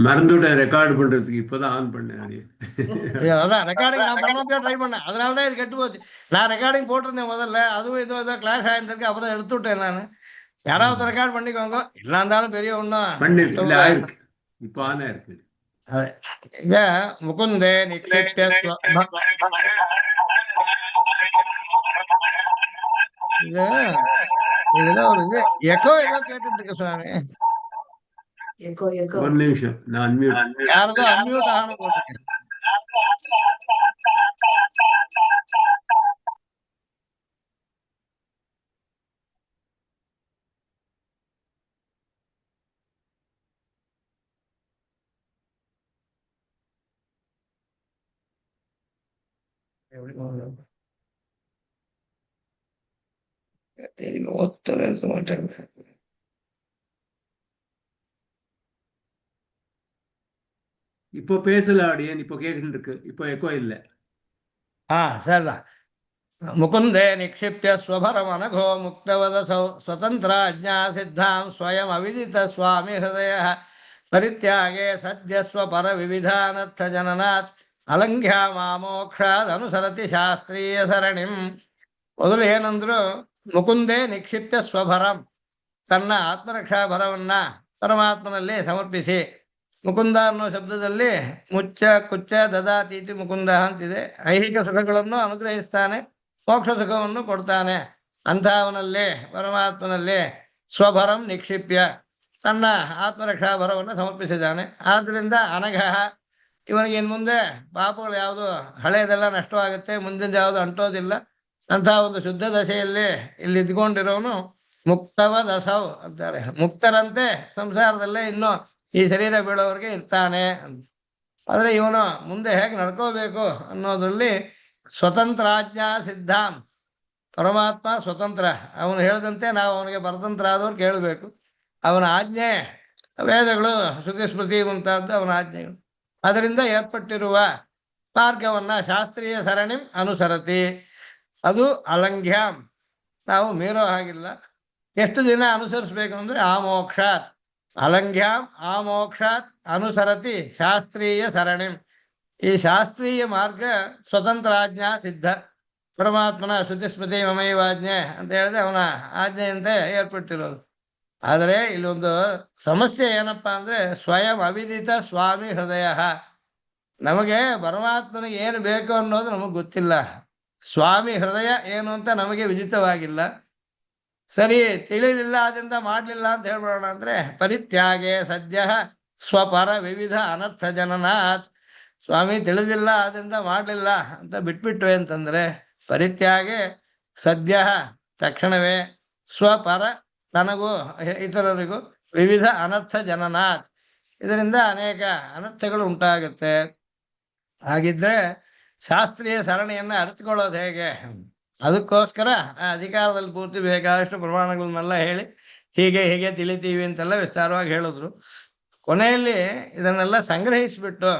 மறந்துவிட்டேன் ரெக்கார்டு பண்றதுக்கு, இப்பதான் ஆன் பண்ணேன் அது. அதான் ரெக்கார்டிங் நான் பண்ணதான் ட்ரை பண்ணேன், அதனால தான் இது கெட்டு போச்சு. நான் ரெக்கார்டிங் போட்டிருந்தேன் முதல்ல, அதுவும் ஏதோ கிளாஸ் ஆயிருந்திருக்கு, அப்புறம் எடுத்து விட்டேன் நான். யாராவது ரெக்கார்ட் பண்ணிக்கோங்க, இல்லா இருந்தாலும் பெரிய ஒன்றும் இல்ல ஆயிருக்கு, இப்போ ஆனா இருக்கு. ಈಗ ಮುಕುಂದೆ ನಿಕ್ಷಿಪ್ಯ இது இதுல ஒரு இது எக்கோ ஏதோ கேட்டுட்டு இருக்கு சுவாமி. ஒரு நிமிஷம், நான் அன்மியூட். யாரதோ அன்மியூட் ஆகணும் போட்டுருக்கேன். தெரியும், ஒத்தர இருக்க மாட்டேன். இப்போ பேசல ஆடியன், இப்போ கேட்டு இருக்கு, இப்போ எக்கோ இல்ல. சரிதான். ಮುಕುಂದೆ ನಿಕ್ಷಿಪ್ಯ ಸ್ವಭರಮನಘೋ ಮುಕ್ತವದಸೌ ಸ್ವತಂತ್ರಾಜ್ಞಾ ಸಿದ್ಧಾಂ ಸ್ವಯಂ ಅವಿದಿತ ಸ್ವಾಮಿ ಹೃದಯ ಪರಿತ್ಯಾಗೆ ಸದ್ಯ ಸ್ವಪರ ವಿವಿಧಾನರ್ಥ ಜನನಾತ್ ಅಲಂಘ್ಯ ಮಾಮೋಕ್ಷಾದ್ ಅನುಸರತಿ ಶಾಸ್ತ್ರೀಯ ಸರಣಿಂ. ಮೊದಲು ಏನಂದ್ರು, ಮುಕುಂದೆ ನಿಕ್ಷಿಪ್ಯ ಸ್ವಭರಂ, ತನ್ನ ಆತ್ಮರಕ್ಷಾ ಭರವನ್ನ ಪರಮಾತ್ಮನಲ್ಲಿ ಸಮರ್ಪಿಸಿ. ಮುಕುಂದ ಅನ್ನೋ ಶಬ್ದದಲ್ಲಿ ಮುಚ್ಚ ಕುಚ್ಚ ದದಾತೀತಿ ಮುಕುಂದ ಅಂತಿದೆ. ಐಹಿಕ ಸುಖಗಳನ್ನು ಅನುಗ್ರಹಿಸ್ತಾನೆ, ಮೋಕ್ಷ ಸುಖವನ್ನು ಕೊಡ್ತಾನೆ. ಅಂಥವನಲ್ಲಿ ಪರಮಾತ್ಮನಲ್ಲಿ ಸ್ವಭರಂ ನಿಕ್ಷಿಪ್ಯ, ತನ್ನ ಆತ್ಮರಕ್ಷಾ ಭರವನ್ನು ಸಮರ್ಪಿಸಿದ್ದಾನೆ. ಆದ್ದರಿಂದ ಅನಘ, ಇವನಿಗೆ ಇನ್ನು ಮುಂದೆ ಪಾಪಗಳು ಯಾವುದು ಹಳೆಯದೆಲ್ಲ ನಷ್ಟವಾಗುತ್ತೆ, ಮುಂದಿನ ಯಾವುದು ಅಂಟೋದಿಲ್ಲ. ಅಂಥ ಒಂದು ಶುದ್ಧ ದಶೆಯಲ್ಲಿ ಇಲ್ಲಿ ಇದ್ಕೊಂಡಿರೋನು ಮುಕ್ತವ ದಸೌ ಅಂತಾರೆ. ಮುಕ್ತರಂತೆ ಸಂಸಾರದಲ್ಲೇ ಇನ್ನು ಈ ಶರೀರ ಬೀಳೋವರೆಗೆ ಇರ್ತಾನೆ. ಆದರೆ ಇವನು ಮುಂದೆ ಹೇಗೆ ನಡ್ಕೋಬೇಕು ಅನ್ನೋದ್ರಲ್ಲಿ ಸ್ವತಂತ್ರಾಜ್ಞಾ ಸಿದ್ಧಾಂ, ಪರಮಾತ್ಮ ಸ್ವತಂತ್ರ, ಅವನು ಹೇಳಿದಂತೆ ನಾವು ಅವನಿಗೆ ಪರತಂತ್ರ ಆದವ್ರು ಕೇಳಬೇಕು. ಅವನ ಆಜ್ಞೆ ವೇದಗಳು, ಶ್ರುತಿ ಸ್ಮೃತಿ ಮುಂತಾದ್ದು ಅವನ ಆಜ್ಞೆಗಳು. ಅದರಿಂದ ಏರ್ಪಟ್ಟಿರುವ ಮಾರ್ಗವನ್ನ ಶಾಸ್ತ್ರೀಯ ಸರಣಿಂ ಅನುಸರತಿ, ಅದು ಅಲಂಘ್ಯಾಂ, ನಾವು ಮೀರೋ ಹಾಗಿಲ್ಲ. ಎಷ್ಟು ದಿನ ಅನುಸರಿಸ್ಬೇಕು ಅಂದರೆ ಆಮೋಕ್ಷಾತ್, ಅಲಂಘ್ಯಾಂ ಆಮೋಕ್ಷಾತ್ ಅನುಸರತಿ ಶಾಸ್ತ್ರೀಯ ಸರಣಿಂ. ಈ ಶಾಸ್ತ್ರೀಯ ಮಾರ್ಗ ಸ್ವತಂತ್ರಾಜ್ಞಾ ಸಿದ್ಧ, ಪರಮಾತ್ಮನ ಶ್ರುತಿ ಸ್ಮೃತಿ ಮಮೈವಾಜ್ಞೆ ಅಂತ ಹೇಳಿದ್ರೆ ಅವನ ಆಜ್ಞೆಯಂತೆ ಏರ್ಪಟ್ಟಿರೋದು. ಆದರೆ ಇಲ್ಲೊಂದು ಸಮಸ್ಯೆ ಏನಪ್ಪ ಅಂದರೆ ಸ್ವಯಂ ಅವಿದಿತ ಸ್ವಾಮಿ ಹೃದಯ. ನಮಗೆ ಪರಮಾತ್ಮನಿಗೆ ಏನು ಬೇಕು ಅನ್ನೋದು ನಮಗೆ ಗೊತ್ತಿಲ್ಲ. ಸ್ವಾಮಿ ಹೃದಯ ಏನು ಅಂತ ನಮಗೆ ವಿದಿತವಾಗಿಲ್ಲ. ಸರಿ, ತಿಳಿಲಿಲ್ಲ, ಅದರಿಂದ ಮಾಡಲಿಲ್ಲ ಅಂತ ಹೇಳ್ಬಿಡೋಣ ಅಂದರೆ ಪರಿತ್ಯಾಗೆ ಸದ್ಯ ಸ್ವಪರ ವಿವಿಧ ಅನರ್ಥ ಜನನಾತ್. ಸ್ವಾಮಿ ತಿಳಿದಿಲ್ಲ, ಅದರಿಂದ ಮಾಡಲಿಲ್ಲ ಅಂತ ಬಿಟ್ಬಿಟ್ವೆ ಅಂತಂದರೆ ಪರಿತ್ಯಾಗೆ ಸದ್ಯ ತಕ್ಷಣವೇ, ಸ್ವಪರ ತನಗೂ ಇತರರಿಗೂ, ವಿವಿಧ ಅನರ್ಥ ಜನನಾತ್, ಇದರಿಂದ ಅನೇಕ ಅನರ್ಥಗಳು ಉಂಟಾಗುತ್ತೆ. ಹಾಗಿದ್ರೆ ಶಾಸ್ತ್ರೀಯ ಸರಣಿಯನ್ನು ಅರಿತುಕೊಳ್ಳೋದು ಹೇಗೆ? ಅದಕ್ಕೋಸ್ಕರ ಆ ಅಧಿಕಾರದಲ್ಲಿ ಪೂರ್ತಿ ಬೇಕಾದಷ್ಟು ಪ್ರಮಾಣಗಳನ್ನೆಲ್ಲ ಹೇಳಿ ಹೀಗೆ ಹೀಗೆ ತಿಳಿತೀವಿ ಅಂತೆಲ್ಲ ವಿಸ್ತಾರವಾಗಿ ಹೇಳಿದ್ರು. ಕೊನೆಯಲ್ಲಿ ಇದನ್ನೆಲ್ಲ ಸಂಗ್ರಹಿಸಿಬಿಟ್ಟು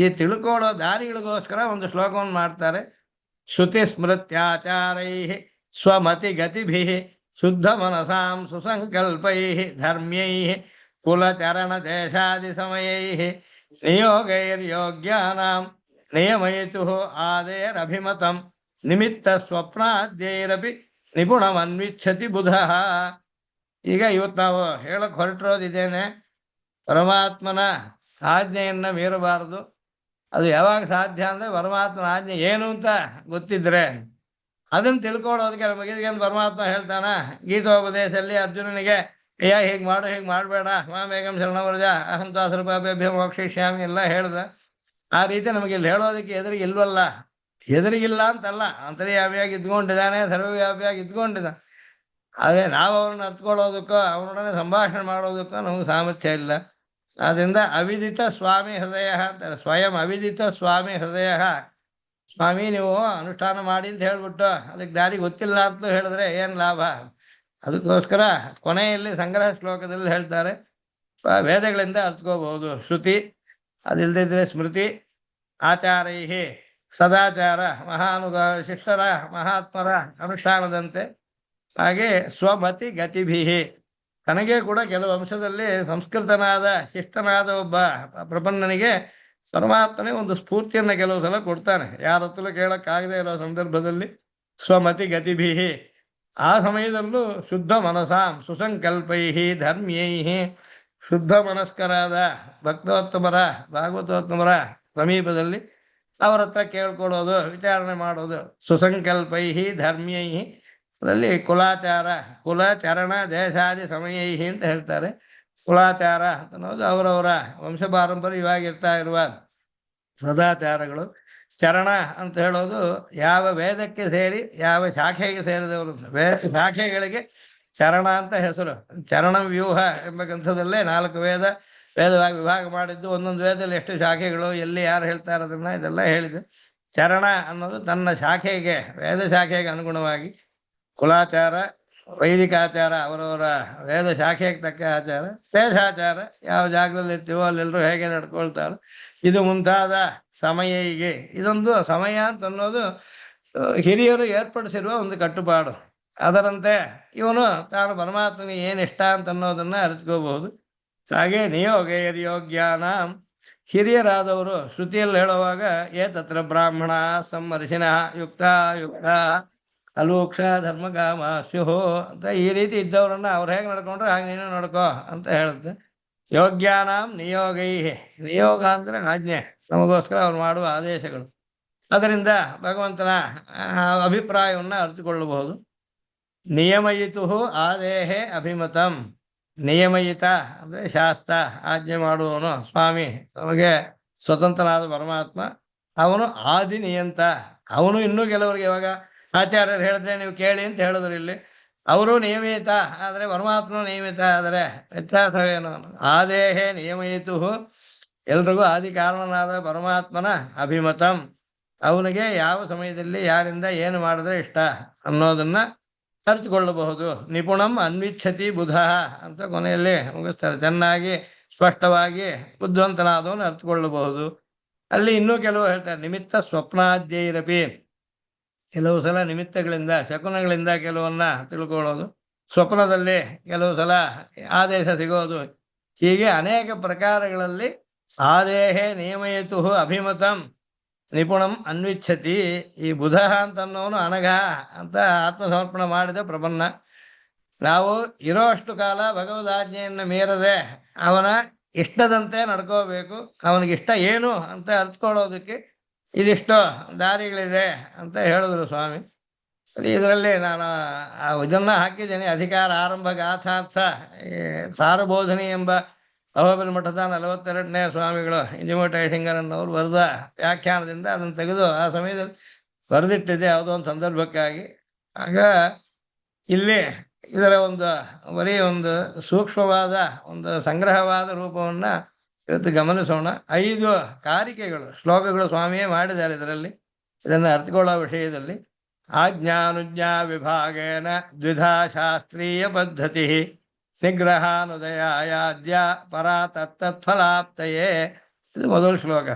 ಈ ತಿಳ್ಕೊಳ್ಳೋ ದಾರಿಗಳಿಗೋಸ್ಕರ ಒಂದು ಶ್ಲೋಕವನ್ನು ಮಾಡ್ತಾರೆ. ಶ್ರುತಿ ಸ್ಮೃತ್ಯಾಚಾರೈ ಸ್ವಮತಿ ಗತಿಭಿ ಶುದ್ಧ ಮನಸಾಂ ಸುಸಂಕಲ್ಪೈ ಧರ್ಮ್ಯೈ ಕುಲಚರಣ ದೇಶಾದಿ ಸಮಯೈ ನಿಯೋಗೈರ್ಯೋಗ್ಯಾನಾಂ ನಿಯಮಯಿತು ಆದೇರಭಿಮತಂ ನಿಮಿತ್ತ ಸ್ವಪ್ನಾದ್ಯೈರಪಿ ನಿಪುಣಮನ್ವಿಚ್ಛತಿ ಬುಧ. ಈಗ ಇವತ್ತು ನಾವು ಹೇಳಕ್ ಹೊರಟಿರೋದಿದ್ದೇನೆ, ಪರಮಾತ್ಮನ ಆಜ್ಞೆಯನ್ನು ಮೀರಬಾರದು. ಅದು ಯಾವಾಗ ಸಾಧ್ಯ ಅಂದರೆ ಪರಮಾತ್ಮನ ಆಜ್ಞೆ ಏನು ಅಂತ ಗೊತ್ತಿದ್ರೆ ಅದನ್ನು ತಿಳ್ಕೊಳ್ಳೋದಕ್ಕೆ ನಮಗೆ. ಪರಮಾತ್ಮ ಹೇಳ್ತಾನ ಗೀತೋಪದೇಶದಲ್ಲಿ ಅರ್ಜುನನಿಗೆ, ಹೀಗೆ ಮಾಡು, ಹೀಗೆ ಮಾಡಬೇಡ, ಮಾಮೇಕಂ ಶರಣವರಜ ಅಹಂತಾಸರೂಪಾಭ್ಯ ಮೋಕ್ಷಯಿಷ್ಯಾಮಿ ಎಲ್ಲ ಹೇಳ್ದ. ಆ ರೀತಿ ನಮಗೆ ಇಲ್ಲಿ ಹೇಳೋದಕ್ಕೆ ಎದುರಿಗಿಲ್ವಲ್ಲ. ಎದುರಿಗಿಲ್ಲ ಅಂತಲ್ಲ, ಅಂತರ್ಯಾಮಿಯಾಗಿ ಇದ್ಕೊಂಡಿದ್ದಾನೆ, ಸರ್ವವ್ಯಾಪಿಯಾಗಿ ಇದ್ಕೊಂಡಿದ್ದಾನೆ. ಆದರೆ ನಾವು ಅವ್ರನ್ನ ಅರ್ಥಕೊಳ್ಳೋದಕ್ಕೋ ಅವನೊಡನೆ ಸಂಭಾಷಣೆ ಮಾಡೋದಕ್ಕೋ ನಮಗೆ ಸಾಮರ್ಥ್ಯ ಇಲ್ಲ. ಆದ್ದರಿಂದ ಅವಿದಿತ ಸ್ವಾಮಿ ಹೃದಯ ಅಂತಾರೆ. ಸ್ವಯಂ ಅವಿದಿತ ಸ್ವಾಮಿ ಹೃದಯ. ಸ್ವಾಮಿ ನೀವು ಅನುಷ್ಠಾನ ಮಾಡಿ ಅಂತ ಹೇಳ್ಬಿಟ್ಟು ಅದಕ್ಕೆ ದಾರಿ ಗೊತ್ತಿಲ್ಲ ಅಂತ ಹೇಳಿದ್ರೆ ಏನು ಲಾಭ? ಅದಕ್ಕೋಸ್ಕರ ಕೊನೆಯಲ್ಲಿ ಸಂಗ್ರಹ ಶ್ಲೋಕದಲ್ಲಿ ಹೇಳ್ತಾರೆ, ವೇದಗಳಿಂದ ಅರ್ಥಕೋಬಹುದು. ಶ್ರುತಿ, ಅದಿಲ್ಲದಿದ್ದರೆ ಸ್ಮೃತಿ, ಆಚಾರೈಹಿ ಸದಾಚಾರ, ಶಿಷ್ಟರ ಮಹಾತ್ಮರ ಅನುಷ್ಠಾನದಂತೆ ಹಾಗೆ ಸ್ವಮತಿ ಗತಿಭಿಹಿ, ತನಗೆ ಕೂಡ ಕೆಲವು ಅಂಶದಲ್ಲಿ ಸಂಸ್ಕೃತನಾದ ಶಿಷ್ಟನಾದ ಒಬ್ಬ ಪ್ರಪನ್ನನಿಗೆ ಪರಮಾತ್ಮನೇ ಒಂದು ಸ್ಫೂರ್ತಿಯನ್ನು ಕೆಲವು ಸಲ ಕೊಡ್ತಾನೆ. ಯಾರ ಹತ್ರ ಕೇಳಕ್ಕಾಗದೇ ಇರೋ ಸಂದರ್ಭದಲ್ಲಿ ಸ್ವಮತಿ ಗತಿಭಿಹಿ, ಆ ಸಮಯದಲ್ಲೂ ಶುದ್ಧ ಮನಸಾಂ ಸುಸಂಕಲ್ಪೈ ಧರ್ಮ್ಯೈ, ಶುದ್ಧ ಮನಸ್ಕರಾದ ಭಕ್ತೋತ್ತಮರ ಭಾಗವತೋತ್ತಮರ ಸಮೀಪದಲ್ಲಿ ಅವರ ಹತ್ರ ಕೇಳ್ಕೊಡೋದು, ವಿಚಾರಣೆ ಮಾಡೋದು. ಸುಸಂಕಲ್ಪೈ ಧರ್ಮ್ಯೈ, ಅದರಲ್ಲಿ ಕುಲಾಚಾರ, ಕುಲ ಚರಣ ದೇಶಾದಿ ಸಮಯೈ ಅಂತ ಹೇಳ್ತಾರೆ. ಕುಲಾಚಾರ ಅನ್ನೋದು ಅವರವರ ವಂಶ ಪಾರಂಪರ್ಯವಾಗಿರ್ತಾ ಇರುವ ಸದಾಚಾರಗಳು. ಚರಣ ಅಂತ ಹೇಳೋದು ಯಾವ ವೇದಕ್ಕೆ ಸೇರಿ ಯಾವ ಶಾಖೆಗೆ ಸೇರಿದವರು. ಶಾಖೆಗಳಿಗೆ ಚರಣ ಅಂತ ಹೆಸರು. ಚರಣ ವ್ಯೂಹ ಎಂಬ ಗ್ರಂಥದಲ್ಲೇ 4 ವೇದವಾಗಿ ವಿಭಾಗ ಮಾಡಿದ್ದು, ಒಂದೊಂದು ವೇದದಲ್ಲಿ ಎಷ್ಟು ಶಾಖೆಗಳು, ಎಲ್ಲಿ ಯಾರು ಹೇಳ್ತಾರೆ ಅದನ್ನ ಇದೆಲ್ಲ ಹೇಳಿದೆ. ಚರಣ ಅನ್ನೋದು ತನ್ನ ಶಾಖೆಗೆ, ವೇದ ಶಾಖೆಗೆ ಅನುಗುಣವಾಗಿ ಕುಲಾಚಾರ, ವೈದಿಕಾಚಾರ ಅವರವರ ವೇದ ಶಾಖೆಗೆ ತಕ್ಕ ಆಚಾರ, ದೇಶಾಚಾರ ಯಾವ ಜಾಗದಲ್ಲಿ ಇರ್ತೀವೋ ಅಲ್ಲೆಲ್ಲರೂ ಹೇಗೆ ನಡ್ಕೊಳ್ತಾರೋ ಇದು ಮುಂತಾದ ಸಮಯಿಗೆ. ಇದೊಂದು ಸಮಯ ಅಂತ ಅನ್ನೋದು ಹಿರಿಯರು ಏರ್ಪಡಿಸಿರುವ ಒಂದು ಕಟ್ಟುಪಾಡು. ಅದರಂತೆ ಇವನು ತಾನು ಪರಮಾತ್ಮನಿಗೆ ಏನಿಷ್ಟ ಅಂತ ಅನ್ನೋದನ್ನ ಅರಿತ್ಕೋಬಹುದು. ಹಾಗೆ ನಿಯೋಗೈರ್ಯೋಗ್ಯಾನ, ಹಿರಿಯರಾದವರು ಶ್ರುತಿಯಲ್ಲಿ ಹೇಳುವಾಗ ಏತತ್ರ ಬ್ರಾಹ್ಮಣ ಸಂಮರ್ಶಿನ ಯುಕ್ತ ಯುಕ್ತ ಅಲೋಕ್ಷ ಧರ್ಮಗಾಮ ಸ್ಯುಹೋ ಅಂತ ಈ ರೀತಿ ಇದ್ದವರನ್ನ ಅವ್ರು ಹೇಗೆ ನಡ್ಕೊಂಡ್ರೆ ಹಾಗೆ ನೀನು ನಡ್ಕೋ ಅಂತ ಹೇಳುತ್ತೆ. ಯೋಗ್ಯಾನಾಂ ನಿಯೋಗೈ, ನಿಯೋಗ ಅಂದ್ರೆ ಆಜ್ಞೆ, ನಮಗೋಸ್ಕರ ಅವ್ರು ಮಾಡುವ ಆದೇಶಗಳು. ಅದರಿಂದ ಭಗವಂತನ ಅಭಿಪ್ರಾಯವನ್ನು ಅರಿತುಕೊಳ್ಳಬಹುದು. ನಿಯಮಯಿತು ಆದೇಹೇ ಅಭಿಮತಂ, ನಿಯಮಯಿತ ಅಂದ್ರೆ ಶಾಸ್ತ್ರ ಆಜ್ಞೆ ಮಾಡುವವನು ಸ್ವಾಮಿ, ನಮಗೆ ಸ್ವತಂತ್ರನಾದ ಪರಮಾತ್ಮ, ಅವನು ಆದಿ ನಿಯಂತ. ಅವನು ಇನ್ನೂ ಕೆಲವರಿಗೆ ಇವಾಗ ಆಚಾರ್ಯರು ಹೇಳಿದ್ರೆ ನೀವು ಕೇಳಿ ಅಂತ ಹೇಳಿದ್ರು, ಇಲ್ಲಿ ಅವರು ನಿಯಮಿತ ಆದರೆ ಪರಮಾತ್ಮ ನಿಯಮಿತ ಆದರೆ ವ್ಯತ್ಯಾಸವೇನು? ಆದೇಹೇ ನಿಯಮಯಿತು, ಎಲ್ರಿಗೂ ಆದಿ ಕಾರಣನಾದ ಪರಮಾತ್ಮನ ಅಭಿಮತಂ, ಅವನಿಗೆ ಯಾವ ಸಮಯದಲ್ಲಿ ಯಾರಿಂದ ಏನು ಮಾಡಿದ್ರೆ ಇಷ್ಟ ಅನ್ನೋದನ್ನ ಅರಿತುಕೊಳ್ಳಬಹುದು. ನಿಪುಣಂ ಅನ್ವಿಚ್ಛತಿ ಬುಧ ಅಂತ ಕೊನೆಯಲ್ಲಿ ಮುಗಿಸ್ತಾರೆ. ಚೆನ್ನಾಗಿ ಸ್ಪಷ್ಟವಾಗಿ ಬುದ್ಧಿವಂತನಾದವನು ಅರಿತುಕೊಳ್ಳಬಹುದು. ಅಲ್ಲಿ ಇನ್ನೂ ಕೆಲವು ಹೇಳ್ತಾರೆ, ನಿಮಿತ್ತ ಸ್ವಪ್ನಾದ್ಯೈರಪಿ, ಕೆಲವು ಸಲ ನಿಮಿತ್ತಗಳಿಂದ ಶಕುನಗಳಿಂದ ಕೆಲವನ್ನ ತಿಳ್ಕೊಳ್ಳೋದು, ಸ್ವಪ್ನದಲ್ಲಿ ಕೆಲವು ಸಲ ಆದೇಶ ಸಿಗೋದು, ಹೀಗೆ ಅನೇಕ ಪ್ರಕಾರಗಳಲ್ಲಿ ಆದೇಹೇ ನಿಯಮಯಿತು ಅಭಿಮತಂ ನಿಪುಣಂ ಅನ್ವಿಚ್ಛತಿ. ಈ ಬುಧ ಅಂತನ್ನೋನು ಅನಘ ಅಂತ ಆತ್ಮಸಮರ್ಪಣೆ ಮಾಡಿದ ಪ್ರಪನ್ನ. ನಾವು ಇರೋ ಅಷ್ಟು ಕಾಲ ಭಗವದಾಜ್ಞೆಯನ್ನು ಮೀರದೆ ಅವನ ಇಷ್ಟದಂತೆ ನಡ್ಕೋಬೇಕು. ಅವನಿಗಿಷ್ಟ ಏನು ಅಂತ ಅರ್ಥಕೊಳ್ಳೋದಕ್ಕೆ ಇದಿಷ್ಟು ದಾರಿಗಳಿದೆ ಅಂತ ಹೇಳಿದ್ರು ಸ್ವಾಮಿ. ಇದರಲ್ಲಿ ನಾನು ಇದನ್ನ ಹಾಕಿದ್ದೇನೆ, ಅಧಿಕಾರ ಆರಂಭ ಗಾಥಾರ್ಥ ಸಾರಬೋಧನಿ ಎಂಬ ಅಹೋಬಿಲ ಮಠದ 42ನೇ ಸ್ವಾಮಿಗಳು ಇಂಜಿಮಠೇಶಿಂಗರನ್ನವರು ಬರೆದ ವ್ಯಾಖ್ಯಾನದಿಂದ ಅದನ್ನು ತೆಗೆದು ಆ ಸಮಯದಲ್ಲಿ ಬರೆದಿಟ್ಟಿದೆ ಯಾವುದೋ ಒಂದು ಸಂದರ್ಭಕ್ಕಾಗಿ. ಆಗ ಇಲ್ಲಿ ಇದರ ಒಂದು ಬರೀ ಒಂದು ಸೂಕ್ಷ್ಮವಾದ ಒಂದು ಸಂಗ್ರಹವಾದ ರೂಪವನ್ನ ಇವತ್ತು ಗಮನಿಸೋಣ. 5 ಕಾರಿಕೆಗಳು, ಶ್ಲೋಕಗಳು ಸ್ವಾಮಿಯೇ ಮಾಡಿದ್ದಾರೆ ಇದರಲ್ಲಿ. ಇದನ್ನು ಅರ್ಥಕೊಳ್ಳೋ ವಿಷಯದಲ್ಲಿ ಆಜ್ಞಾನುಜ್ಞಾ ವಿಭಾಗೇನ ದ್ವಿಧಾ ಶಾಸ್ತ್ರೀಯ ಪದ್ಧತಿ ನಿಗ್ರಹಾನುದಯಾಯಾದ್ಯ ಪರಾ ತತ್ತತ್ಫಲಾಪ್ತಯೇ. ಇದು ಮೊದಲ ಶ್ಲೋಕ.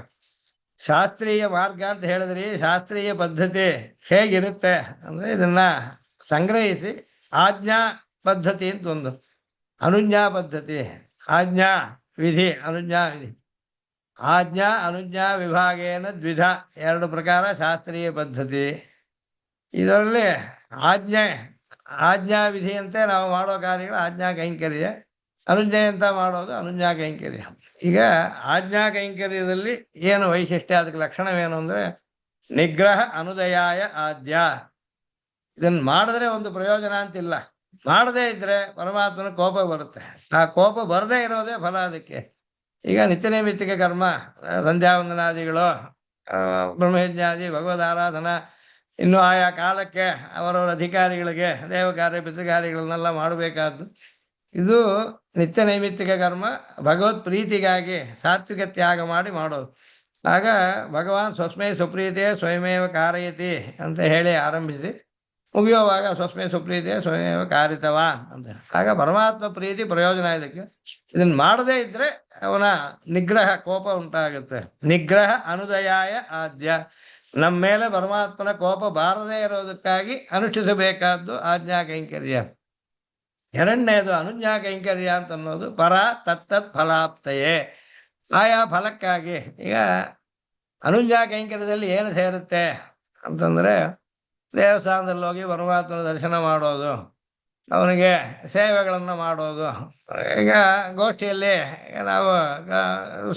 ಶಾಸ್ತ್ರೀಯ ಮಾರ್ಗ ಅಂತ ಹೇಳಿದ್ರಿ, ಶಾಸ್ತ್ರೀಯ ಪದ್ಧತಿ ಹೇಗಿರುತ್ತೆ ಅಂದ್ರೆ ಇದನ್ನ ಸಂಗ್ರಹಿಸಿ ಆಜ್ಞಾ ಪದ್ಧತಿ ಅಂತ ಒಂದು, ಅನುಜ್ಞಾ ಪದ್ಧತಿ, ಆಜ್ಞಾ ವಿಧಿ, ಅನುಜ್ಞಾ ವಿಧಿ. ಆಜ್ಞಾ ಅನುಜ್ಞಾ ವಿಭಾಗೇನ ದ್ವಿಧ, 2 ಪ್ರಕಾರ ಶಾಸ್ತ್ರೀಯ ಪದ್ಧತಿ. ಇದರಲ್ಲಿ ಆಜ್ಞಾ ವಿಧಿಯಂತೆ ನಾವು ಮಾಡೋ ಕಾರ್ಯಗಳು ಆಜ್ಞಾ ಕೈಂಕರ್ಯ, ಅನುಜ್ಞೆ ಅಂತ ಮಾಡೋದು ಅನುಜ್ಞಾ ಕೈಂಕರ್ಯ. ಈಗ ಆಜ್ಞಾ ಕೈಂಕರ್ಯದಲ್ಲಿ ಏನು ವೈಶಿಷ್ಟ್ಯ, ಅದಕ್ಕೆ ಲಕ್ಷಣವೇನು ಅಂದ್ರೆ ನಿಗ್ರಹ ಅನುದಯಾಯ ಆದ್ಯ. ಇದನ್ನು ಮಾಡಿದ್ರೆ ಒಂದು ಪ್ರಯೋಜನ ಅಂತಿಲ್ಲ, ಮಾಡದೇ ಇದ್ರೆ ಪರಮಾತ್ಮನ ಕೋಪ ಬರುತ್ತೆ. ಆ ಕೋಪ ಬರದೇ ಇರೋದೇ ಫಲ ಅದಕ್ಕೆ. ಈಗ ನಿತ್ಯ ನೈಮಿತ್ತಿಕ ಕರ್ಮ, ಸಂಧ್ಯಾವಂದನಾದಿಗಳು, ಬ್ರಹ್ಮಯಜ್ಞಾದಿ, ಭಗವದ್ ಆರಾಧನಾ, ಇನ್ನು ಆಯಾ ಕಾಲಕ್ಕೆ ಅವರವರ ಅಧಿಕಾರಿಗಳಿಗೆ ದೇವ ಕಾರ್ಯ ಪಿತೃಕಾರ್ಯಗಳನ್ನೆಲ್ಲ ಮಾಡಬೇಕಾದ್ದು. ಇದು ನಿತ್ಯ ನೈಮಿತ್ತಿಕ ಕರ್ಮ, ಭಗವತ್ ಪ್ರೀತಿಗಾಗಿ ಸಾತ್ವಿಕ ತ್ಯಾಗ ಮಾಡಿ ಮಾಡೋದು. ಆಗ ಭಗವಾನ್ ಸ್ವಸ್ಮೈ ಸುಪ್ರೀತೆ ಸ್ವಯಮೇವ ಕಾರಯತಿ ಅಂತ ಹೇಳಿ ಆರಂಭಿಸಿ ಮುಗಿಯುವಾಗ ಸ್ವಸ್ಮೈ ಸುಪ್ರೀತೆ ಸ್ವಯಮೇವ ಕಾರಿತವಾನ್ ಅಂತ. ಆಗ ಪರಮಾತ್ಮ ಪ್ರೀತಿ ಪ್ರಯೋಜನ ಇದಕ್ಕೆ. ಇದನ್ನು ಮಾಡದೇ ಇದ್ರೆ ಅವನ ನಿಗ್ರಹ ಕೋಪ ಉಂಟಾಗುತ್ತೆ. ನಿಗ್ರಹ ಅನುದಯಾಯ ಆದ್ಯ, ನಮ್ಮ ಮೇಲೆ ಪರಮಾತ್ಮನ ಕೋಪ ಬಾರದೇ ಇರೋದಕ್ಕಾಗಿ ಅನುಷ್ಠಿಸಬೇಕಾದ್ದು ಆಜ್ಞಾ ಕೈಂಕರ್ಯ. ಎರಡನೇದು ಅನುಜ್ಞಾ ಕೈಂಕರ್ಯ ಅಂತ ಅನ್ನೋದು ಪರ ತತ್ತತ್ ಫಲಾಪ್ತಯೇ, ಆಯಾ ಫಲಕ್ಕಾಗಿ. ಈಗ ಅನುಜ್ಞಾ ಕೈಂಕರ್ಯದಲ್ಲಿ ಏನು ಸೇರುತ್ತೆ ಅಂತಂದ್ರೆ, ದೇವಸ್ಥಾನದಲ್ಲಿ ಹೋಗಿ ಪರಮಾತ್ಮನ ದರ್ಶನ ಮಾಡೋದು, ಅವನಿಗೆ ಸೇವೆಗಳನ್ನು ಮಾಡೋದು. ಈಗ ಗೋಷ್ಠಿಯಲ್ಲಿ ನಾವು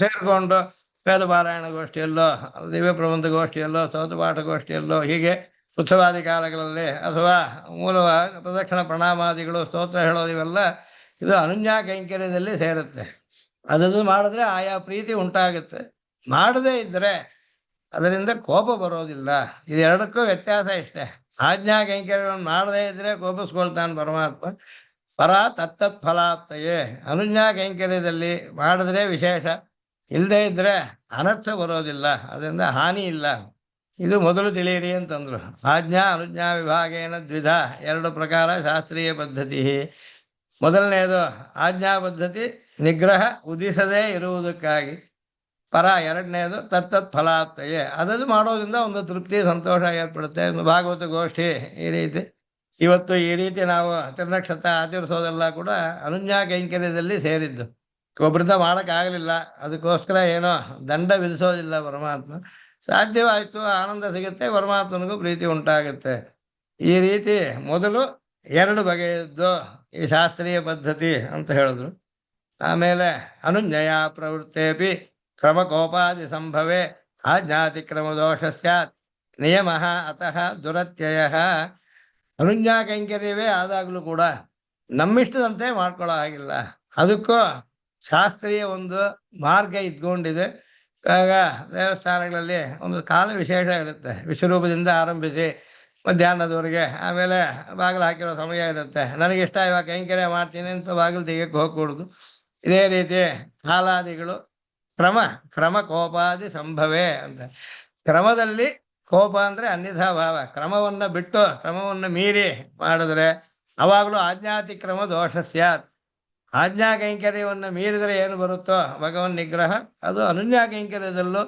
ಸೇರಿಕೊಂಡು ವೇದ ಪಾರಾಯಣ ಗೋಷ್ಠಿಯಲ್ಲೋ, ದಿವ್ಯ ಪ್ರಬಂಧ ಗೋಷ್ಠಿಯಲ್ಲೋ, ಸ್ತೋತ್ರಪಾಠ ಗೋಷ್ಠಿಯಲ್ಲೋ, ಹೀಗೆ ಉತ್ಸವಾದಿ ಕಾಲಗಳಲ್ಲಿ ಅಥವಾ ಮೂಲ ಪ್ರದಕ್ಷಿಣ ಪ್ರಣಾಮಾದಿಗಳು, ಸ್ತೋತ್ರ ಹೇಳೋದು, ಇವೆಲ್ಲ ಇದು ಅನುಜ್ಞಾ ಕೈಂಕರ್ಯದಲ್ಲಿ ಸೇರುತ್ತೆ. ಅದನ್ನು ಮಾಡಿದ್ರೆ ಆಯಾ ಪ್ರೀತಿ ಉಂಟಾಗುತ್ತೆ. ಮಾಡದೇ ಇದ್ದರೆ ಅದರಿಂದ ಕೋಪ ಬರೋದಿಲ್ಲ. ಇದೆರಡಕ್ಕೂ ವ್ಯತ್ಯಾಸ ಇಷ್ಟೇ. ಆಜ್ಞಾ ಕೈಂಕರ್ಯವನ್ನು ಮಾಡದೇ ಇದ್ರೆ ಕೋಪಿಸ್ಕೊಳ್ತಾನೆ ಪರಮಾತ್ಮ. ಪರ ತತ್ತತ್ ಫಲಾಪ್ತಯೇ, ಅನುಜ್ಞಾ ಕೈಂಕರ್ಯದಲ್ಲಿ ಮಾಡಿದ್ರೆ ವಿಶೇಷ, ಇಲ್ಲದೇ ಇದ್ರೆ ಅನರ್ಥ ಬರೋದಿಲ್ಲ, ಅದರಿಂದ ಹಾನಿ ಇಲ್ಲ. ಇದು ಮೊದಲು ತಿಳಿಯಿರಿ ಅಂತಂದ್ರು. ಆಜ್ಞಾ ಅನುಜ್ಞಾ ವಿಭಾಗೇನ ದ್ವಿಧ, ಎರಡು ಪ್ರಕಾರ ಶಾಸ್ತ್ರೀಯ ಪದ್ಧತಿ. ಮೊದಲನೆಯದು ಆಜ್ಞಾ ಪದ್ಧತಿ, ನಿಗ್ರಹ ಉದಿಸದೇ ಇರುವುದಕ್ಕಾಗಿ. ಪರ ಎರಡನೇದು ತತ್ತತ್ ಫಲಾಪ್ತಯೇ, ಅದನ್ನು ಮಾಡೋದ್ರಿಂದ ಒಂದು ತೃಪ್ತಿ ಸಂತೋಷ ಏರ್ಪಡುತ್ತೆ. ಒಂದು ಭಾಗವತ ಗೋಷ್ಠಿ ಈ ರೀತಿ, ಇವತ್ತು ಈ ರೀತಿ ನಾವು ತಿರುನಕ್ಷತ್ರ ಆಚರಿಸೋದೆಲ್ಲ ಕೂಡ ಅನುಜ್ಞಾ ಕೈಂಕರ್ಯದಲ್ಲಿ ಸೇರಿದ್ದು. ಒಬ್ಬರಿಂದ ಮಾಡೋಕ್ಕಾಗಲಿಲ್ಲ, ಅದಕ್ಕೋಸ್ಕರ ಏನೋ ದಂಡ ವಿಧಿಸೋದಿಲ್ಲ ಪರಮಾತ್ಮ. ಸಾಧ್ಯವಾಯಿತು, ಆನಂದ ಸಿಗುತ್ತೆ, ಪರಮಾತ್ಮನಿಗೂ ಪ್ರೀತಿ ಉಂಟಾಗುತ್ತೆ. ಈ ರೀತಿ ಮೊದಲು ಎರಡು ಬಗೆಯದ್ದು ಈ ಶಾಸ್ತ್ರೀಯ ಪದ್ಧತಿ ಅಂತ ಹೇಳಿದ್ರು. ಆಮೇಲೆ ಅನುಜ್ಞೆಯ ಪ್ರವೃತ್ತೇಪಿ ಕ್ರಮಕೋಪಾದಿ ಸಂಭವೇ ಆಜ್ಞಾತಿಕ್ರಮ ದೋಷ ಸ್ಯಾತ್ ನಿಯಮ ಅತಃ ದುರತ್ಯಯ. ಅನುಜ್ಞಾ ಕೈಂಕರ್ಯವೇ ಆದಾಗಲೂ ಕೂಡ ನಮ್ಮಿಷ್ಟದಂತೆ ಮಾಡ್ಕೊಳ್ಳೋ ಹಾಗಿಲ್ಲ, ಅದಕ್ಕೂ ಶಾಸ್ತ್ರೀಯ ಒಂದು ಮಾರ್ಗ ಇದ್ಕೊಂಡಿದೆ. ಆಗ ದೇವಸ್ಥಾನಗಳಲ್ಲಿ ಒಂದು ಕಾಲ ವಿಶೇಷ ಇರುತ್ತೆ. ವಿಶ್ವರೂಪದಿಂದ ಆರಂಭಿಸಿ ಮಧ್ಯಾಹ್ನದವರೆಗೆ, ಆಮೇಲೆ ಬಾಗಿಲು ಹಾಕಿರೋ ಸಮಯ ಇರುತ್ತೆ. ನನಗಿಷ್ಟ ಇವಾಗ ಕೈಂಕರ್ಯ ಮಾಡ್ತೀನಿ ಅಂತ ಬಾಗಿಲು ತೆಗೆಯಕ್ಕೆ ಹೋಗ್ಕೂಡ್ದು. ಇದೇ ರೀತಿ ಕಾಲಾದಿಗಳು ಕ್ರಮ ಕೋಪಾದಿ ಸಂಭವೇ ಅಂತ. ಕ್ರಮದಲ್ಲಿ ಕೋಪ ಅಂದರೆ ಅನ್ಯಥಾ ಭಾವ. ಕ್ರಮವನ್ನು ಬಿಟ್ಟು ಕ್ರಮವನ್ನು ಮೀರಿ ಮಾಡಿದ್ರೆ ಅವಾಗಲೂ ಆಜ್ಞಾತಿಕ್ರಮ ದೋಷ ಸ್ಯಾತ್. ಆಜ್ಞಾ ಕೈಂಕರ್ಯವನ್ನು ಮೀರಿದರೆ ಏನು ಬರುತ್ತೋ ಭಗವನ್ ನಿಗ್ರಹ, ಅದು ಅನುಜ್ಞಾ ಕೈಂಕರ್ಯದಲ್ಲೂ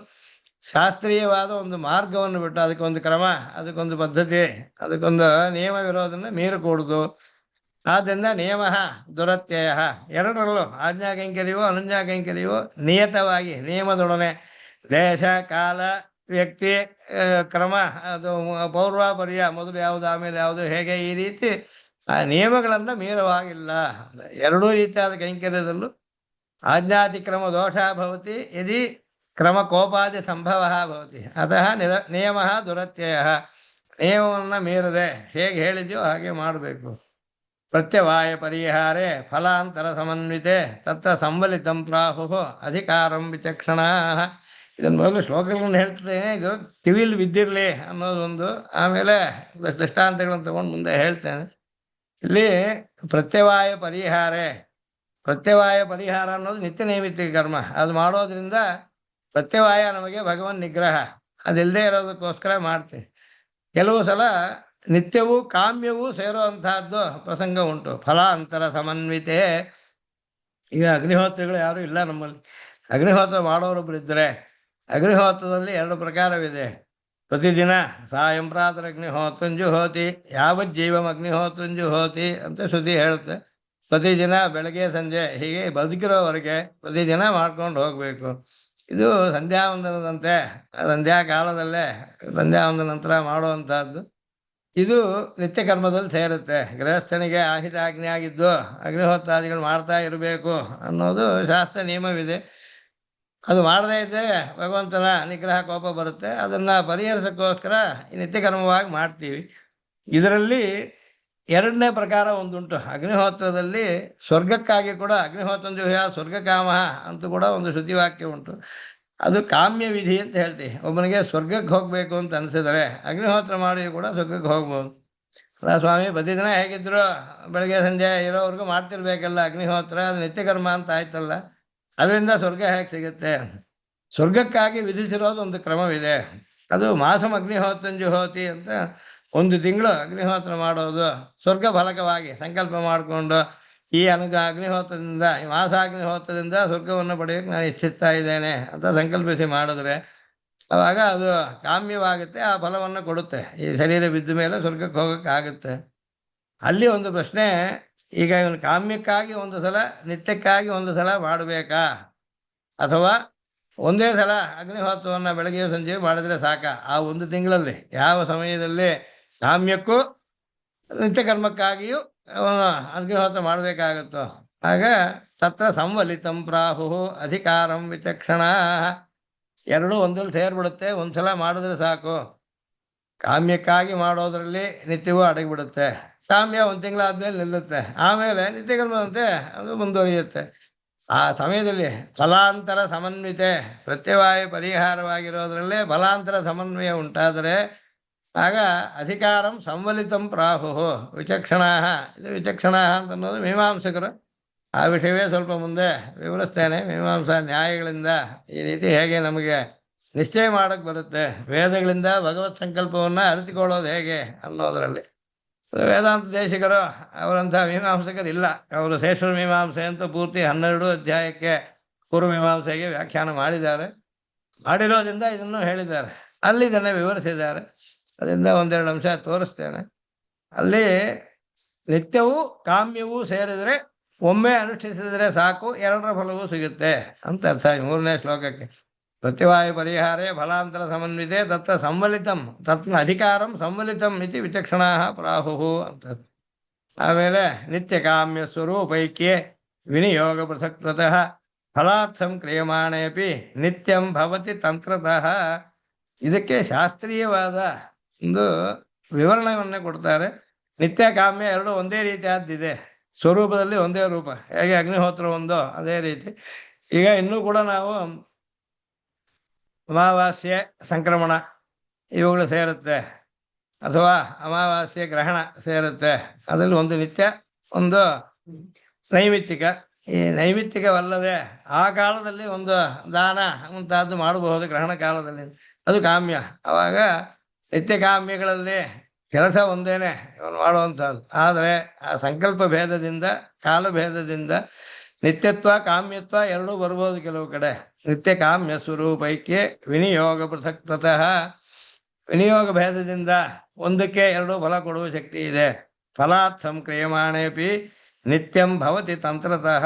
ಶಾಸ್ತ್ರೀಯವಾದ ಒಂದು ಮಾರ್ಗವನ್ನು ಬಿಟ್ಟು ಅದಕ್ಕೊಂದು ಕ್ರಮ, ಅದಕ್ಕೊಂದು ಪದ್ಧತಿ, ಅದಕ್ಕೊಂದು ನಿಯಮವಿರೋದನ್ನು ಮೀರಕೂಡುದು. ಆದ್ದರಿಂದ ನಿಯಮ ದುರತ್ಯಯ, ಎರಡರಲ್ಲೂ ಆಜ್ಞಾ ಕೈಂಕರ್ಯವೋ ಅನುಜ್ಞಾ ಕೈಂಕರ್ಯವೋ ನಿಯತವಾಗಿ ನಿಯಮದೊಡನೆ ದೇಶ ಕಾಲ ವ್ಯಕ್ತಿ ಕ್ರಮ, ಅದು ಪೌರ್ವಾಪರ್ಯ, ಮೊದಲು ಯಾವುದು ಆಮೇಲೆ ಯಾವುದು, ಹೇಗೆ ಈ ರೀತಿ ಆ ನಿಯಮಗಳನ್ನು ಮೀರುವಾಗಿಲ್ಲ. ಎರಡೂ ರೀತಿಯಾದ ಕೈಂಕರ್ಯದಲ್ಲೂ ಆಜ್ಞಾತಿಕ್ರಮ ದೋಷ ಭವತಿ ಯದಿ ಕ್ರಮ ಕೋಪಾದಿ ಸಂಭವ ಭವತಿ. ಅತಃ ನಿಯಮ ದುರತ್ಯಯ, ನಿಯಮವನ್ನು ಮೀರದೆ ಹೇಗೆ ಹೇಳಿದ್ಯೋ ಹಾಗೆ ಮಾಡಬೇಕು. ಪ್ರತ್ಯವಾಯ ಪರಿಹಾರೇ ಫಲಾಂತರ ಸಮನ್ವಿತೆ ತತ್ರ ಸಂಬಲಿತಂ ಪ್ರಾಹು ಅಧಿಕಾರಂ ವಿಚಕ್ಷಣ. ಇದನ್ನು ಮೊದಲು ಶ್ಲೋಕಗಳನ್ನು ಹೇಳ್ತೇನೆ, ಇದು ಕಿವಿಲಿ ಬಿದ್ದಿರಲಿ ಅನ್ನೋದೊಂದು. ಆಮೇಲೆ ದೃಷ್ಟಾಂತಗಳನ್ನು ತಗೊಂಡು ಮುಂದೆ ಹೇಳ್ತೇನೆ. ಇಲ್ಲಿ ಪ್ರತ್ಯವಾಯ ಪರಿಹಾರ ಅನ್ನೋದು ನಿತ್ಯ ನೈಮಿತ್ತಿಕ ಕರ್ಮ. ಅದು ಮಾಡೋದ್ರಿಂದ ಪ್ರತ್ಯವಾಯ ನಮಗೆ ಭಗವನ್ ನಿಗ್ರಹ, ಅದಿಲ್ಲದೆ ಇರೋದಕ್ಕೋಸ್ಕರ ಮಾಡ್ತೀವಿ. ಕೆಲವು ಸಲ ನಿತ್ಯವೂ ಕಾಮ್ಯವೂ ಸೇರೋ ಅಂತಹದ್ದು ಪ್ರಸಂಗ ಉಂಟು. ಫಲಾಂತರ ಸಮನ್ವಿತೆ. ಈಗ ಅಗ್ನಿಹೋತ್ರಗಳು ಯಾರೂ ಇಲ್ಲ ನಮ್ಮಲ್ಲಿ. ಅಗ್ನಿಹೋತ್ರ ಮಾಡೋರೊಬ್ರು ಇದ್ದರೆ, ಅಗ್ನಿಹೋತ್ರದಲ್ಲಿ ಎರಡು ಪ್ರಕಾರವಿದೆ. ಪ್ರತಿದಿನ ಸಾಯಂ ಪ್ರಾತರ್ ಅಗ್ನಿಹೋತ್ರಂಜುಹೋತಿ ಯಾವಜ್ಜೀವಂ ಅಗ್ನಿಹೋತ್ರಂಜುಹೋತಿ ಅಂತ ಶ್ರುತಿ ಹೇಳುತ್ತೆ. ಪ್ರತಿದಿನ ಬೆಳಗ್ಗೆ ಸಂಜೆ ಹೀಗೆ ಬದುಕಿರೋವರೆಗೆ ಪ್ರತಿದಿನ ಮಾಡ್ಕೊಂಡು ಹೋಗಬೇಕು. ಇದು ಸಂಧ್ಯಾವಂದನದಂತೆ, ಸಂಧ್ಯಾಕಾಲದಲ್ಲೇ ಸಂಧ್ಯಾವಂದನ ನಂತರ ಮಾಡುವಂತಹದ್ದು. ಇದು ನಿತ್ಯ ಕರ್ಮದಲ್ಲಿ ಸೇರುತ್ತೆ. ಗೃಹಸ್ಥನಿಗೆ ಆಹಿತಾಗ್ನಿ ಆಗಿದ್ದು ಅಗ್ನಿಹೋತ್ರಾದಿಗಳು ಮಾಡ್ತಾ ಇರಬೇಕು ಅನ್ನೋದು ಶಾಸ್ತ್ರ ನಿಯಮವಿದೆ. ಅದು ಮಾಡದೇ ಇದ್ದರೆ ಭಗವಂತನ ನಿಗ್ರಹ ಕೋಪ ಬರುತ್ತೆ. ಅದನ್ನು ಪರಿಹರಿಸೋಕ್ಕೋಸ್ಕರ ನಿತ್ಯ ಕರ್ಮವಾಗಿ ಮಾಡ್ತೀವಿ. ಇದರಲ್ಲಿ ಎರಡನೇ ಪ್ರಕಾರ ಒಂದುಂಟು. ಅಗ್ನಿಹೋತ್ರದಲ್ಲಿ ಸ್ವರ್ಗಕ್ಕಾಗಿ ಕೂಡ ಅಗ್ನಿಹೋತ್ರಂಜುಹ್ಯ ಸ್ವರ್ಗಕಾಮ ಅಂತೂ ಕೂಡ ಒಂದು ಶ್ರುತಿವಾಕ್ಯ ಉಂಟು. ಅದು ಕಾಮ್ಯ ವಿಧಿ ಅಂತ ಹೇಳ್ತೀವಿ. ಒಬ್ಬನಿಗೆ ಸ್ವರ್ಗಕ್ಕೆ ಹೋಗಬೇಕು ಅಂತ ಅನಿಸಿದರೆ ಅಗ್ನಿಹೋತ್ರ ಮಾಡಿ ಕೂಡ ಸ್ವರ್ಗಕ್ಕೆ ಹೋಗ್ಬೋದು. ಅಲ್ಲ ಸ್ವಾಮಿ, ಪ್ರತಿದಿನ ಹೇಗಿದ್ರು ಬೆಳಗ್ಗೆ ಸಂಜೆ ಇರೋವರೆಗೂ ಮಾಡ್ತಿರ್ಬೇಕಲ್ಲ ಅಗ್ನಿಹೋತ್ರ, ಅದು ನಿತ್ಯಕರ್ಮ ಅಂತ ಆಯ್ತಲ್ಲ, ಅದರಿಂದ ಸ್ವರ್ಗ ಹೇಗೆ ಸಿಗುತ್ತೆ? ಸ್ವರ್ಗಕ್ಕಾಗಿ ವಿಧಿಸಿರೋದು ಒಂದು ಕ್ರಮವಿದೆ. ಅದು ಮಾಸಂ ಅಗ್ನಿಹೋತ್ರಂಜುಹೋತಿ ಅಂತ, ಒಂದು ತಿಂಗಳು ಅಗ್ನಿಹೋತ್ರ ಮಾಡೋದು, ಸ್ವರ್ಗ ಫಲಕವಾಗಿ ಸಂಕಲ್ಪ ಮಾಡಿಕೊಂಡು ಈ ಅಗ್ನಿಹೋತ್ರದಿಂದ, ಈ ಮಾಸಾಗ್ನಿಹೋತ್ರದಿಂದ ಸ್ವರ್ಗವನ್ನು ಪಡೆಯೋಕ್ಕೆ ನಾನು ಇಚ್ಛಿಸ್ತಾ ಇದ್ದೇನೆ ಅಂತ ಸಂಕಲ್ಪಿಸಿ ಮಾಡಿದ್ರೆ ಅವಾಗ ಅದು ಕಾಮ್ಯವಾಗುತ್ತೆ, ಆ ಫಲವನ್ನು ಕೊಡುತ್ತೆ. ಈ ಶರೀರ ಬಿದ್ದ ಮೇಲೆ ಸ್ವರ್ಗಕ್ಕೆ ಹೋಗೋಕ್ಕೆ ಆಗುತ್ತೆ. ಅಲ್ಲಿ ಒಂದು ಪ್ರಶ್ನೆ, ಈಗ ಇವನು ಕಾಮ್ಯಕ್ಕಾಗಿ ಒಂದು ಸಲ, ನಿತ್ಯಕ್ಕಾಗಿ ಒಂದು ಸಲ ಮಾಡಬೇಕಾ, ಅಥವಾ ಒಂದೇ ಸಲ ಅಗ್ನಿಹೋತ್ರವನ್ನು ಬೆಳಗ್ಗೆ ಸಂಜೆ ಮಾಡಿದ್ರೆ ಸಾಕ? ಆ ಒಂದು ತಿಂಗಳಲ್ಲಿ ಯಾವ ಸಮಯದಲ್ಲಿ ಕಾಮ್ಯಕ್ಕೂ ನಿತ್ಯ ಕರ್ಮಕ್ಕಾಗಿಯೂ ಅವನು ಅಗ್ನಿಹೋತ್ರ ಮಾಡಬೇಕಾಗುತ್ತೋ ಆಗ ತತ್ರ ಸಂವಲಿತಂ ಪ್ರಾಹು ಅಧಿಕಾರಂ ವಿಚಕ್ಷಣ. ಎರಡೂ ಒಂದಲ್ಲಿ ಸೇರ್ಬಿಡುತ್ತೆ. ಒಂದ್ಸಲ ಮಾಡಿದ್ರೆ ಸಾಕು. ಕಾಮ್ಯಕ್ಕಾಗಿ ಮಾಡೋದ್ರಲ್ಲಿ ನಿತ್ಯವೂ ಅಡಗಿಬಿಡುತ್ತೆ. ಕಾಮ್ಯ ಒಂದು ತಿಂಗಳಾದ್ಮೇಲೆ ನಿಲ್ಲುತ್ತೆ, ಆಮೇಲೆ ನಿತ್ಯ ಕರ್ಮದಂತೆ ಅದು ಮುಂದುವರಿಯುತ್ತೆ. ಆ ಸಮಯದಲ್ಲಿ ಫಲಾಂತರ ಸಮನ್ವಿತೆ, ಪ್ರತ್ಯವಾಯ ಪರಿಹಾರವಾಗಿರೋದ್ರಲ್ಲೇ ಫಲಾಂತರ ಸಮನ್ವಯ ಉಂಟಾದರೆ ಆಗ ಅಧಿಕಾರಂ ಸಂವಲಿತಂ ಪ್ರಾಹು ವಿಚಕ್ಷಣ. ಇದು ವಿಚಕ್ಷಣ ಅಂತ ಅನ್ನೋದು ಮೀಮಾಂಸಕರು. ಆ ವಿಷಯವೇ ಸ್ವಲ್ಪ ಮುಂದೆ ವಿವರಿಸ್ತೇನೆ. ಮೀಮಾಂಸಾ ನ್ಯಾಯಗಳಿಂದ ಈ ರೀತಿ ಹೇಗೆ ನಮಗೆ ನಿಶ್ಚಯ ಮಾಡಕ್ಕೆ ಬರುತ್ತೆ, ವೇದಗಳಿಂದ ಭಗವತ್ ಸಂಕಲ್ಪವನ್ನು ಅರಿತುಕೊಳ್ಳೋದು ಹೇಗೆ ಅನ್ನೋದರಲ್ಲಿ. ವೇದಾಂತ ದೇಶಿಕರು ಅವರಂಥ ಮೀಮಾಂಸಕರು ಇಲ್ಲ. ಅವರು ಶೇಷರ ಮೀಮಾಂಸೆ ಅಂತ ಪೂರ್ತಿ 12 ಅಧ್ಯಾಯಕ್ಕೆ ಪೂರ್ವ ಮೀಮಾಂಸೆಗೆ ವ್ಯಾಖ್ಯಾನ ಮಾಡಿದ್ದಾರೆ. ಮಾಡಿರೋದ್ರಿಂದ ಇದನ್ನು ಹೇಳಿದ್ದಾರೆ, ಅಲ್ಲಿ ಇದನ್ನೇ ವಿವರಿಸಿದ್ದಾರೆ. ಅದರಿಂದ ಒಂದೆರಡು ಅಂಶ ತೋರಿಸ್ತೇನೆ. ಅಲ್ಲಿ ನಿತ್ಯವೂ ಕಾಮ್ಯವೂ ಸೇರಿದರೆ, ಒಮ್ಮೆ ಅನುಷ್ಠಿಸಿದರೆ ಸಾಕು, ಎರಡರ ಫಲವೂ ಸಿಗುತ್ತೆ ಅಂತ ಅರ್ಥ. 3ನೇ ಶ್ಲೋಕಕ್ಕೆ ಪ್ರತ್ಯವಾಯ ಪರಿಹಾರೇ ಫಲಾಂತರ ಸಮನ್ವಿತೆ ತತ್ರ ಸಂವಲಿತಂ ತತ್ರ ಅಧಿಕಾರಂ ಸಂವಲಿತಂ ಇತಿ ವಿಚಕ್ಷಣಾ ಪ್ರಾಹು ಅಂತ. ಆಮೇಲೆ ನಿತ್ಯ ಕಾಮ್ಯ ಸ್ವರೂಪೈಕ್ಯೆ ವಿನಿಯೋಗ ಪೃಥಕ್ತಃ ಫಲಾರ್ಥಂ ಕ್ರಿಯಮಾಣೇಪಿ ನಿತ್ಯಂ ಭವತಿ ತಂತ್ರತಃ. ಇದಕ್ಕೆ ಶಾಸ್ತ್ರೀಯವಾದ ಒಂದು ವಿವರಣೆಯನ್ನೇ ಕೊಡ್ತಾರೆ. ನಿತ್ಯ ಕಾಮ್ಯ ಎರಡು ಒಂದೇ ರೀತಿಯಾದ್ದಿದೆ, ಸ್ವರೂಪದಲ್ಲಿ ಒಂದೇ ರೂಪ. ಹೇಗೆ ಅಗ್ನಿಹೋತ್ರ ಒಂದೋ ಅದೇ ರೀತಿ. ಈಗ ಇನ್ನೂ ಕೂಡ ನಾವು ಅಮಾವಾಸ್ಯೆ ಸಂಕ್ರಮಣ ಇವುಗಳು ಸೇರುತ್ತೆ, ಅಥವಾ ಅಮಾವಾಸ್ಯೆ ಗ್ರಹಣ ಸೇರುತ್ತೆ. ಅದರಲ್ಲಿ ಒಂದು ನಿತ್ಯ, ಒಂದು ನೈಮಿತ್ತಿಕ. ಈ ನೈಮಿತ್ತಿಕವಲ್ಲದೆ ಆ ಕಾಲದಲ್ಲಿ ಒಂದು ದಾನ ಮುಂತಾದ್ದು ಮಾಡಬಹುದು ಗ್ರಹಣ ಕಾಲದಲ್ಲಿ, ಅದು ಕಾಮ್ಯ. ಅವಾಗ ನಿತ್ಯ ಕಾಮ್ಯಗಳಲ್ಲಿ ಕೆಲಸ ಒಂದೇನೆ ಇವನು ಮಾಡುವಂಥದ್ದು. ಆದರೆ ಆ ಸಂಕಲ್ಪ ಭೇದದಿಂದ, ಕಾಲ ಭೇದದಿಂದ ನಿತ್ಯತ್ವ ಕಾಮ್ಯತ್ವ ಎರಡೂ ಬರ್ಬೋದು ಕೆಲವು ಕಡೆ. ನಿತ್ಯ ಕಾಮ್ಯ ಸ್ವರೂಪೈಕ್ಯೆ ವಿನಿಯೋಗ ಪೃಥಕ್ತಃ. ವಿನಿಯೋಗ ಭೇದದಿಂದ ಒಂದಕ್ಕೆ ಎರಡೂ ಫಲ ಕೊಡುವ ಶಕ್ತಿ ಇದೆ. ಫಲಾರ್ಥಂ ಕ್ರಿಯಮಾಣೇಪಿ ನಿತ್ಯಂ ಭವತಿ ತಂತ್ರತಃ.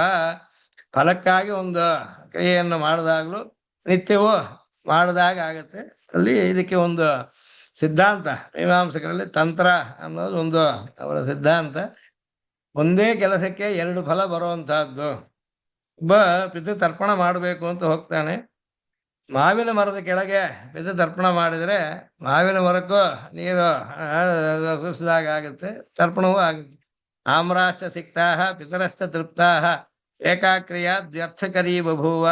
ಫಲಕ್ಕಾಗಿ ಒಂದು ಕ್ರಿಯೆಯನ್ನು ಮಾಡಿದಾಗಲೂ ನಿತ್ಯವೂ ಮಾಡಿದಾಗ ಆಗುತ್ತೆ. ಅಲ್ಲಿ ಇದಕ್ಕೆ ಒಂದು ಸಿದ್ಧಾಂತ, ಮೀಮಾಂಸಕರಲ್ಲಿ ತಂತ್ರ ಅನ್ನೋದು ಒಂದು ಅವರ ಸಿದ್ಧಾಂತ. ಒಂದೇ ಕೆಲಸಕ್ಕೆ ಎರಡು ಫಲ ಬರುವಂತಹದ್ದು. ಒಬ್ಬ ಪಿತೃತರ್ಪಣ ಮಾಡಬೇಕು ಅಂತ ಹೋಗ್ತಾನೆ. ಮಾವಿನ ಮರದ ಕೆಳಗೆ ಪಿತೃತರ್ಪಣ ಮಾಡಿದರೆ ಮಾವಿನ ಮರಕ್ಕೂ ನೀರು ಸುರಿಸಿದಾಗ ಆಗುತ್ತೆ, ತರ್ಪಣವೂ ಆಗುತ್ತೆ. ಆಮ್ರಾಷ್ಟ ಸಿಕ್ತಾಹ ಪಿತರಶ್ಚ ತೃಪ್ತಾಹ ಏಕಾಕ್ರಿಯಾ ದ್ವ್ಯರ್ಥಕರೀ ಬಭೂವ.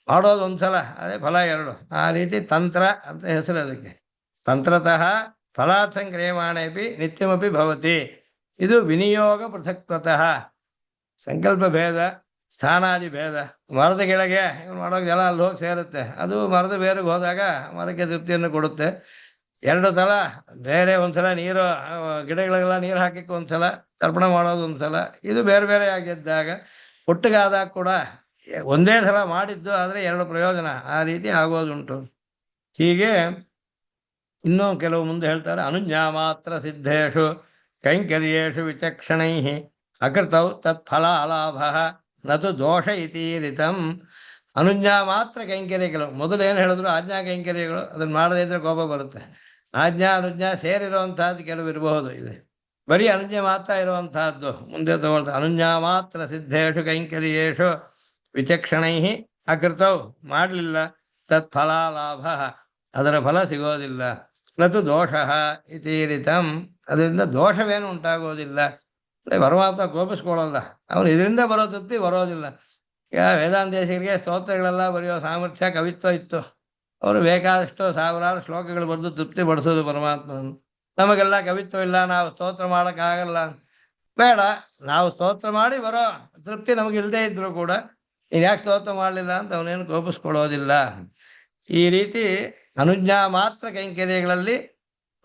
ಮಾಡೋದು ಒಂದ್ಸಲ, ಅದೇ ಫಲ ಎರಡು. ಆ ರೀತಿ ತಂತ್ರ ಅಂತ ಹೆಸರು ಅದಕ್ಕೆ. ತಂತ್ರತಃ ಫಲಾರ್ಥಂ ಕ್ರಿಯಮಾಣೇಪಿ ನಿತ್ಯಮಪಿ ಭವತಿ. ಇದು ವಿನಿಯೋಗ ಪೃಥಕ್ತಃ. ಸಂಕಲ್ಪ ಭೇದ, ಸ್ಥಾನಾದಿ ಭೇದ. ಮರದ ಕೆಳಗೆ ಇವನು ಮಾಡೋಕೆ ಜಲ ಅಲ್ಲಿ ಹೋಗಿ ಸೇರುತ್ತೆ, ಅದು ಮರದ ಬೇರೆಗೆ ಹೋದಾಗ ಮರಕ್ಕೆ ತೃಪ್ತಿಯನ್ನು ಕೊಡುತ್ತೆ. ಎರಡು ಸಲ ಬೇರೆ, ಒಂದ್ಸಲ ನೀರು ಗಿಡಗಳಿಗೆಲ್ಲ ನೀರು ಹಾಕಕ್ಕೆ ಒಂದ್ಸಲ, ತರ್ಪಣ ಮಾಡೋದು ಒಂದ್ಸಲ. ಇದು ಬೇರೆ ಬೇರೆ ಆಗಿದ್ದಾಗ ಒಟ್ಟಿಗಾದಾಗ ಕೂಡ ಒಂದೇ ಸಲ ಮಾಡಿದ್ದು ಆದರೆ ಎರಡು ಪ್ರಯೋಜನ, ಆ ರೀತಿ ಆಗೋದುಂಟು. ಹೀಗೆ ಇನ್ನೂ ಕೆಲವು ಮುಂದೆ ಹೇಳ್ತಾರೆ. ಅನುಜ್ಞಾ ಮಾತ್ರ ಸಿದ್ಧೇಶು ಕೈಂಕರ್ಯೇಷು ವಿಚಕ್ಷಣೈ ಅಕೃತೌ ತತ್ಫಲಾಲಾಭ ನತು ದೋಷ ಇತೀರಿತಂ. ಅನುಜ್ಞಾ ಮಾತ್ರ ಕೈಂಕರ್ಯಗಳು. ಮೊದಲು ಏನು ಹೇಳಿದ್ರು ಆಜ್ಞಾ ಕೈಂಕರ್ಯಗಳು, ಅದನ್ನು ಮಾಡದೇ ಇದ್ರೆ ಕೋಪ ಬರುತ್ತೆ. ಆಜ್ಞಾ ಅನುಜ್ಞಾ ಸೇರಿರುವಂತಹದ್ದು ಕೆಲವು ಇರಬಹುದು. ಇದೆ ಬರೀ ಅನುಜ್ಞೆ ಮಾತ್ರ ಇರುವಂತಹದ್ದು ಮುಂದೆ ತಗೊಳ್ತಾರೆ. ಅನುಜ್ಞಾ ಮಾತ್ರ ಸಿದ್ಧೇಶು ಕೈಂಕರ್ಯೇಷು ವಿಚಕ್ಷಣೈ ಅಕೃತೌ, ಮಾಡಲಿಲ್ಲ, ತತ್ಫಲಾಲಾಭ, ಅದರ ಫಲ ಸಿಗೋದಿಲ್ಲ. ನತು ದೋಷ ಇತೀರಿತಂ, ಅದರಿಂದ ದೋಷವೇನು ಉಂಟಾಗೋದಿಲ್ಲ. ಪರಮಾತ್ಮ ಕೋಪಿಸ್ಕೊಳ್ಳಲ್ಲ, ಅವನು ಇದರಿಂದ ಬರೋ ತೃಪ್ತಿ ಬರೋದಿಲ್ಲ. ಈಗ ವೇದಾಂತೇಶಿಗರಿಗೆ ಸ್ತೋತ್ರಗಳೆಲ್ಲ ಬರೆಯೋ ಸಾಮರ್ಥ್ಯ, ಕವಿತ್ವ ಇತ್ತು. ಅವರು ಬೇಕಾದಷ್ಟು ಸಾವಿರಾರು ಶ್ಲೋಕಗಳು ಬರೆದು ತೃಪ್ತಿ ಪಡಿಸೋದು ಪರಮಾತ್ಮನನ್ನು. ನಮಗೆಲ್ಲ ಕವಿತ್ವ ಇಲ್ಲ, ನಾವು ಸ್ತೋತ್ರ ಮಾಡೋಕ್ಕಾಗಲ್ಲ. ಬೇಡ, ನಾವು ಸ್ತೋತ್ರ ಮಾಡಿ ಬರೋ ತೃಪ್ತಿ ನಮಗಿಲ್ಲದೆ ಇದ್ರೂ ಕೂಡ ನೀನು ಯಾಕೆ ಸ್ತೋತ್ರ ಮಾಡಲಿಲ್ಲ ಅಂತ ಅವನೇನು ಕೋಪಿಸ್ಕೊಳ್ಳೋದಿಲ್ಲ. ಈ ರೀತಿ ಅನುಜ್ಞಾ ಮಾತ್ರ ಕೈಂಕರ್ಯಗಳಲ್ಲಿ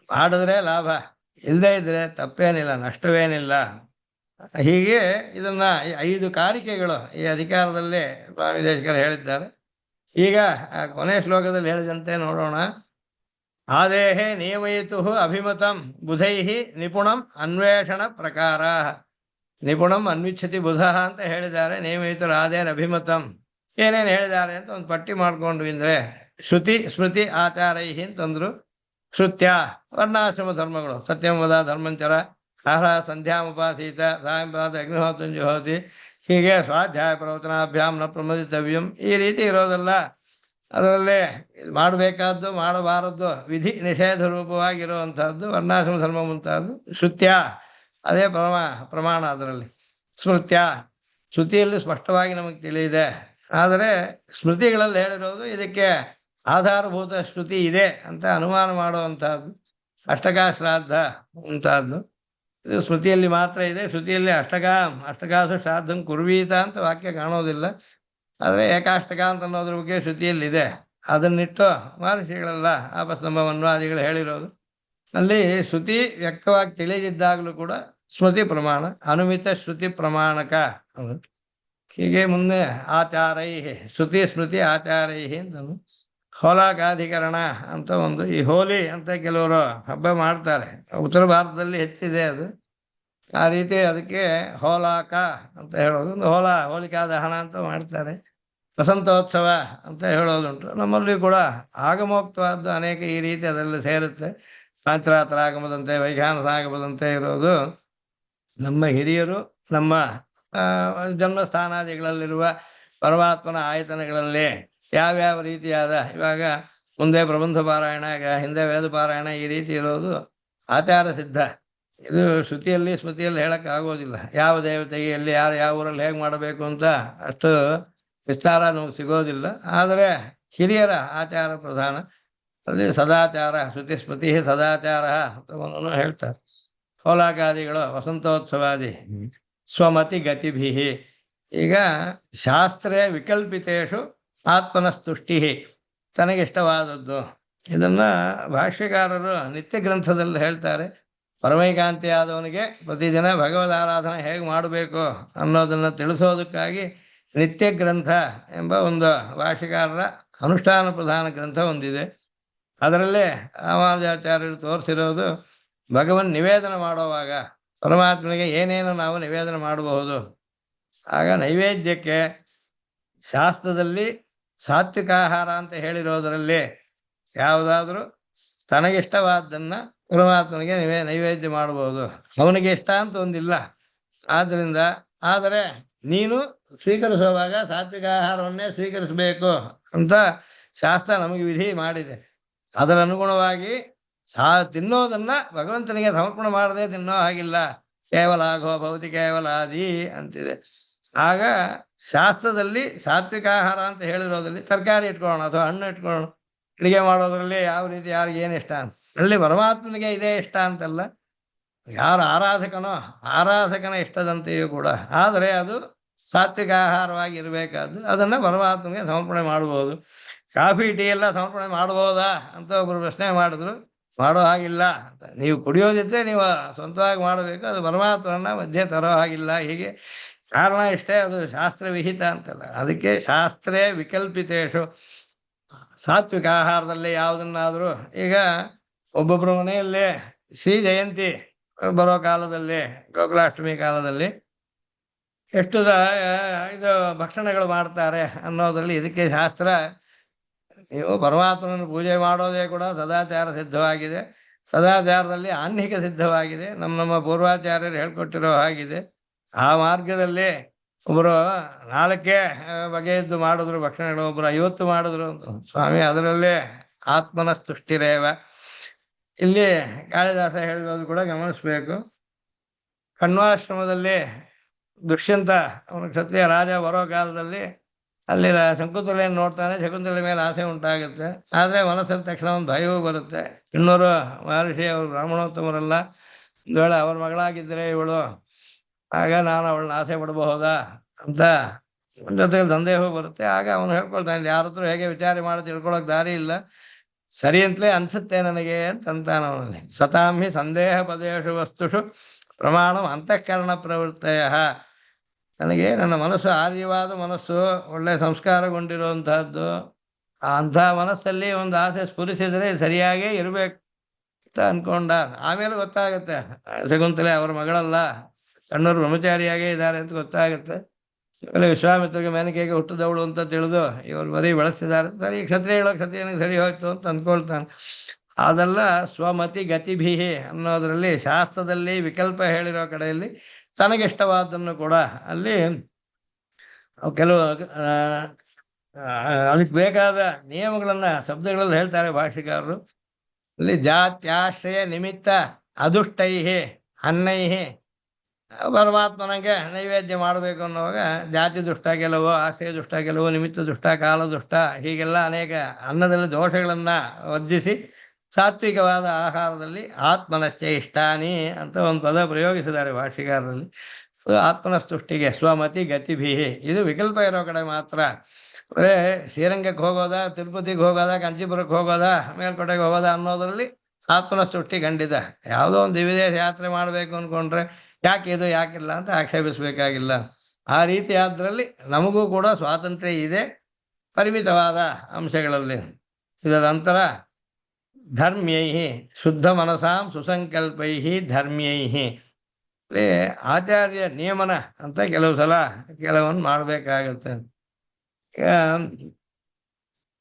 ಮಾಡಿದ್ರೆ ಲಾಭ, ಇಲ್ಲದೇ ಇದ್ರೆ ತಪ್ಪೇನಿಲ್ಲ, ನಷ್ಟವೇನಿಲ್ಲ. ಹೀಗೆ ಇದನ್ನ 5 ಕಾರಿಕೆಗಳು ಈ ಅಧಿಕಾರದಲ್ಲಿ ಸ್ವಾಮಿ ದೇಶಕರು ಹೇಳಿದ್ದಾರೆ. ಈಗ ಕೊನೆ ಶ್ಲೋಕದಲ್ಲಿ ಹೇಳಿದಂತೆ ನೋಡೋಣ. ಆದೇಹೇ ನಿಯಮಯಿತು ಅಭಿಮತಂ ಬುಧೈ ನಿಪುಣಂ ಅನ್ವೇಷಣ ಪ್ರಕಾರ. ನಿಪುಣಂ ಅನ್ವಿಚ್ಛತಿ ಬುಧ ಅಂತ ಹೇಳಿದ್ದಾರೆ. ನಿಯಮಯಿತರು ಆದೇರ್ ಅಭಿಮತಂ ಏನೇನು ಹೇಳಿದ್ದಾರೆ ಅಂತ ಒಂದು ಪಟ್ಟಿ ಮಾಡ್ಕೊಂಡ್ವಿ ಅಂದ್ರೆ, ಶ್ರುತಿ ಸ್ಮೃತಿ ಆಚಾರೈ ಅಂತಂದ್ರು. ಶ್ರುತ್ಯ ವರ್ಣಾಶ್ರಮ ಧರ್ಮಗಳು, ಸತ್ಯಂವದ ಧರ್ಮಂಚರ, ಆಹಾರ ಸಂಧ್ಯಾಮುಪಾಸೀತ, ಸಾಯಂಪಾದ ಅಗ್ನಿಹೋತ್ರಂ ಜುಹೋತಿ, ಹೀಗೆ ಸ್ವಾಧ್ಯಾಯ ಪ್ರವಚನಾಭ್ಯಾಮ್ ನ ಪ್ರಮದಿತವ್ಯಂ, ಈ ರೀತಿ ಇರೋದಲ್ಲ. ಅದರಲ್ಲೇ ಮಾಡಬೇಕಾದ್ದು ಮಾಡಬಾರದ್ದು ವಿಧಿ ನಿಷೇಧ ರೂಪವಾಗಿರುವಂತಹದ್ದು ವರ್ಣಾಶ್ರಮ ಧರ್ಮ ಮುಂತಾದ್ದು. ಶ್ರುತ್ಯ ಅದೇ ಪ್ರಮಾಣ. ಅದರಲ್ಲಿ ಸ್ಮೃತ್ಯ ಶ್ರುತಿಯಲ್ಲಿ ಸ್ಪಷ್ಟವಾಗಿ ನಮಗೆ ತಿಳಿಯಿದೆ. ಆದರೆ ಸ್ಮೃತಿಗಳಲ್ಲಿ ಹೇಳಿರೋದು ಇದಕ್ಕೆ ಆಧಾರಭೂತ ಶ್ರುತಿ ಇದೆ ಅಂತ ಅನುಮಾನ ಮಾಡುವಂತಹದ್ದು. ಅಷ್ಟಕಾ ಶ್ರಾದ್ದ ಮುಂತಾದ್ದು ಇದು ಸ್ಮೃತಿಯಲ್ಲಿ ಮಾತ್ರ ಇದೆ. ಶ್ರುತಿಯಲ್ಲಿ ಅಷ್ಟಕಾಸು ಶ್ರಾದ್ದಂ ಕುರ್ವೀತ ಅಂತ ವಾಕ್ಯ ಕಾಣೋದಿಲ್ಲ. ಆದರೆ ಏಕಾಷ್ಟಕ ಅಂತ ಅನ್ನೋದ್ರ ಬಗ್ಗೆ ಶ್ರುತಿಯಲ್ಲಿದೆ. ಅದನ್ನಿಟ್ಟು ಮಹರ್ಷಿಗಳೆಲ್ಲ ಆಪಸ್ತಂಭ ಮನ್ವಾದಿಗಳು ಹೇಳಿರೋದು. ಅಲ್ಲಿ ಶ್ರುತಿ ವ್ಯಕ್ತವಾಗಿ ತಿಳಿದಿದ್ದಾಗಲೂ ಕೂಡ ಸ್ಮೃತಿ ಪ್ರಮಾಣ, ಅನುಮಿತ ಶ್ರುತಿ ಪ್ರಮಾಣಕ. ಹೀಗೆ ಮುಂದೆ ಆಚಾರೈ, ಶ್ರುತಿ ಸ್ಮೃತಿ ಆಚಾರೈ ಅಂತ ಹೋಲಾಕಾಧಿಕರಣ ಅಂತ ಒಂದು, ಈ ಹೋಲಿ ಅಂತ ಕೆಲವರು ಹಬ್ಬ ಮಾಡ್ತಾರೆ. ಉತ್ತರ ಭಾರತದಲ್ಲಿ ಹೆಚ್ಚಿದೆ ಅದು. ಆ ರೀತಿ ಅದಕ್ಕೆ ಹೋಲಾಕ ಅಂತ ಹೇಳೋದು. ಒಂದು ಹೋಲಿಕಾ ದಹನ ಅಂತ ಮಾಡ್ತಾರೆ. ವಸಂತೋತ್ಸವ ಅಂತ ಹೇಳೋದುಂಟು. ನಮ್ಮಲ್ಲಿ ಕೂಡ ಆಗಮೋಕ್ತವಾದ್ದು ಅನೇಕ ಈ ರೀತಿ ಅದರಲ್ಲಿ ಸೇರುತ್ತೆ. ಪಾಂಚರಾತ್ರ ಆಗಮದಂತೆ, ವೈಖಾನಸ ಆಗಮದಂತೆ ಇರೋದು ನಮ್ಮ ಹಿರಿಯರು ನಮ್ಮ ಜನ್ಮಸ್ಥಾನಾದಿಗಳಲ್ಲಿರುವ ಪರಮಾತ್ಮನ ಆಯತನಗಳಲ್ಲಿ ಯಾವ್ಯಾವ ರೀತಿಯಾದ, ಇವಾಗ ಮುಂದೆ ಪ್ರಬಂಧ ಪಾರಾಯಣ, ಹಿಂದೆ ವೇದ ಪಾರಾಯಣ, ಈ ರೀತಿ ಇರೋದು ಆಚಾರ ಸಿದ್ಧ. ಇದು ಶ್ರುತಿಯಲ್ಲಿ ಸ್ಮೃತಿಯಲ್ಲಿ ಹೇಳಕ್ ಆಗೋದಿಲ್ಲ. ಯಾವ ದೇವತೆಗೆ ಎಲ್ಲಿ ಯಾರು ಯಾವ ಊರಲ್ಲಿ ಹೇಗೆ ಮಾಡಬೇಕು ಅಂತ ಅಷ್ಟು ವಿಸ್ತಾರ ನಮಗೆ ಸಿಗೋದಿಲ್ಲ. ಆದರೆ ಹಿರಿಯರ ಆಚಾರ ಪ್ರಧಾನ. ಅಲ್ಲಿ ಸದಾಚಾರ, ಶ್ರುತಿ ಸ್ಮೃತಿ ಸದಾಚಾರ ಅಂತ ಹೇಳ್ತಾರೆ. ಹೋಲಾಕಾದಿಗಳು, ವಸಂತೋತ್ಸವಾದಿ, ಸ್ವಮತಿ ಗತಿಭಿ. ಈಗ ಶಾಸ್ತ್ರೇ ವಿಕಲ್ಪಿತೇಶು ಆತ್ಮನಸ್ತುಷ್ಟಿ, ತನಗಿಷ್ಟವಾದದ್ದು. ಇದನ್ನ ಭಾಷ್ಯಕಾರರು ನಿತ್ಯ ಗ್ರಂಥದಲ್ಲಿ ಹೇಳ್ತಾರೆ. ಪರಮೈಕಾಂತಿ ಆದವನಿಗೆ ಪ್ರತಿದಿನ ಭಗವದ್ ಆರಾಧನೆ ಹೇಗೆ ಮಾಡಬೇಕು ಅನ್ನೋದನ್ನು ತಿಳಿಸೋದಕ್ಕಾಗಿ ನಿತ್ಯ ಗ್ರಂಥ ಎಂಬ ಒಂದು ಭಾಷ್ಯಕಾರರ ಅನುಷ್ಠಾನ ಪ್ರಧಾನ ಗ್ರಂಥ ಒಂದಿದೆ. ಅದರಲ್ಲೇ ರಾಮಾನುಜಾಚಾರ್ಯರು ತೋರಿಸಿರೋದು ಭಗವನ್ ನಿವೇದನ ಮಾಡುವಾಗ ಪರಮಾತ್ಮನಿಗೆ ಏನೇನು ನಾವು ನಿವೇದನ ಮಾಡಬಹುದು. ಆಗ ನೈವೇದ್ಯಕ್ಕೆ ಶಾಸ್ತ್ರದಲ್ಲಿ ಸಾತ್ವಿಕ ಆಹಾರ ಅಂತ ಹೇಳಿರೋದರಲ್ಲಿ ಯಾವುದಾದ್ರೂ ತನಗಿಷ್ಟವಾದ್ದನ್ನ ಪರಮಾತ್ಮನಿಗೆ ನೈವೇದ್ಯ ಮಾಡಬಹುದು. ಅವನಿಗೆ ಇಷ್ಟ ಅಂತ ಒಂದಿಲ್ಲ. ಆದ್ದರಿಂದ ಆದರೆ ನೀನು ಸ್ವೀಕರಿಸುವಾಗ ಸಾತ್ವಿಕ ಆಹಾರವನ್ನೇ ಸ್ವೀಕರಿಸಬೇಕು ಅಂತ ಶಾಸ್ತ್ರ ನಮಗೆ ವಿಧಿ ಮಾಡಿದೆ. ಅದರ ಅನುಗುಣವಾಗಿ ತಿನ್ನೋದನ್ನ ಭಗವಂತನಿಗೆ ಸಮರ್ಪಣೆ ಮಾಡದೆ ತಿನ್ನೋ ಹಾಗಿಲ್ಲ. ಕೇವಲ ಆಗೋ ಭೌತಿ ಕೇವಲ ಆದಿ ಅಂತಿದೆ. ಆಗ ಶಾಸ್ತ್ರದಲ್ಲಿ ಸಾತ್ವಿಕ ಆಹಾರ ಅಂತ ಹೇಳಿರೋದ್ರಲ್ಲಿ ತರಕಾರಿ ಇಟ್ಕೊಳ್ಳೋಣ ಅಥವಾ ಹಣ್ಣು ಇಟ್ಕೊಳ್ಳೋಣ. ಅಡಿಗೆ ಮಾಡೋದ್ರಲ್ಲಿ ಯಾವ ರೀತಿ ಯಾರಿಗೆ ಏನು ಇಷ್ಟ ಅಂತ, ಅಲ್ಲಿ ಪರಮಾತ್ಮನಿಗೆ ಇದೇ ಇಷ್ಟ ಅಂತಲ್ಲ. ಯಾರು ಆರಾಧಕನ ಇಷ್ಟದಂತೆಯೂ ಕೂಡ. ಆದರೆ ಅದು ಸಾತ್ವಿಕ ಆಹಾರವಾಗಿ ಇರಬೇಕಾದ್ದು. ಅದನ್ನ ಪರಮಾತ್ಮನಿಗೆ ಸಮರ್ಪಣೆ ಮಾಡಬಹುದು. ಕಾಫಿ ಟೀ ಎಲ್ಲ ಸಮರ್ಪಣೆ ಮಾಡಬಹುದಾ ಅಂತ ಒಬ್ರು ಪ್ರಶ್ನೆ ಮಾಡಿದ್ರು. ಮಾಡೋ ಹಾಗಿಲ್ಲ ಅಂತ. ನೀವು ಕುಡಿಯೋದಿದ್ರೆ ನೀವು ಸ್ವಂತವಾಗಿ ಮಾಡಬೇಕು, ಅದು ಪರಮಾತ್ಮನ ಮಧ್ಯೆ ತರೋ ಹಾಗಿಲ್ಲ. ಹೀಗೆ ಕಾರಣ ಇಷ್ಟೇ, ಅದು ಶಾಸ್ತ್ರ ವಿಹಿತ ಅಂತಲ್ಲ. ಅದಕ್ಕೆ ಶಾಸ್ತ್ರೇ ವಿಕಲ್ಪಿತೇಶು. ಸಾತ್ವಿಕ ಆಹಾರದಲ್ಲಿ ಯಾವುದನ್ನಾದರೂ, ಈಗ ಒಬ್ಬೊಬ್ಬರ ಮನೆಯಲ್ಲಿ ಶ್ರೀ ಜಯಂತಿ ಬರೋ ಕಾಲದಲ್ಲಿ, ಗೋಕುಲಾಷ್ಟಮಿ ಕಾಲದಲ್ಲಿ ಎಷ್ಟು ಇದು ಭಕ್ಷಣಗಳು ಮಾಡ್ತಾರೆ ಅನ್ನೋದ್ರಲ್ಲಿ ಇದಕ್ಕೆ ಶಾಸ್ತ್ರ. ನೀವು ಪರಮಾತ್ಮನನ್ನು ಪೂಜೆ ಮಾಡೋದೇ ಕೂಡ ಸದಾಚಾರ ಸಿದ್ಧವಾಗಿದೆ. ಸದಾಚಾರದಲ್ಲಿ ಆಹ್ನಿಕ ಸಿದ್ಧವಾಗಿದೆ. ನಮ್ಮ ಪೂರ್ವಾಚಾರ್ಯರು ಹೇಳ್ಕೊಟ್ಟಿರೋ ಹಾಗಿದೆ. ಆ ಮಾರ್ಗದಲ್ಲಿ ಒಬ್ಬರು 4 ಬಗೆಯದ್ದು ಮಾಡಿದ್ರು ಭಕ್ಷಣಗಳು, ಒಬ್ಬರು 50 ಮಾಡಿದ್ರು ಸ್ವಾಮಿ. ಅದರಲ್ಲೇ ಆತ್ಮನ ತುಷ್ಟಿರೇವ. ಇಲ್ಲಿ ಕಾಳಿದಾಸ ಹೇಳಿರೋದು ಕೂಡ ಗಮನಿಸ್ಬೇಕು. ಕಣ್ವಾಶ್ರಮದಲ್ಲಿ ದುಷ್ಯಂತ ಅವನ ಕ್ಷತ್ರಿಯ ರಾಜ ಬರೋ ಕಾಲದಲ್ಲಿ ಅಲ್ಲಿ ಶಕುಂತಲೆಯನ್ನು ನೋಡ್ತಾನೆ. ಶಕುಂತಲೆ ಮೇಲೆ ಆಸೆ ಉಂಟಾಗುತ್ತೆ. ಆದರೆ ಮನಸ್ಸಲ್ಲಿ ತಕ್ಷಣ ಒಂದು ಭಯವೂ ಬರುತ್ತೆ. ಇನ್ನೂರು ಮಹರ್ಷಿ ಅವರು ಬ್ರಾಹ್ಮಣೋತ್ತಮರಲ್ಲ. ಒಂದು ವೇಳೆ ಅವ್ರ ಮಗಳಾಗಿದ್ದರೆ ಇವಳು, ಆಗ ನಾನು ಅವಳನ್ನ ಆಸೆ ಪಡಬಹುದಾ ಅಂತ ಜೊತೆಗೆ ಸಂದೇಹ ಬರುತ್ತೆ. ಆಗ ಅವನು ಹೇಳ್ಕೊಳ್ತಾನೆ, ಯಾರ ಹತ್ರ ಹೇಗೆ ವಿಚಾರ ಮಾಡಿ ತಿಳ್ಕೊಳಕ್ ದಾರಿ ಇಲ್ಲ, ಸರಿ ಅಂತಲೇ ಅನ್ಸುತ್ತೆ ನನಗೆ ಅಂತಾನ ಅವನಲ್ಲಿ. ಸತಾಂಹಿ ಸಂದೇಹ ಪದೇಶು ವಸ್ತುಷು ಪ್ರಮಾಣಂ ಅಂತಃಕರಣ ಪ್ರವೃತ್ತಯ. ನನಗೆ ನನ್ನ ಮನಸ್ಸು ಆರ್ಯವಾದ ಮನಸ್ಸು, ಒಳ್ಳೆ ಸಂಸ್ಕಾರಗೊಂಡಿರುವಂತಹದ್ದು, ಅಂಥ ಮನಸ್ಸಲ್ಲಿ ಒಂದು ಆಸೆ ಸ್ಫುರಿಸಿದರೆ ಸರಿಯಾಗೇ ಇರಬೇಕು ಅಂತ ಅನ್ಕೊಂಡ. ಆಮೇಲೆ ಗೊತ್ತಾಗುತ್ತೆ ಶಕುಂತಲೆ ಅವ್ರ ಮಗಳಲ್ಲ, ಸಣ್ಣವರು ಬ್ರಹ್ಮಚಾರಿಯಾಗೇ ಇದ್ದಾರೆ ಅಂತ ಗೊತ್ತಾಗುತ್ತೆ. ಆಮೇಲೆ ವಿಶ್ವಾಮಿತ್ರಿಗೆ ಮೇನಕೆಗೆ ಹುಟ್ಟಿದವಳು ಅಂತ ತಿಳಿದು ಇವರು ಬರೀ ಬೆಳೆಸಿದ್ದಾರೆ. ಸರಿ, ಕ್ಷತ್ರಿಯಗಳು ಕ್ಷತ್ರಿಯನಿಗೆ ಸರಿ ಹೋಯ್ತು ಅಂತ ಅಂದ್ಕೊಳ್ತಾನೆ. ಅದೆಲ್ಲ ಸ್ವಮತಿ ಗತಿಭಿಹಿ ಅನ್ನೋದರಲ್ಲಿ ಶಾಸ್ತ್ರದಲ್ಲಿ ವಿಕಲ್ಪ ಹೇಳಿರೋ ಕಡೆಯಲ್ಲಿ ತನಗಿಷ್ಟವಾದನ್ನು ಕೂಡ ಅಲ್ಲಿ ಕೆಲವು ಅದಕ್ಕೆ ಬೇಕಾದ ನಿಯಮಗಳನ್ನ ಶಬ್ದಗಳಲ್ಲಿ ಹೇಳ್ತಾರೆ ಭಾಷಿಕಾರರು. ಅಲ್ಲಿ ಜಾತ್ಯಾಶ್ರಯ ನಿಮಿತ್ತ ಅದುಷ್ಟೈಹಿ ಅನ್ನೈಹಿ, ಪರಮಾತ್ಮನಿಗೆ ನೈವೇದ್ಯ ಮಾಡಬೇಕು ಅನ್ನುವಾಗ ಜಾತಿ ದುಷ್ಟ ಕೆಲವು, ಆಶ್ರಯ ದುಷ್ಟ ಕೆಲವು, ನಿಮಿತ್ತ ದುಷ್ಟ, ಕಾಲ ದುಷ್ಟ, ಹೀಗೆಲ್ಲ ಅನೇಕ ಅನ್ನದಲ್ಲಿ ದೋಷಗಳನ್ನ ವರ್ಜಿಸಿ ಸಾತ್ವಿಕವಾದ ಆಹಾರದಲ್ಲಿ ಆತ್ಮನಶ್ಚ ಇಷ್ಟಾನಿ ಅಂತ ಒಂದು ಪದ ಪ್ರಯೋಗಿಸಿದ್ದಾರೆ ಭಾಷಿಕಾರರಲ್ಲಿ. ಆತ್ಮನ ತುಷ್ಟಿಗೆ ಸ್ವಮತಿ ಗತಿಭಿಹಿ, ಇದು ವಿಕಲ್ಪ ಇರೋ ಕಡೆ ಮಾತ್ರ. ಬರೇ ಶ್ರೀರಂಗಕ್ಕೆ ಹೋಗೋದ, ತಿರುಪತಿಗೆ ಹೋಗೋದ, ಕಾಂಚೀಪುರಕ್ಕೆ ಹೋಗೋದ, ಮೇಲ್ಕೋಟೆಗೆ ಹೋಗೋದ ಅನ್ನೋದರಲ್ಲಿ ಆತ್ಮನ ಸೃಷ್ಟಿ ಖಂಡಿತ. ಯಾವುದೋ ಒಂದು ವಿದೇಶ ಯಾತ್ರೆ ಮಾಡಬೇಕು ಅಂದ್ಕೊಂಡ್ರೆ ಯಾಕೆ ಇದು ಯಾಕಿಲ್ಲ ಅಂತ ಆಕ್ಷೇಪಿಸಬೇಕಾಗಿಲ್ಲ. ಆ ರೀತಿ ಆದ್ರಲ್ಲಿ ನಮಗೂ ಕೂಡ ಸ್ವಾತಂತ್ರ್ಯ ಇದೆ ಪರಿಮಿತವಾದ ಅಂಶಗಳಲ್ಲಿ. ಇದರ ನಂತರ ಧರ್ಮ್ಯೈ ಶುದ್ಧ ಮನಸಾಂ ಸುಸಂಕಲ್ಪೈ ಧರ್ಮ್ಯೈ, ಆಚಾರ್ಯ ನಿಯಮನ ಅಂತ ಕೆಲವು ಸಲ ಕೆಲವನ್ನು ಮಾಡಬೇಕಾಗತ್ತೆ.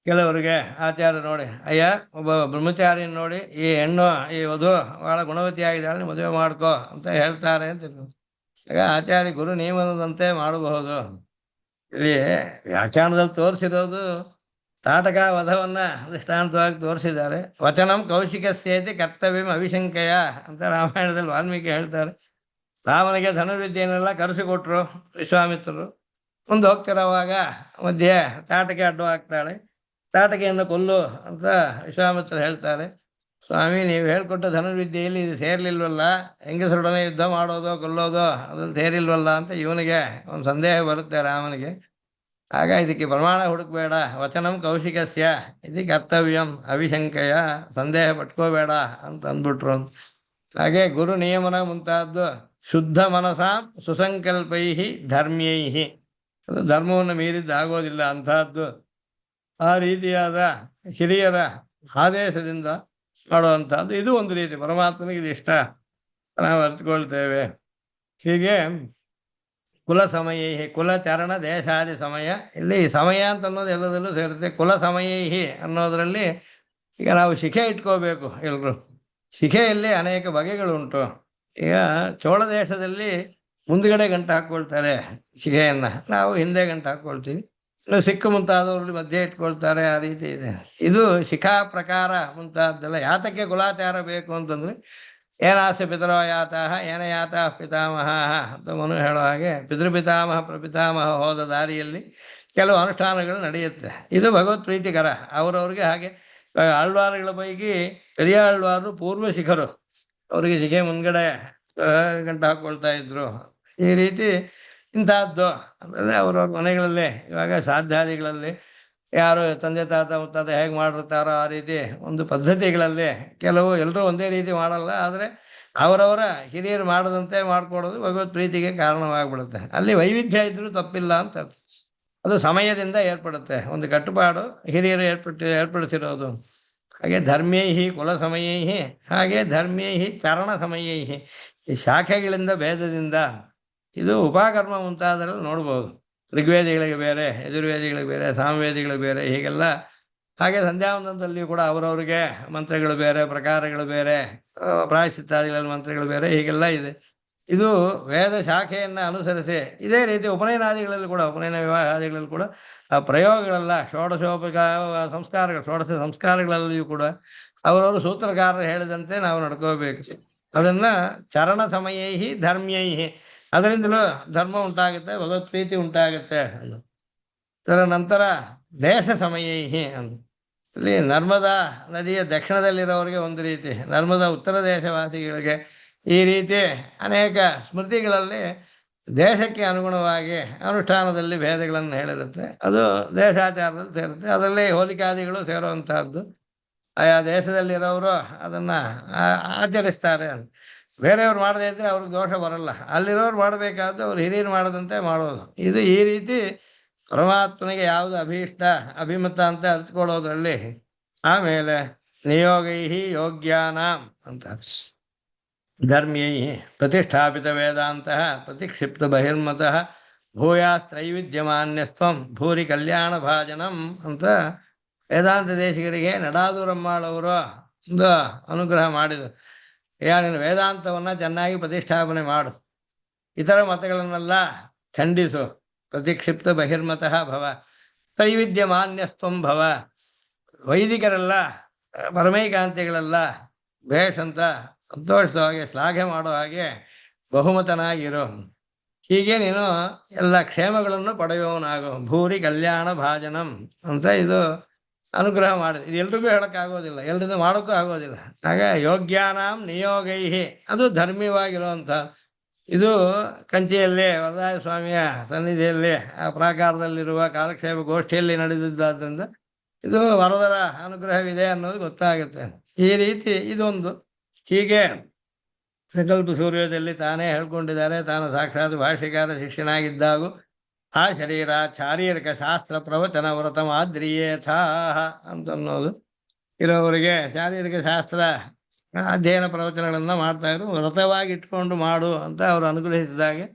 ಕೆಲವರಿಗೆ ಆಚಾರ್ಯ ನೋಡಿ, ಅಯ್ಯ ಒಬ್ಬ ಬ್ರಹ್ಮಚಾರಿನ ನೋಡಿ ಈ ಹೆಣ್ಣು ಈ ವಧು ಬಹಳ ಗುಣವತಿ ಆಗಿದ್ದಾಳೆ, ಮದುವೆ ಮಾಡ್ಕೋ ಅಂತ ಹೇಳ್ತಾರೆ ಅಂತ. ಈಗ ಆಚಾರ್ಯ ಗುರು ನಿಯಮನದಂತೆ ಮಾಡಬಹುದು. ಇಲ್ಲಿ ವ್ಯಾಖ್ಯಾನದಲ್ಲಿ ತೋರಿಸಿರೋದು ತಾಟಕ ವಧವನ್ನ ದೃಷ್ಟಾಂತವಾಗಿ ತೋರಿಸಿದ್ದಾರೆ. ವಚನಂ ಕೌಶಿಕಸ್ಯೇತಿ ಕರ್ತವ್ಯಂ ಅವಿಶಂಕೆಯ ಅಂತ ರಾಮಾಯಣದಲ್ಲಿ ವಾಲ್ಮೀಕಿ ಹೇಳ್ತಾರೆ. ರಾಮನಿಗೆ ಧನುರ್ವಿದ್ಯೆಯನ್ನೆಲ್ಲ ಕರೆಸಿಕೊಟ್ರು ವಿಶ್ವಾಮಿತ್ರರು. ಮುಂದೆ ಹೋಗ್ತಿರೋವಾಗ ಮಧ್ಯೆ ತಾಟಕೆ ಅಡ್ಡವಾಗ್ತಾಳೆ. ತಾಟಕೆಯನ್ನು ಕೊಲ್ಲು ಅಂತ ವಿಶ್ವಾಮಿತ್ರ ಹೇಳ್ತಾರೆ. ಸ್ವಾಮಿ, ನೀವು ಹೇಳ್ಕೊಟ್ಟ ಧನುರ್ವಿದ್ಯೆಯಲ್ಲಿ ಇದು ಸೇರ್ಲಿಲ್ವಲ್ಲ, ಹೆಂಗಸರೊಡನೆ ಯುದ್ಧ ಮಾಡೋದು ಕೊಲ್ಲೋದು ಅದ್ರಲ್ಲಿ ಸೇರಿಲ್ವಲ್ಲ ಅಂತ ಇವನಿಗೆ ಒಂದು ಸಂದೇಹ ಬರುತ್ತೆ ರಾಮನಿಗೆ. ಆಗ ಇದಕ್ಕೆ ಪ್ರಮಾಣ ಹುಡುಕ್ಬೇಡ, ವಚನಂ ಕೌಶಿಕಸ್ಯ ಇದು ಕರ್ತವ್ಯಂ ಅವಿಶಂಕೆಯ, ಸಂದೇಹ ಪಟ್ಕೋಬೇಡ ಅಂತ ಅಂದ್ಬಿಟ್ರು. ಹಾಗೆ ಗುರು ನಿಯಮನ ಮುಂತಾದ್ದು ಶುದ್ಧ ಮನಸ ಸುಸಂಕಲ್ಪೈ ಧರ್ಮ್ಯೈ, ಅದು ಧರ್ಮವನ್ನು ಮೀರಿದ್ದಾಗೋದಿಲ್ಲ ಅಂಥದ್ದು. ಆ ರೀತಿಯಾದ ಹಿರಿಯರ ಆದೇಶದಿಂದ ಮಾಡುವಂಥದ್ದು ಇದು ಒಂದು ರೀತಿ. ಪರಮಾತ್ಮನಿಗೆ ಇದು ಇಷ್ಟ, ನಾವು ಅರ್ಥಕೊಳ್ತೇವೆ. ಹೀಗೆ ಕುಲ ಸಮಯೈ, ಕುಲಚರಣ ದೇಶಾದಿ ಸಮಯ, ಇಲ್ಲಿ ಸಮಯ ಅಂತ ಅನ್ನೋದು ಎಲ್ಲದಲ್ಲೂ ಸೇರುತ್ತೆ. ಕುಲ ಸಮಯೈ ಅನ್ನೋದರಲ್ಲಿ ಈಗ ನಾವು ಶಿಖೆ ಇಟ್ಕೋಬೇಕು ಎಲ್ರು. ಶಿಖೆಯಲ್ಲಿ ಅನೇಕ ಬಗೆಗಳುಂಟು. ಈಗ ಚೋಳ ದೇಶದಲ್ಲಿ ಮುಂದ್ಗಡೆ ಗಂಟು ಹಾಕ್ಕೊಳ್ತಾರೆ ಶಿಖೆಯನ್ನ, ನಾವು ಹಿಂದೆ ಗಂಟು ಹಾಕ್ಕೊಳ್ತೀವಿ. ಇನ್ನು ಸಿಕ್ಕು ಮುಂತಾದವ್ರಲ್ಲಿ ಮಧ್ಯೆ ಇಟ್ಕೊಳ್ತಾರೆ. ಆ ರೀತಿ ಇದೆ. ಇದು ಶಿಖಾ ಪ್ರಕಾರ ಮುಂತಾದ್ದೆಲ್ಲ. ಯಾತಕ್ಕೆ ಕುಲಾಚಾರ ಬೇಕು ಅಂತಂದ್ರೆ ಏನಾಸೆ ಪಿತರೋ ಯಾತಃ ಏನ ಯಾತಃ ಪಿತಾಮಹ ಅಂತ ಮನು ಹೇಳೋ ಹಾಗೆ ಪಿತೃಪಿತಾಮಹ ಪ್ರಪಿತಾಮಹ ಹೋದ ದಾರಿಯಲ್ಲಿ ಕೆಲವು ಅನುಷ್ಠಾನಗಳು ನಡೆಯುತ್ತೆ. ಇದು ಭಗವತ್ ಪ್ರೀತಿಕರ ಅವರವ್ರಿಗೆ. ಹಾಗೆ ಆಳ್ವಾರುಗಳ ಪೈಕಿ ಹಿರಿಯ ಆಳ್ವಾರು ಪೂರ್ವ ಶಿಖರು, ಅವರಿಗೆ ಶಿಖೆ ಮುಂದ್ಗಡೆ ಗಂಟು ಹಾಕ್ಕೊಳ್ತಾ ಇದ್ರು. ಈ ರೀತಿ ಇಂಥದ್ದು ಅಂದರೆ ಅವ್ರವ್ರ ಮನೆಗಳಲ್ಲಿ ಇವಾಗ ಸಾಧ್ಯಾದಿಗಳಲ್ಲಿ ಯಾರು ತಂದೆ ತಾತ ಮುತ್ತಾತ ಹೇಗೆ ಮಾಡಿರ್ತಾರೋ ಆ ರೀತಿ ಒಂದು ಪದ್ಧತಿಗಳಲ್ಲಿ ಕೆಲವು ಎಲ್ಲರೂ ಒಂದೇ ರೀತಿ ಮಾಡಲ್ಲ. ಆದರೆ ಅವರವರ ಹಿರಿಯರು ಮಾಡದಂತೆ ಮಾಡಿಕೊಡೋದು ಭಗವತ್ ಪ್ರೀತಿಗೆ ಕಾರಣವಾಗಿಬಿಡುತ್ತೆ. ಅಲ್ಲಿ ವೈವಿಧ್ಯ ಇದ್ರೂ ತಪ್ಪಿಲ್ಲ ಅಂತ. ಅದು ಸಮಯದಿಂದ ಏರ್ಪಡುತ್ತೆ, ಒಂದು ಕಟ್ಟುಪಾಡು ಹಿರಿಯರು ಏರ್ಪಡಿಸಿರೋದು. ಹಾಗೆ ಧರ್ಮ್ಯೈಹಿ ಕುಲ ಸಮಯೈಹಿ, ಹಾಗೆ ಧರ್ಮ್ಯೈಹಿ ಚರಣ ಸಮಯೈಹಿ, ಈ ಶಾಖೆಗಳಿಂದ ಭೇದದಿಂದ ಇದು ಉಪಕರ್ಮ ಮುಂತಾದ್ರಲ್ಲಿ ನೋಡ್ಬೋದು. ಋಗ್ವೇದಿಗಳಿಗೆ ಬೇರೆ, ಯಜುರ್ವೇದಿಗಳಿಗೆ ಬೇರೆ, ಸಾಮವೇದಿಗಳಿಗೆ ಬೇರೆ, ಹೀಗೆಲ್ಲ. ಹಾಗೆ ಸಂಧ್ಯಾವಂದನದಲ್ಲಿಯೂ ಕೂಡ ಅವರವ್ರಿಗೆ ಮಂತ್ರಗಳು ಬೇರೆ, ಪ್ರಕಾರಗಳು ಬೇರೆ, ಪ್ರಾಯಶ್ಚಿತ್ತಾದಿಗಳಲ್ಲಿ ಮಂತ್ರಗಳು ಬೇರೆ, ಹೀಗೆಲ್ಲ ಇದೆ. ಇದು ವೇದ ಶಾಖೆಯನ್ನು ಅನುಸರಿಸಿ ಇದೇ ರೀತಿ ಉಪನಯನಾದಿಗಳಲ್ಲಿ ಕೂಡ, ಉಪನಯನ ವಿವಾಹಾದಿಗಳಲ್ಲಿ ಕೂಡ ಆ ಪ್ರಯೋಗಗಳೆಲ್ಲ ಸಂಸ್ಕಾರಗಳು, ಷೋಡಶ ಸಂಸ್ಕಾರಗಳಲ್ಲಿಯೂ ಕೂಡ ಅವರವರು ಸೂತ್ರಕಾರರು ಹೇಳಿದಂತೆ ನಾವು ನಡ್ಕೋಬೇಕು. ಅದನ್ನ ಚರಣ ಸಮಯೈಹಿ ಧರ್ಮ್ಯೈಹಿ, ಅದರಿಂದಲೂ ಧರ್ಮ ಉಂಟಾಗುತ್ತೆ, ಭಗವತ್ ಪ್ರೀತಿ ಉಂಟಾಗುತ್ತೆ. ಅದರ ನಂತರ ದೇಶ ಸಮಯೈಹಿ ಅಂತ, ಇಲ್ಲಿ ನರ್ಮದಾ ನದಿಯ ದಕ್ಷಿಣದಲ್ಲಿರೋರಿಗೆ ಒಂದು ರೀತಿ, ನರ್ಮದಾ ಉತ್ತರ ದೇಶವಾಸಿಗಳಿಗೆ ಈ ರೀತಿ ಅನೇಕ ಸ್ಮೃತಿಗಳಲ್ಲಿ ದೇಶಕ್ಕೆ ಅನುಗುಣವಾಗಿ ಅನುಷ್ಠಾನದಲ್ಲಿ ಭೇದಗಳನ್ನು ಹೇಳಿರುತ್ತೆ. ಅದು ದೇಶಾಚಾರದಲ್ಲಿ ಸೇರುತ್ತೆ. ಅದರಲ್ಲಿ ಹೋಲಿಕಾದಿಗಳು ಸೇರುವಂತಹದ್ದು. ಆಯಾ ದೇಶದಲ್ಲಿರೋರು ಅದನ್ನ ಆಚರಿಸ್ತಾರೆ. ಬೇರೆಯವ್ರು ಮಾಡದೇ ಇದ್ರೆ ಅವ್ರಿಗೆ ದೋಷ ಬರಲ್ಲ. ಅಲ್ಲಿರೋರು ಮಾಡಬೇಕಾದ್ದು ಅವ್ರು ಹಿರಿಯರು ಮಾಡದಂತೆ ಮಾಡೋದು. ಇದು ಈ ರೀತಿ ಪರಮಾತ್ಮನಿಗೆ ಯಾವುದು ಅಭೀಷ್ಟ ಅಭಿಮತ ಅಂತ ಅರ್ಥಕೊಳ್ಳೋದ್ರಲ್ಲಿ. ಆಮೇಲೆ ನಿಯೋಗೈಹಿ ಯೋಗ್ಯಾನಾಂ ಅಂತ ಧರ್ಮ್ಯೈ ಪ್ರತಿಷ್ಠಾಪಿತ ವೇದಾಂತಃ ಪ್ರತಿಕ್ಷಿಪ್ತ ಬಹಿರ್ಮತಃ ಭೂಯಾಸ್ತ್ರೈವಿಧ್ಯಮಾನ್ಯಸ್ತ್ವಂ ಭೂರಿ ಕಲ್ಯಾಣ ಭಾಜನಂ ಅಂತ ವೇದಾಂತ ದೇಶಿಗರಿಗೆ ನಡಾದೂರಮ್ಮಾಳವರು ಒಂದು ಅನುಗ್ರಹ ಮಾಡಿದರು. ನೀನು ವೇದಾಂತವನ್ನ ಚೆನ್ನಾಗಿ ಪ್ರತಿಷ್ಠಾಪನೆ ಮಾಡು, ಇತರ ಮತಗಳನ್ನೆಲ್ಲ ಖಂಡಿಸು, ಪ್ರತಿಕ್ಷಿಪ್ತ ಬಹಿರ್ಮತಃ ಭವ, ತ್ರೈವಿಧ್ಯ ಮಾನ್ಯಸ್ತ್ವಂ ಭವ, ವೈದಿಕರೆಲ್ಲ ಪರಮೈಕಾಂತಿಗಳೆಲ್ಲ ಭೇಷ್ ಅಂತ ಸಂತೋಷದ ಹಾಗೆ ಶ್ಲಾಘೆ ಮಾಡೋ ಹಾಗೆ ಬಹುಮತನಾಗಿರು. ಹೀಗೆ ನೀನು ಎಲ್ಲ ಕ್ಷೇಮಗಳನ್ನು ಪಡೆಯುವವನಾಗು, ಭೂರಿ ಕಲ್ಯಾಣ ಭಾಜನಂ ಅಂತ ಇದು ಅನುಗ್ರಹ ಮಾಡಿದೆ. ಇದು ಎಲ್ರಿಗೂ ಹೇಳೋಕ್ಕಾಗೋದಿಲ್ಲ, ಎಲ್ರಿಗೂ ಮಾಡೋಕ್ಕೂ ಆಗೋದಿಲ್ಲ. ಆಗ ಯೋಗ್ಯಾನಾಂ ನಿಯೋಗೈಹಿ ಅದು ಧರ್ಮೀಯವಾಗಿರುವಂಥ ಇದು ಕಂಚಿಯಲ್ಲಿ ವರದಾಯ ಸ್ವಾಮಿಯ ಸನ್ನಿಧಿಯಲ್ಲಿ ಆ ಪ್ರಾಕಾರದಲ್ಲಿರುವ ಕಾಲಕ್ಷೇಪ ಗೋಷ್ಠಿಯಲ್ಲಿ ನಡೆದಿದ್ದಾದ್ರಿಂದ ಇದು ವರದರ ಅನುಗ್ರಹವಿದೆ ಅನ್ನೋದು ಗೊತ್ತಾಗುತ್ತೆ. ಈ ರೀತಿ ಇದೊಂದು ಹೀಗೆ ಸಂಕಲ್ಪ ಸೂರ್ಯೋದಯಲ್ಲಿ ತಾನೇ ಹೇಳ್ಕೊಂಡಿದ್ದಾರೆ. ತಾನು ಸಾಕ್ಷಾತ್ ಭಾಷ್ಯಕಾರ ಶಿಷ್ಯನಾಗಿದ್ದಾಗೂ ಆ ಶರೀರ ಶಾರೀರಿಕ ಶಾಸ್ತ್ರ ಪ್ರವಚನ ವ್ರತ ಮಾದ್ರಿಯೇಥಾ ಅಂತನ್ನೋದು ಇರೋವರಿಗೆ ಶಾರೀರಿಕ ಶಾಸ್ತ್ರ ಅಧ್ಯಯನ ಪ್ರವಚನಗಳನ್ನ ಮಾಡ್ತಾ ಇದ್ರು. ವ್ರತವಾಗಿ ಇಟ್ಕೊಂಡು ಮಾಡು ಅಂತ ಅವರು ಅನುಗ್ರಹಿಸಿದಾಗೆ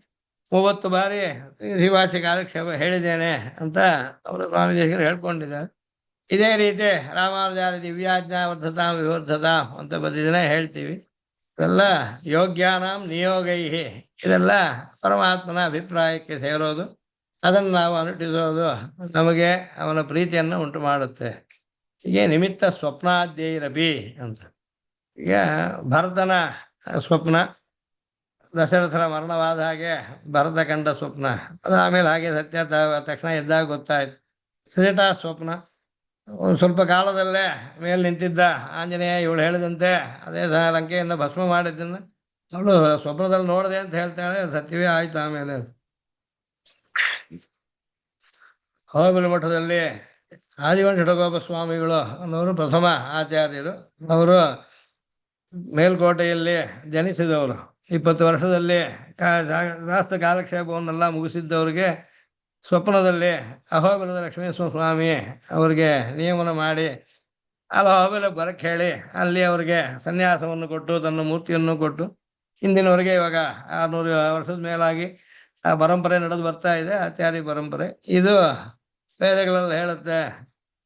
30 ಬಾರಿ ಶ್ರೀಭಾಷ್ಯ ಕಾಲಕ್ಷೇಪ ಹೇಳಿದ್ದೇನೆ ಅಂತ ಅವರು ಸ್ವಾಮೀಜಿಗಳು ಹೇಳ್ಕೊಂಡಿದ್ದಾರೆ. ಇದೇ ರೀತಿ ರಾಮಾನುಜಾರಿ ದಿವ್ಯಾಜ್ಞಾ ವರ್ಧತಾಂ ವಿವರ್ಧತಾಂ ಅಂತ ಬರೆದಿದ್ದೇನೆ ಹೇಳ್ತೀವಿ. ಇದೆಲ್ಲ ಯೋಗ್ಯಾನಾಂ ನಿಯೋಗೈಹಿ, ಇದೆಲ್ಲ ಪರಮಾತ್ಮನ ಅಭಿಪ್ರಾಯಕ್ಕೆ ಸೇರೋದು. ಅದನ್ನು ನಾವು ಅನುಷ್ಠಿಸೋದು ನಮಗೆ ಅವನ ಪ್ರೀತಿಯನ್ನು ಉಂಟು ಮಾಡುತ್ತೆ. ಹೀಗೆ ನಿಮಿತ್ತ ಸ್ವಪ್ನಾದ್ಯೈರಪಿ ಅಂತ. ಈಗ ಭರತನ ಸ್ವಪ್ನ, ದಶರಥರ ಮರಣವಾದ ಹಾಗೆ ಭರತ ಕಂಡ ಸ್ವಪ್ನ, ಅದು ಆಮೇಲೆ ಹಾಗೆ ಸತ್ಯ ತಕ್ಷಣ ಎದ್ದಾಗ ಗೊತ್ತಾಯ್ತು. ಸಜಟ ಸ್ವಪ್ನ, ಒಂದು ಸ್ವಲ್ಪ ಕಾಲದಲ್ಲೇ ಮೇಲೆ ನಿಂತಿದ್ದ ಆಂಜನೇಯ ಇವಳು ಹೇಳಿದಂತೆ ಅದೇ ಲಂಕೆಯನ್ನು ಭಸ್ಮ ಮಾಡಿದ್ದನ್ನು ಅವಳು ಸ್ವಪ್ನದಲ್ಲಿ ನೋಡಿದೆ ಅಂತ ಹೇಳ್ತಾಳೆ. ಸತ್ಯವೇ ಆಯ್ತು. ಆಮೇಲೆ ಹೋಬಳಿ ಮಠದಲ್ಲಿ ಆದಿವಂಶ ಷಡಗೋಪ ಸ್ವಾಮಿಗಳು ಅನ್ನೋರು ಪ್ರಥಮ ಆಚಾರ್ಯರು. ಅವರು ಮೇಲ್ಕೋಟೆಯಲ್ಲಿ ಜನಿಸಿದವರು. 20 ವರ್ಷದಲ್ಲಿ ಶಾಸ್ತ್ರ ಕಾಲಕ್ಷೇಪವನ್ನೆಲ್ಲ ಮುಗಿಸಿದ್ದವ್ರಿಗೆ ಸ್ವಪ್ನದಲ್ಲಿ ಅಹೋಬಿಲದ ಲಕ್ಷ್ಮೀಶ್ವರ ಸ್ವಾಮಿ ಅವರಿಗೆ ನಿಯಮನ ಮಾಡಿ ಅಹೋಬಿಲಕ್ಕೆ ಬರಕ್ಕೆ ಹೇಳಿ ಅಲ್ಲಿ ಅವರಿಗೆ ಸನ್ಯಾಸವನ್ನು ಕೊಟ್ಟು ತನ್ನ ಮೂರ್ತಿಯನ್ನು ಕೊಟ್ಟು ಹಿಂದಿನವರೆಗೆ ಇವಾಗ 600 ವರ್ಷದ ಮೇಲಾಗಿ ಆ ಪರಂಪರೆ ನಡೆದು ಬರ್ತಾ ಇದೆ, ಆಚಾರ್ಯ ಪರಂಪರೆ. ಇದು ವೇದಗಳಲ್ಲಿ ಹೇಳುತ್ತೆ,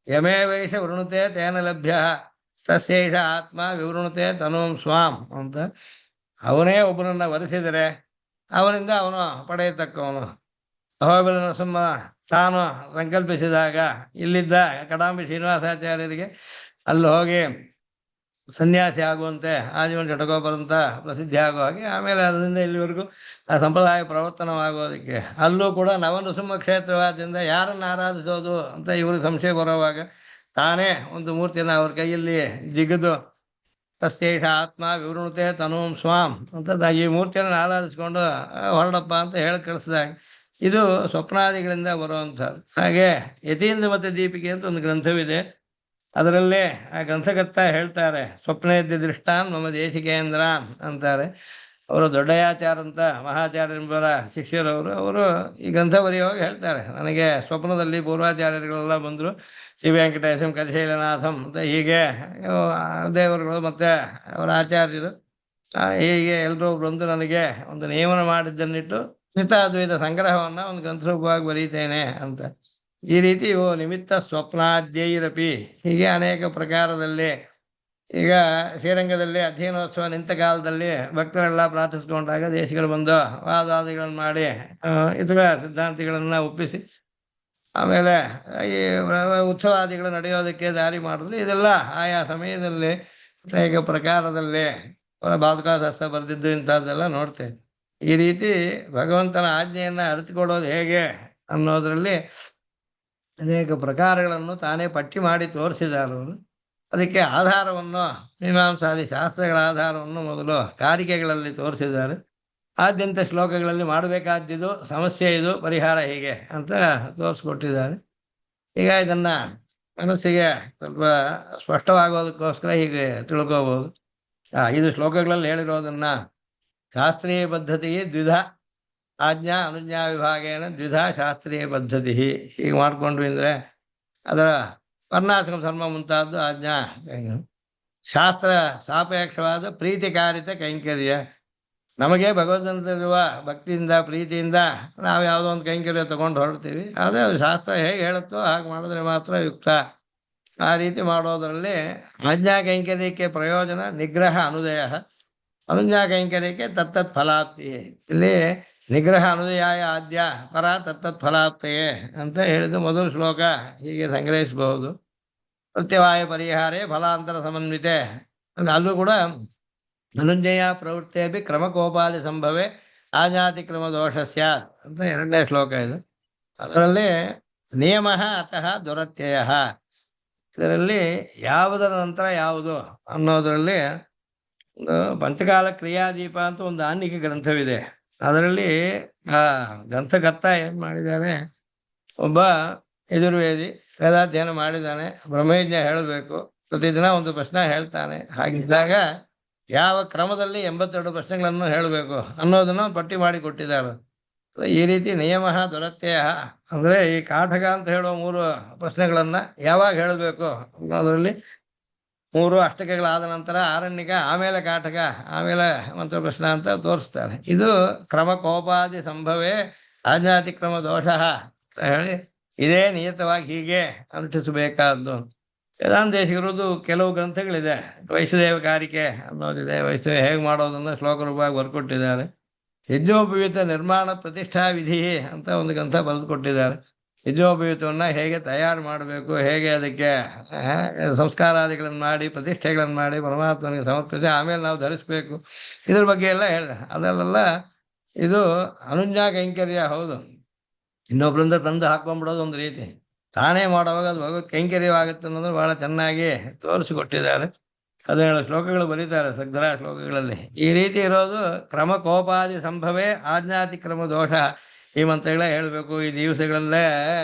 ಯಮೇ ವೈಷ ವೃಣುತೆ ತೇನ ಲಭ್ಯ ತಸ್ಯೈಷ ಆತ್ಮ ವಿವೃಣುತೆ ತನೂಂ ಸ್ವಾಂ ಅಂತ. ಅವನೇ ಒಬ್ಬನನ್ನ ವರಿಸಿದರೆ ಅವನಿಂದ ಅವನು ಪಡೆಯತಕ್ಕವನು. ಅಹೋಬಿಲ ನರಸಿಂಹ ತಾನು ಸಂಕಲ್ಪಿಸಿದಾಗ ಇಲ್ಲಿದ್ದ ಕಡಾಂಬಿ ಶ್ರೀನಿವಾಸಾಚಾರ್ಯರಿಗೆ ಅಲ್ಲಿ ಹೋಗಿ ಸನ್ಯಾಸಿ ಆಗುವಂತೆ ಆಜೀವನ ಷಡಗೋಪರಂತ ಪ್ರಸಿದ್ಧಿ ಆಗೋ ಹಾಗೆ ಆಮೇಲೆ ಅದರಿಂದ ಇಲ್ಲಿವರೆಗೂ ಆ ಸಂಪ್ರದಾಯ ಪ್ರವರ್ತನವಾಗೋದಕ್ಕೆ ಅಲ್ಲೂ ಕೂಡ ನವನೃಸಿಂಹ ಕ್ಷೇತ್ರವಾದ್ದರಿಂದ ಯಾರನ್ನು ಆರಾಧಿಸೋದು ಅಂತ ಇವ್ರಿಗೆ ಸಂಶಯ ಬರೋವಾಗ ತಾನೇ ಒಂದು ಮೂರ್ತಿಯನ್ನು ಅವ್ರ ಕೈಯಲ್ಲಿ ಜಿಗಿದು ತಸ್ಯೈಷ ಆತ್ಮ ವಿವೃಣುತೆ ತನೂಂ ಸ್ವಾಂ ಅಂತ ಈ ಮೂರ್ತಿಯನ್ನು ಆರಾಧಿಸ್ಕೊಂಡು ಹೊರಡಪ್ಪ ಅಂತ ಹೇಳಿ ಕಳಿಸಿದಾಗ ಇದು ಸ್ವಪ್ನಾದಿಗಳಿಂದ ಬರುವಂಥದ್ದು. ಹಾಗೆ ಯತೀಂದ್ರ ಮತ್ತು ದೀಪಿಕೆ ಅಂತ ಒಂದು ಗ್ರಂಥವಿದೆ. ಅದರಲ್ಲೇ ಆ ಗ್ರಂಥಕರ್ತ ಹೇಳ್ತಾರೆ, ಸ್ವಪ್ನೇದ್ಯ ದೃಷ್ಟಾನ್ ಮಮ ದೇಶಿಕೇಂದ್ರಾನ್ ಅಂತಾರೆ. ಅವರು ದೊಡ್ಡಯಾಚಾರ ಅಂತ ಮಹಾಚಾರ್ಯರ ಶಿಷ್ಯರವರು. ಅವರು ಈ ಗ್ರಂಥ ಬರೆಯುವಾಗ ಹೇಳ್ತಾರೆ, ನನಗೆ ಸ್ವಪ್ನದಲ್ಲಿ ಪೂರ್ವಾಚಾರ್ಯರುಗಳೆಲ್ಲ ಬಂದರು, ಶ್ರೀ ವೆಂಕಟೇಶಂ ಕರಿಶೈಲನಾಥಂ ಅಂತ ಹೀಗೆ ದೇವರುಗಳು ಮತ್ತು ಅವರ ಆಚಾರ್ಯರು ಹೀಗೆ ಎಲ್ಲರೂ ಬಂದು ನನಗೆ ಒಂದು ನಿಯಮನ ಮಾಡಿದ್ದನ್ನಿಟ್ಟು ಮಿತಾದ್ವೈತ ಸಂಗ್ರಹವನ್ನು ಒಂದು ಗ್ರಂಥರೂಪವಾಗಿ ಬರೀತೇನೆ ಅಂತ. ಈ ರೀತಿ ಇವು ನಿಮಿತ್ತ ಸ್ವಪ್ನಾದ್ಯೈರಪಿ ಹೀಗೆ ಅನೇಕ ಪ್ರಕಾರದಲ್ಲಿ. ಈಗ ಶ್ರೀರಂಗದಲ್ಲಿ ಅಧ್ಯಯನೋತ್ಸವ ನಿಂತ ಕಾಲದಲ್ಲಿ ಭಕ್ತರೆಲ್ಲ ಪ್ರಾರ್ಥಿಸ್ಕೊಂಡಾಗ ದೇಶಿಗಳು ಬಂದು ವಾದಾದಿಗಳನ್ನು ಮಾಡಿ ಇತರ ಸಿದ್ಧಾಂತಿಗಳನ್ನು ಒಪ್ಪಿಸಿ ಆಮೇಲೆ ಈ ಉತ್ಸವಾದಿಗಳು ನಡೆಯೋದಕ್ಕೆ ದಾರಿ ಮಾಡಿದ್ರು. ಇದೆಲ್ಲ ಆಯಾ ಸಮಯದಲ್ಲಿ ಅನೇಕ ಪ್ರಕಾರದಲ್ಲಿ ಬಾಧುಕಾಶಾಸ್ತ್ರ ಬರೆದಿದ್ದು ಇಂಥದ್ದೆಲ್ಲ ನೋಡ್ತೇವೆ. ಈ ರೀತಿ ಭಗವಂತನ ಆಜ್ಞೆಯನ್ನು ಅರಿತುಕೊಳ್ಳೋದು ಹೇಗೆ ಅನ್ನೋದರಲ್ಲಿ ಅನೇಕ ಪ್ರಕಾರಗಳನ್ನು ತಾನೇ ಪಟ್ಟಿ ಮಾಡಿ ತೋರಿಸಿದ್ದಾರೆ ಅವರು. ಅದಕ್ಕೆ ಆಧಾರವನ್ನು ಮೀಮಾಂಸಾದಿ ಶಾಸ್ತ್ರಗಳ ಆಧಾರವನ್ನು ಮೊದಲು ಕಾರಿಕೆಗಳಲ್ಲಿ ತೋರಿಸಿದ್ದಾರೆ. ಆದ್ಯಂತ ಶ್ಲೋಕಗಳಲ್ಲಿ ಮಾಡಬೇಕಾದ್ದು ಸಮಸ್ಯೆ ಇದು, ಪರಿಹಾರ ಹೀಗೆ ಅಂತ ತೋರಿಸ್ಕೊಟ್ಟಿದ್ದಾರೆ. ಈಗ ಇದನ್ನು ಮನಸ್ಸಿಗೆ ಸ್ವಲ್ಪ ಸ್ಪಷ್ಟವಾಗೋದಕ್ಕೋಸ್ಕರ ಹೀಗೆ ತಿಳ್ಕೋಬಹುದು. 5 ಶ್ಲೋಕಗಳಲ್ಲಿ ಹೇಳಿರೋದನ್ನು ಶಾಸ್ತ್ರೀಯ ಪದ್ಧತಿಗೆ ದ್ವಿಧ ಆಜ್ಞಾ ಅನುಜ್ಞಾ ವಿಭಾಗೇನ ದ್ವಿಧಾ ಶಾಸ್ತ್ರೀಯ ಪದ್ಧತಿ. ಹೀಗೆ ಮಾಡ್ಕೊಂಡ್ವಿ ಅಂದರೆ ಅದರ ವರ್ಣಾಶ್ರಮ ಧರ್ಮ ಮುಂತಾದ್ದು ಆಜ್ಞಾ. ಶಾಸ್ತ್ರ ಸಾಪೇಕ್ಷವಾದ ಪ್ರೀತಿಕಾರಿತ ಕೈಂಕರ್ಯ. ನಮಗೆ ಭಗವಂತನಲ್ಲಿರುವ ಭಕ್ತಿಯಿಂದ ಪ್ರೀತಿಯಿಂದ ನಾವು ಯಾವುದೋ ಒಂದು ಕೈಂಕರ್ಯ ತಗೊಂಡು ಹೊರಡ್ತೀವಿ. ಅದೇ ಶಾಸ್ತ್ರ ಹೇಗೆ ಹೇಳುತ್ತೋ ಹಾಗೆ ಮಾಡಿದ್ರೆ ಮಾತ್ರ ಯುಕ್ತ. ಆ ರೀತಿ ಮಾಡೋದರಲ್ಲಿ ಆಜ್ಞಾ ಕೈಂಕರ್ಯಕ್ಕೆ ಪ್ರಯೋಜನ ನಿಗ್ರಹ ಅನುದಯ, ಅನುಜ್ಞಾ ಕೈಂಕರ್ಯಕ್ಕೆ ತತ್ತತ್ ಫಲಾಪ್ತಿ. ಇಲ್ಲಿ ನಿಗ್ರಹ ಅನುದಯಾಯ ಆದ್ಯ ಪರ ತತ್ತತ್ ಫಲಾಪ್ತೆಯೇ ಅಂತ ಹೇಳಿದ್ದು ಮೊದಲ ಶ್ಲೋಕ ಹೀಗೆ ಸಂಗ್ರಹಿಸಬಹುದು. ಪ್ರತ್ಯವಾಯ ಪರಿಹಾರೇ ಫಲಾಂತರ ಸಮನ್ವಿತೆ. ಅಲ್ಲೂ ಕೂಡ ಅನುಜ್ಞೆಯ ಪ್ರವೃತ್ತಿಯಪಿ ಕ್ರಮಕೋಪಾಲಿ ಸಂಭವೆ ಆಜ್ಞಾತಿಕ್ರಮ ದೋಷ ಸ್ಯಾತ್ ಅಂತ 2ನೇ ಶ್ಲೋಕ ಇದು. ಅದರಲ್ಲಿ ನಿಯಮ ಅತಃ ದುರತ್ಯಯ. ಇದರಲ್ಲಿ ಯಾವುದರ ನಂತರ ಯಾವುದು ಅನ್ನೋದರಲ್ಲಿ ಪಂಚಕಾಲ ಕ್ರಿಯಾದೀಪ ಅಂತ ಒಂದು ಆನ್ನಿಕ ಗ್ರಂಥವಿದೆ. ಅದರಲ್ಲಿ ಆ ಗ್ರಂಥಕರ್ತ ಏನ್ ಮಾಡಿದ್ದಾನೆ, ಒಬ್ಬ ಯಜುರ್ವೇದಿ ವೇದಾಧ್ಯಯನ ಮಾಡಿದ್ದಾನೆ, ಬ್ರಹ್ಮಯಜ್ಞ ಹೇಳಬೇಕು, ಪ್ರತಿದಿನ ಒಂದು ಪ್ರಶ್ನೆ ಹೇಳ್ತಾನೆ. ಹಾಗಿದ್ದಾಗ ಯಾವ ಕ್ರಮದಲ್ಲಿ 82 ಪ್ರಶ್ನೆಗಳನ್ನು ಹೇಳಬೇಕು ಅನ್ನೋದನ್ನು ಪಟ್ಟಿ ಮಾಡಿ ಕೊಟ್ಟಿದ್ದಾರೆ. ಈ ರೀತಿ ನಿಯಮ ದುರತ್ಯಯ ಅಂದ್ರೆ ಈ ಕಾಠಕ ಅಂತ ಹೇಳೋ 3 ಪ್ರಶ್ನೆಗಳನ್ನ ಯಾವಾಗ ಹೇಳಬೇಕು ಅನ್ನೋದ್ರಲ್ಲಿ 3 ಅಷ್ಟಕಗಳಾದ ನಂತರ ಆರಣ್ಯಕ, ಆಮೇಲೆ ಕಾಠಕ, ಆಮೇಲೆ ಮಂತ್ರ ಪ್ರಶ್ನೆ ಅಂತ ತೋರಿಸ್ತಾರೆ. ಇದು ಕ್ರಮಕೋಪಾದಿ ಸಂಭವೇ ಆಜ್ಞಾತಿಕ್ರಮ ದೋಷ ಅಂತ ಹೇಳಿ ಇದೇ ನಿಯತವಾಗಿ ಹೀಗೆ ಅನುಷ್ಠಿಸಬೇಕಾದ್ದು. ವೇದಾಂತೇಶಿಗರದು ಕೆಲವು ಗ್ರಂಥಗಳಿದೆ. ವೈಷ್ಣದೇವ ಕಾರಿಕೆ ಅನ್ನೋದಿದೆ. ವೈಷ್ಣವ ಹೇಗೆ ಮಾಡೋದನ್ನು ಶ್ಲೋಕ ರೂಪವಾಗಿ ಬರ್ಕೊಟ್ಟಿದ್ದಾರೆ. ಯಜ್ಞೋಪವೀತ ನಿರ್ಮಾಣ ಪ್ರತಿಷ್ಠಾ ವಿಧಿ ಅಂತ ಒಂದು ಗ್ರಂಥ ಬರೆದು ಕೊಟ್ಟಿದ್ದಾರೆ. ಯಜ್ಞೋಪವೀತವನ್ನು ಹೇಗೆ ತಯಾರು ಮಾಡಬೇಕು, ಹೇಗೆ ಅದಕ್ಕೆ ಸಂಸ್ಕಾರಾದಿಗಳನ್ನು ಮಾಡಿ ಪ್ರತಿಷ್ಠೆಗಳನ್ನು ಮಾಡಿ ಪರಮಾತ್ಮನಿಗೆ ಸಮರ್ಪಿಸಿ ಆಮೇಲೆ ನಾವು ಧರಿಸ್ಬೇಕು, ಇದ್ರ ಬಗ್ಗೆ ಎಲ್ಲ ಹೇಳಿದೆ. ಅದರಲ್ಲೆಲ್ಲ ಇದು ಅನುಜ್ಞಾ ಕೈಂಕರ್ಯ ಹೌದು. ಇನ್ನೊಬ್ಬರಿಂದ ತಂದು ಹಾಕೊಂಡ್ಬಿಡೋದು ಒಂದು ರೀತಿ, ತಾನೇ ಮಾಡುವಾಗ ಅದು ಭಗವತ್ ಕೈಂಕರ್ಯವಾಗುತ್ತೆ ಅನ್ನೋದು ಬಹಳ ಚೆನ್ನಾಗಿ ತೋರಿಸಿಕೊಟ್ಟಿದ್ದಾರೆ. 17 ಶ್ಲೋಕಗಳು ಬರೀತಾರೆ ಸಗ್ಧರ ಶ್ಲೋಕಗಳಲ್ಲಿ. ಈ ರೀತಿ ಇರೋದು ಕ್ರಮಕೋಪಾದಿ ಸಂಭವೇ ಆಜ್ಞಾತಿಕ್ರಮ ದೋಷ. ಈ ಮಂತ್ರಗಳೇ ಹೇಳಬೇಕು, ಈ ದಿವಸಗಳಲ್ಲೇ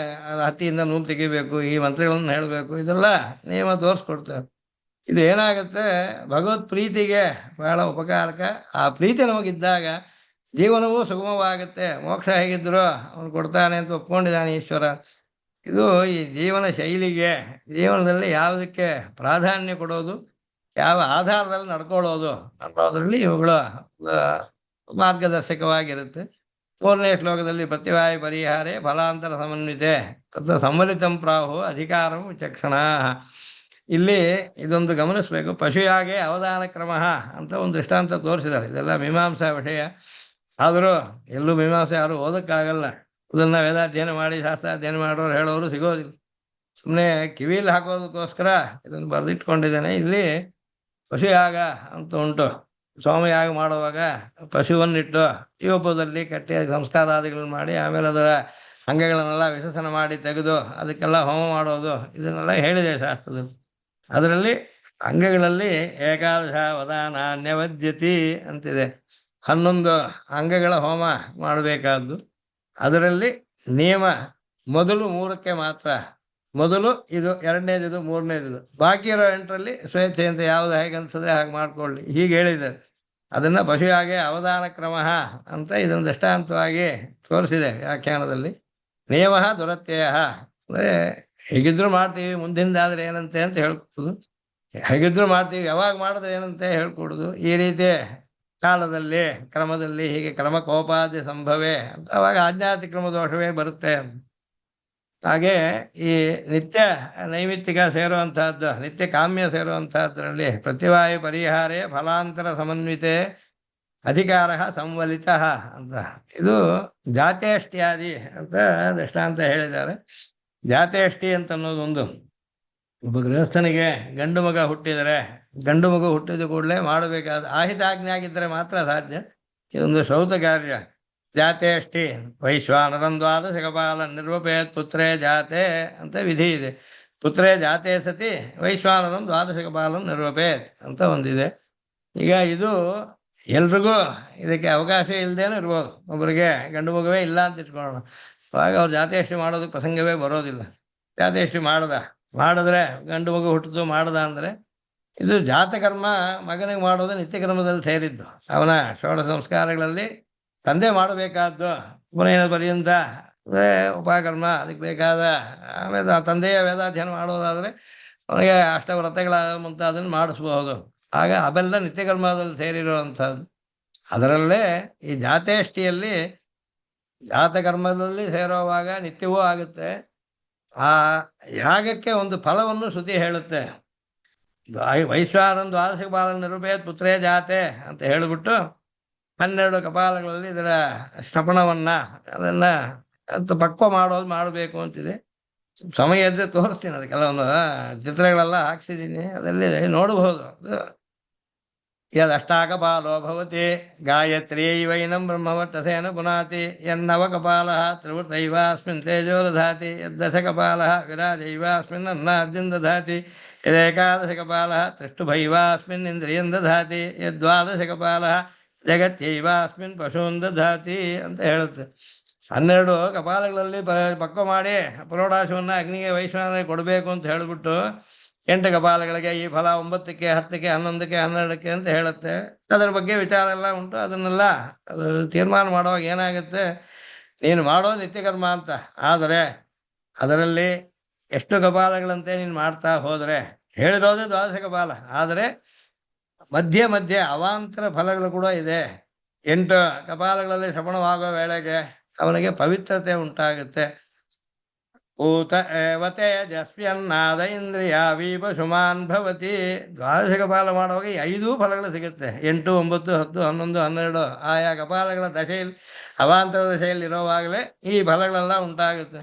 ಹತ್ತಿಯಿಂದ ನೂಲು ತೆಗಿಬೇಕು, ಈ ಮಂತ್ರಗಳನ್ನು ಹೇಳಬೇಕು, ಇದೆಲ್ಲ ನಿಯಮ ತೋರಿಸ್ಕೊಡ್ತಾರೆ. ಇದು ಏನಾಗುತ್ತೆ, ಭಗವತ್ ಪ್ರೀತಿಗೆ ಬಹಳ ಉಪಕಾರಕ. ಆ ಪ್ರೀತಿ ನಮಗಿದ್ದಾಗ ಜೀವನವೂ ಸುಗಮವಾಗುತ್ತೆ. ಮೋಕ್ಷ ಹೇಗಿದ್ರು ಅವನು ಕೊಡ್ತಾನೆ ಅಂತ ಒಪ್ಕೊಂಡಿದ್ದಾನೆ ಈಶ್ವರ. ಇದು ಈ ಜೀವನ ಶೈಲಿಗೆ, ಜೀವನದಲ್ಲಿ ಯಾವುದಕ್ಕೆ ಪ್ರಾಧಾನ್ಯ ಕೊಡೋದು, ಯಾವ ಆಧಾರದಲ್ಲಿ ನಡ್ಕೊಳ್ಳೋದು ಅನ್ನೋದ್ರಲ್ಲಿ ಇವುಗಳು ಮಾರ್ಗದರ್ಶಕವಾಗಿರುತ್ತೆ. 3ನೇ ಶ್ಲೋಕದಲ್ಲಿ ಪ್ರತಿವಾಯ ಪರಿಹಾರೇ ಫಲಾಂತರ ಸಮನ್ವಿತೆ ತತ್ರ ಸಂವಲಿತಂ ಪ್ರಾಹು ಅಧಿಕಾರಂ ವಿಚಕ್ಷಣ. ಇಲ್ಲಿ ಇದೊಂದು ಗಮನಿಸಬೇಕು. ಪಶುಯಾಗೆ ಅವಧಾನ ಕ್ರಮ ಅಂತ ಒಂದು ದೃಷ್ಟಾಂತ ತೋರಿಸಿದ್ದಾರೆ. ಇದೆಲ್ಲ ಮೀಮಾಂಸಾ ವಿಷಯ. ಆದರೂ ಎಲ್ಲೂ ಮೀಮಾಂಸೆ ಯಾರು ಓದಕ್ಕಾಗಲ್ಲ. ಇದನ್ನ ವೇದಾಧ್ಯಯನ ಮಾಡಿ ಶಾಸ್ತ್ರಾಧ್ಯಯನ ಮಾಡೋರು ಹೇಳೋರು ಸಿಗೋದಿಲ್ಲ. ಸುಮ್ಮನೆ ಕಿವಿಯಲ್ಲಿ ಹಾಕೋದಕ್ಕೋಸ್ಕರ ಇದನ್ನು ಬರೆದಿಟ್ಕೊಂಡಿದ್ದೇನೆ. ಇಲ್ಲಿ ಪಶುಯಾಗ ಅಂತ ಉಂಟು. ಸೋಮಯಾಗ ಮಾಡುವಾಗ ಪಶುವನ್ನಿಟ್ಟು ಯುವಪದಲ್ಲಿ ಕಟ್ಟಿ ಸಂಸ್ಕಾರಾದಿಗಳನ್ನು ಮಾಡಿ ಆಮೇಲೆ ಅದರ ಅಂಗಗಳನ್ನೆಲ್ಲ ವಿಸರ್ಜನ ಮಾಡಿ ತೆಗೆದು ಅದಕ್ಕೆಲ್ಲ ಹೋಮ ಮಾಡೋದು, ಇದನ್ನೆಲ್ಲ ಹೇಳಿದೆ ಶಾಸ್ತ್ರದಲ್ಲಿ. ಅದರಲ್ಲಿ ಅಂಗಗಳಲ್ಲಿ ಏಕಾದಶ ವದಾನ ನ್ಯವದ್ಯತಿ ಅಂತಿದೆ. 11 ಅಂಗಗಳ ಹೋಮ ಮಾಡಬೇಕಾದ್ದು. ಅದರಲ್ಲಿ ನಿಯಮ ಮೊದಲು 3ಕ್ಕೆ ಮಾತ್ರ. ಮೊದಲು ಇದು, 2ನೇದು ಇದು, 3ನೇದು. ಬಾಕಿ ಇರೋ 8ರಲ್ಲಿ ಸ್ವೇಚ್ಛೆಯಂತೆ ಯಾವುದು ಹೇಗೆ ಅನ್ಸದೆ ಹಾಗೆ ಮಾಡ್ಕೊಳ್ಳಿ ಹೀಗೆ ಹೇಳಿದ್ದಾರೆ. ಅದನ್ನ ಪಶುಯಾಗೆ ಅವಧಾನ ಕ್ರಮ ಅಂತ ಇದನ್ನು ದೃಷ್ಟಾಂತವಾಗಿ ತೋರಿಸಿದೆ ವ್ಯಾಖ್ಯಾನದಲ್ಲಿ. ನಿಯಮ ದುರತ್ಯಯ ಅಂದರೆ ಹೇಗಿದ್ರು ಮಾಡ್ತೀವಿ, ಮುಂದಿಂದಾದ್ರೆ ಏನಂತೆ ಅಂತ ಹೇಳ್ಕೊಡುದು, ಹೇಗಿದ್ರು ಮಾಡ್ತೀವಿ ಯಾವಾಗ ಮಾಡಿದ್ರೆ ಏನಂತೆ ಹೇಳ್ಕೊಡುದು. ಈ ರೀತಿ ಕಾಲದಲ್ಲಿ ಕ್ರಮದಲ್ಲಿ ಹೀಗೆ ಕ್ರಮಕೋಪಾದಿ ಸಂಭವೇ ಅಂತ ಅವಾಗ ಆಜ್ಞಾತಿಕ್ರಮ ದೋಷವೇ ಬರುತ್ತೆ. ಹಾಗೆ ಈ ನಿತ್ಯ ನೈಮಿತ್ತಿಕ ಸೇರುವಂತಹದ್ದು, ನಿತ್ಯ ಕಾಮ್ಯ ಸೇರುವಂತಹದ್ರಲ್ಲಿ ಪ್ರತಿವಾಯು ಪರಿಹಾರೇ ಫಲಾಂತರ ಸಮನ್ವಿತೆ ಅಧಿಕಾರ ಸಂವಲಿತ ಅಂತ. ಇದು ಜಾತೇಷ್ಟ್ಯಾದಿ ಅಂತ ದೃಷ್ಟಾಂತ ಹೇಳಿದ್ದಾರೆ. ಜಾತೇಷ್ಟಿ ಅಂತ ಅನ್ನೋದೊಂದು, ಒಬ್ಬ ಗೃಹಸ್ಥನಿಗೆ ಗಂಡು ಮಗ ಹುಟ್ಟಿದರೆ, ಗಂಡು ಮಗು ಹುಟ್ಟಿದ ಕೂಡಲೇ ಮಾಡಬೇಕಾದ ಆಹಿತಾಜ್ಞೆ ಆಗಿದ್ದರೆ ಮಾತ್ರ ಸಾಧ್ಯ. ಇದೊಂದು ಶ್ರೌತ ಕಾರ್ಯ. ಜಾತೇಷ್ಟಿ ವೈಶ್ವಾನರಂ ದ್ವಾದಶಕಪಾಲ ನಿರ್ವಪೇತ್ ಪುತ್ರೇ ಜಾತೆ ಅಂತ ವಿಧಿ ಇದೆ. ಪುತ್ರೇ ಜಾತೆ ಸತಿ ವೈಶ್ವಾನರಂ ದ್ವಾದಶಕಪಾಲಂ ನಿರ್ವಪೇತ್ ಅಂತ ಒಂದಿದೆ. ಈಗ ಇದು ಎಲ್ರಿಗೂ ಇದಕ್ಕೆ ಅವಕಾಶ ಇಲ್ಲದೇನೂ ಇರ್ಬೋದು. ಒಬ್ಬರಿಗೆ ಗಂಡು ಮಗುವೇ ಇಲ್ಲ ಅಂತ ಇಟ್ಕೊಳ್ಳೋಣ, ಅವಾಗ ಅವ್ರು ಜಾತೇಷ್ಟಿ ಮಾಡೋದಕ್ಕೆ ಪ್ರಸಂಗವೇ ಬರೋದಿಲ್ಲ. ಜಾತೇಷ್ಟಿ ಮಾಡಿದ್ರೆ ಗಂಡು ಮಗು ಹುಟ್ಟಿದ್ದು ಮಾಡ್ದ ಅಂದರೆ ಇದು ಜಾತಕರ್ಮ ಮಗನಿಗೆ ಮಾಡೋದು ನಿತ್ಯಕ್ರಮದಲ್ಲಿ ಸೇರಿದ್ದು. ಅವನ ಷೋಡ ಸಂಸ್ಕಾರಗಳಲ್ಲಿ ತಂದೆ ಮಾಡಬೇಕಾದ್ದು ಕೊನೆಯ ಪರ್ಯಂತ ಅಂದ್ರೆ ಉಪಕರ್ಮ ಅದಕ್ಕೆ ಬೇಕಾದ ಆಮೇಲೆ ಆ ತಂದೆಯ ವೇದಾಧ್ಯಯನ ಮಾಡೋರಾದ್ರೆ ಅವನಿಗೆ ಅಷ್ಟವ್ರತಗಳ ಮುಂತಾದನ್ನು ಮಾಡಿಸ್ಬಹುದು. ಆಗ ಅವೆಲ್ಲ ನಿತ್ಯಕರ್ಮದಲ್ಲಿ ಸೇರಿರುವಂಥದ್ದು. ಅದರಲ್ಲೇ ಈ ಜಾತೇಷ್ಟಿಯಲ್ಲಿ ಜಾತಕರ್ಮದಲ್ಲಿ ಸೇರುವಾಗ ನಿತ್ಯವೂ ಆಗುತ್ತೆ. ಆ ಯಾಗಕ್ಕೆ ಒಂದು ಫಲವನ್ನು ಶ್ರುತಿ ಹೇಳುತ್ತೆ. ವೈಶ್ವಾನಂದ ದ್ವಾದಶ ಕಪಾಲ ನಿರೂಪೇತ್ ಪುತ್ರೇ ಜಾತೆ ಅಂತ ಹೇಳಿಬಿಟ್ಟು 12 ಕಪಾಲಗಳಲ್ಲಿ ಇದರ ಶ್ರಪಣವನ್ನ ಅದನ್ನ ಪಕ್ವ ಮಾಡಬೇಕು ಅಂತಿದೆ. ಸಮಯ ಇದ್ರೆ ತೋರಿಸ್ತೀನಿ, ಅದು ಕೆಲವೊಂದು ಚಿತ್ರಗಳೆಲ್ಲ ಹಾಕ್ಸಿದ್ದೀನಿ, ಅದರಲ್ಲಿ ನೋಡಬಹುದು. ಯದಷ್ಟಾಕಪಾಲೋ ಭವತಿ ಗಾಯತ್ರ್ಯೈವೈನಂ ಬ್ರಹ್ಮವಟ್ಟಸೇನ ಪುನಾತಿ ಯನ್ನವಕಪಾಲಃ ತ್ರಿವೃತೈವಾಸ್ಮಿನ್ ತೇಜೋ ದಧಾತಿ ಯದ್ದಶಕಪಾಲಃ ವಿರಾಜೈವಾಸ್ಮಿನ್ ಅನ್ನಾರ್ಜುನ್ ದಧಾತಿ ಯದೇಕಾದಶಕಪಾಲಃ ತ್ರಿಷ್ಟುಭೈವಾಸ್ಮಿನ್ ಇಂದ್ರಿಯಂ ದಧಾತಿ ಯದ್ವಾದಶಕಪಾಲಃ ಜಗತ್ಯೈವಾಸ್ಮಿನ್ ಪಶೂನ್ ದಧಾತಿ ಅಂತ ಹೇಳುತ್ತೆ. 12 ಕಪಾಲಗಳಲ್ಲಿ ಪಕ್ವ ಮಾಡಿ ಪುರೋಡಾಶವನ್ನು ಅಗ್ನಿಗೆ ವೈಶ್ವಾನರಿಗೆ ಕೊಡಬೇಕು ಅಂತ ಹೇಳಿಬಿಟ್ಟು 8 ಕಪಾಲಗಳಿಗೆ ಈ ಫಲ 9ಕ್ಕೆ 10ಕ್ಕೆ 11ಕ್ಕೆ 12ಕ್ಕೆ ಅಂತ ಹೇಳುತ್ತೆ. ಅದರ ಬಗ್ಗೆ ವಿಚಾರ ಎಲ್ಲ ಉಂಟು. ಅದನ್ನೆಲ್ಲ ಅದು ತೀರ್ಮಾನ ಮಾಡುವಾಗ ಏನಾಗುತ್ತೆ, ನೀನು ಮಾಡೋ ನಿತ್ಯಕರ್ಮ ಅಂತ ಆದರೆ ಅದರಲ್ಲಿ ಎಷ್ಟು ಕಪಾಲಗಳಂತೆ ನೀನು ಮಾಡ್ತಾ ಹೋದರೆ ಹೇಳಿರೋದೇ ದ್ವಾದಶ ಕಪಾಲ, ಆದರೆ ಮಧ್ಯೆ ಮಧ್ಯೆ ಅವಾಂತರ ಫಲಗಳು ಕೂಡ ಇದೆ. 8 ಕಪಾಲಗಳಲ್ಲಿ ಶ್ರವಣವಾಗೋ ವೇಳೆಗೆ ಅವನಿಗೆ ಪವಿತ್ರತೆ ಉಂಟಾಗುತ್ತೆ. ಊತ ಏವತೆ ಜಸ್ವ್ಯನ್ನಾದ ಇಂದ್ರಿಯ ವೀಪಶುಮಾನ್ ಭವತಿ. ದ್ವಾದಶ ಕಪಾಲ ಮಾಡುವಾಗ 5 ಫಲಗಳು ಸಿಗುತ್ತೆ. 8, 9, 10, 11, 12 ಆಯಾ ಕಪಾಲಗಳ ದಶೆಯಲ್ಲಿ ಅವಾಂತರ ದಶೆಯಲ್ಲಿ ಇರೋವಾಗಲೇ ಈ ಫಲಗಳೆಲ್ಲ ಉಂಟಾಗುತ್ತೆ.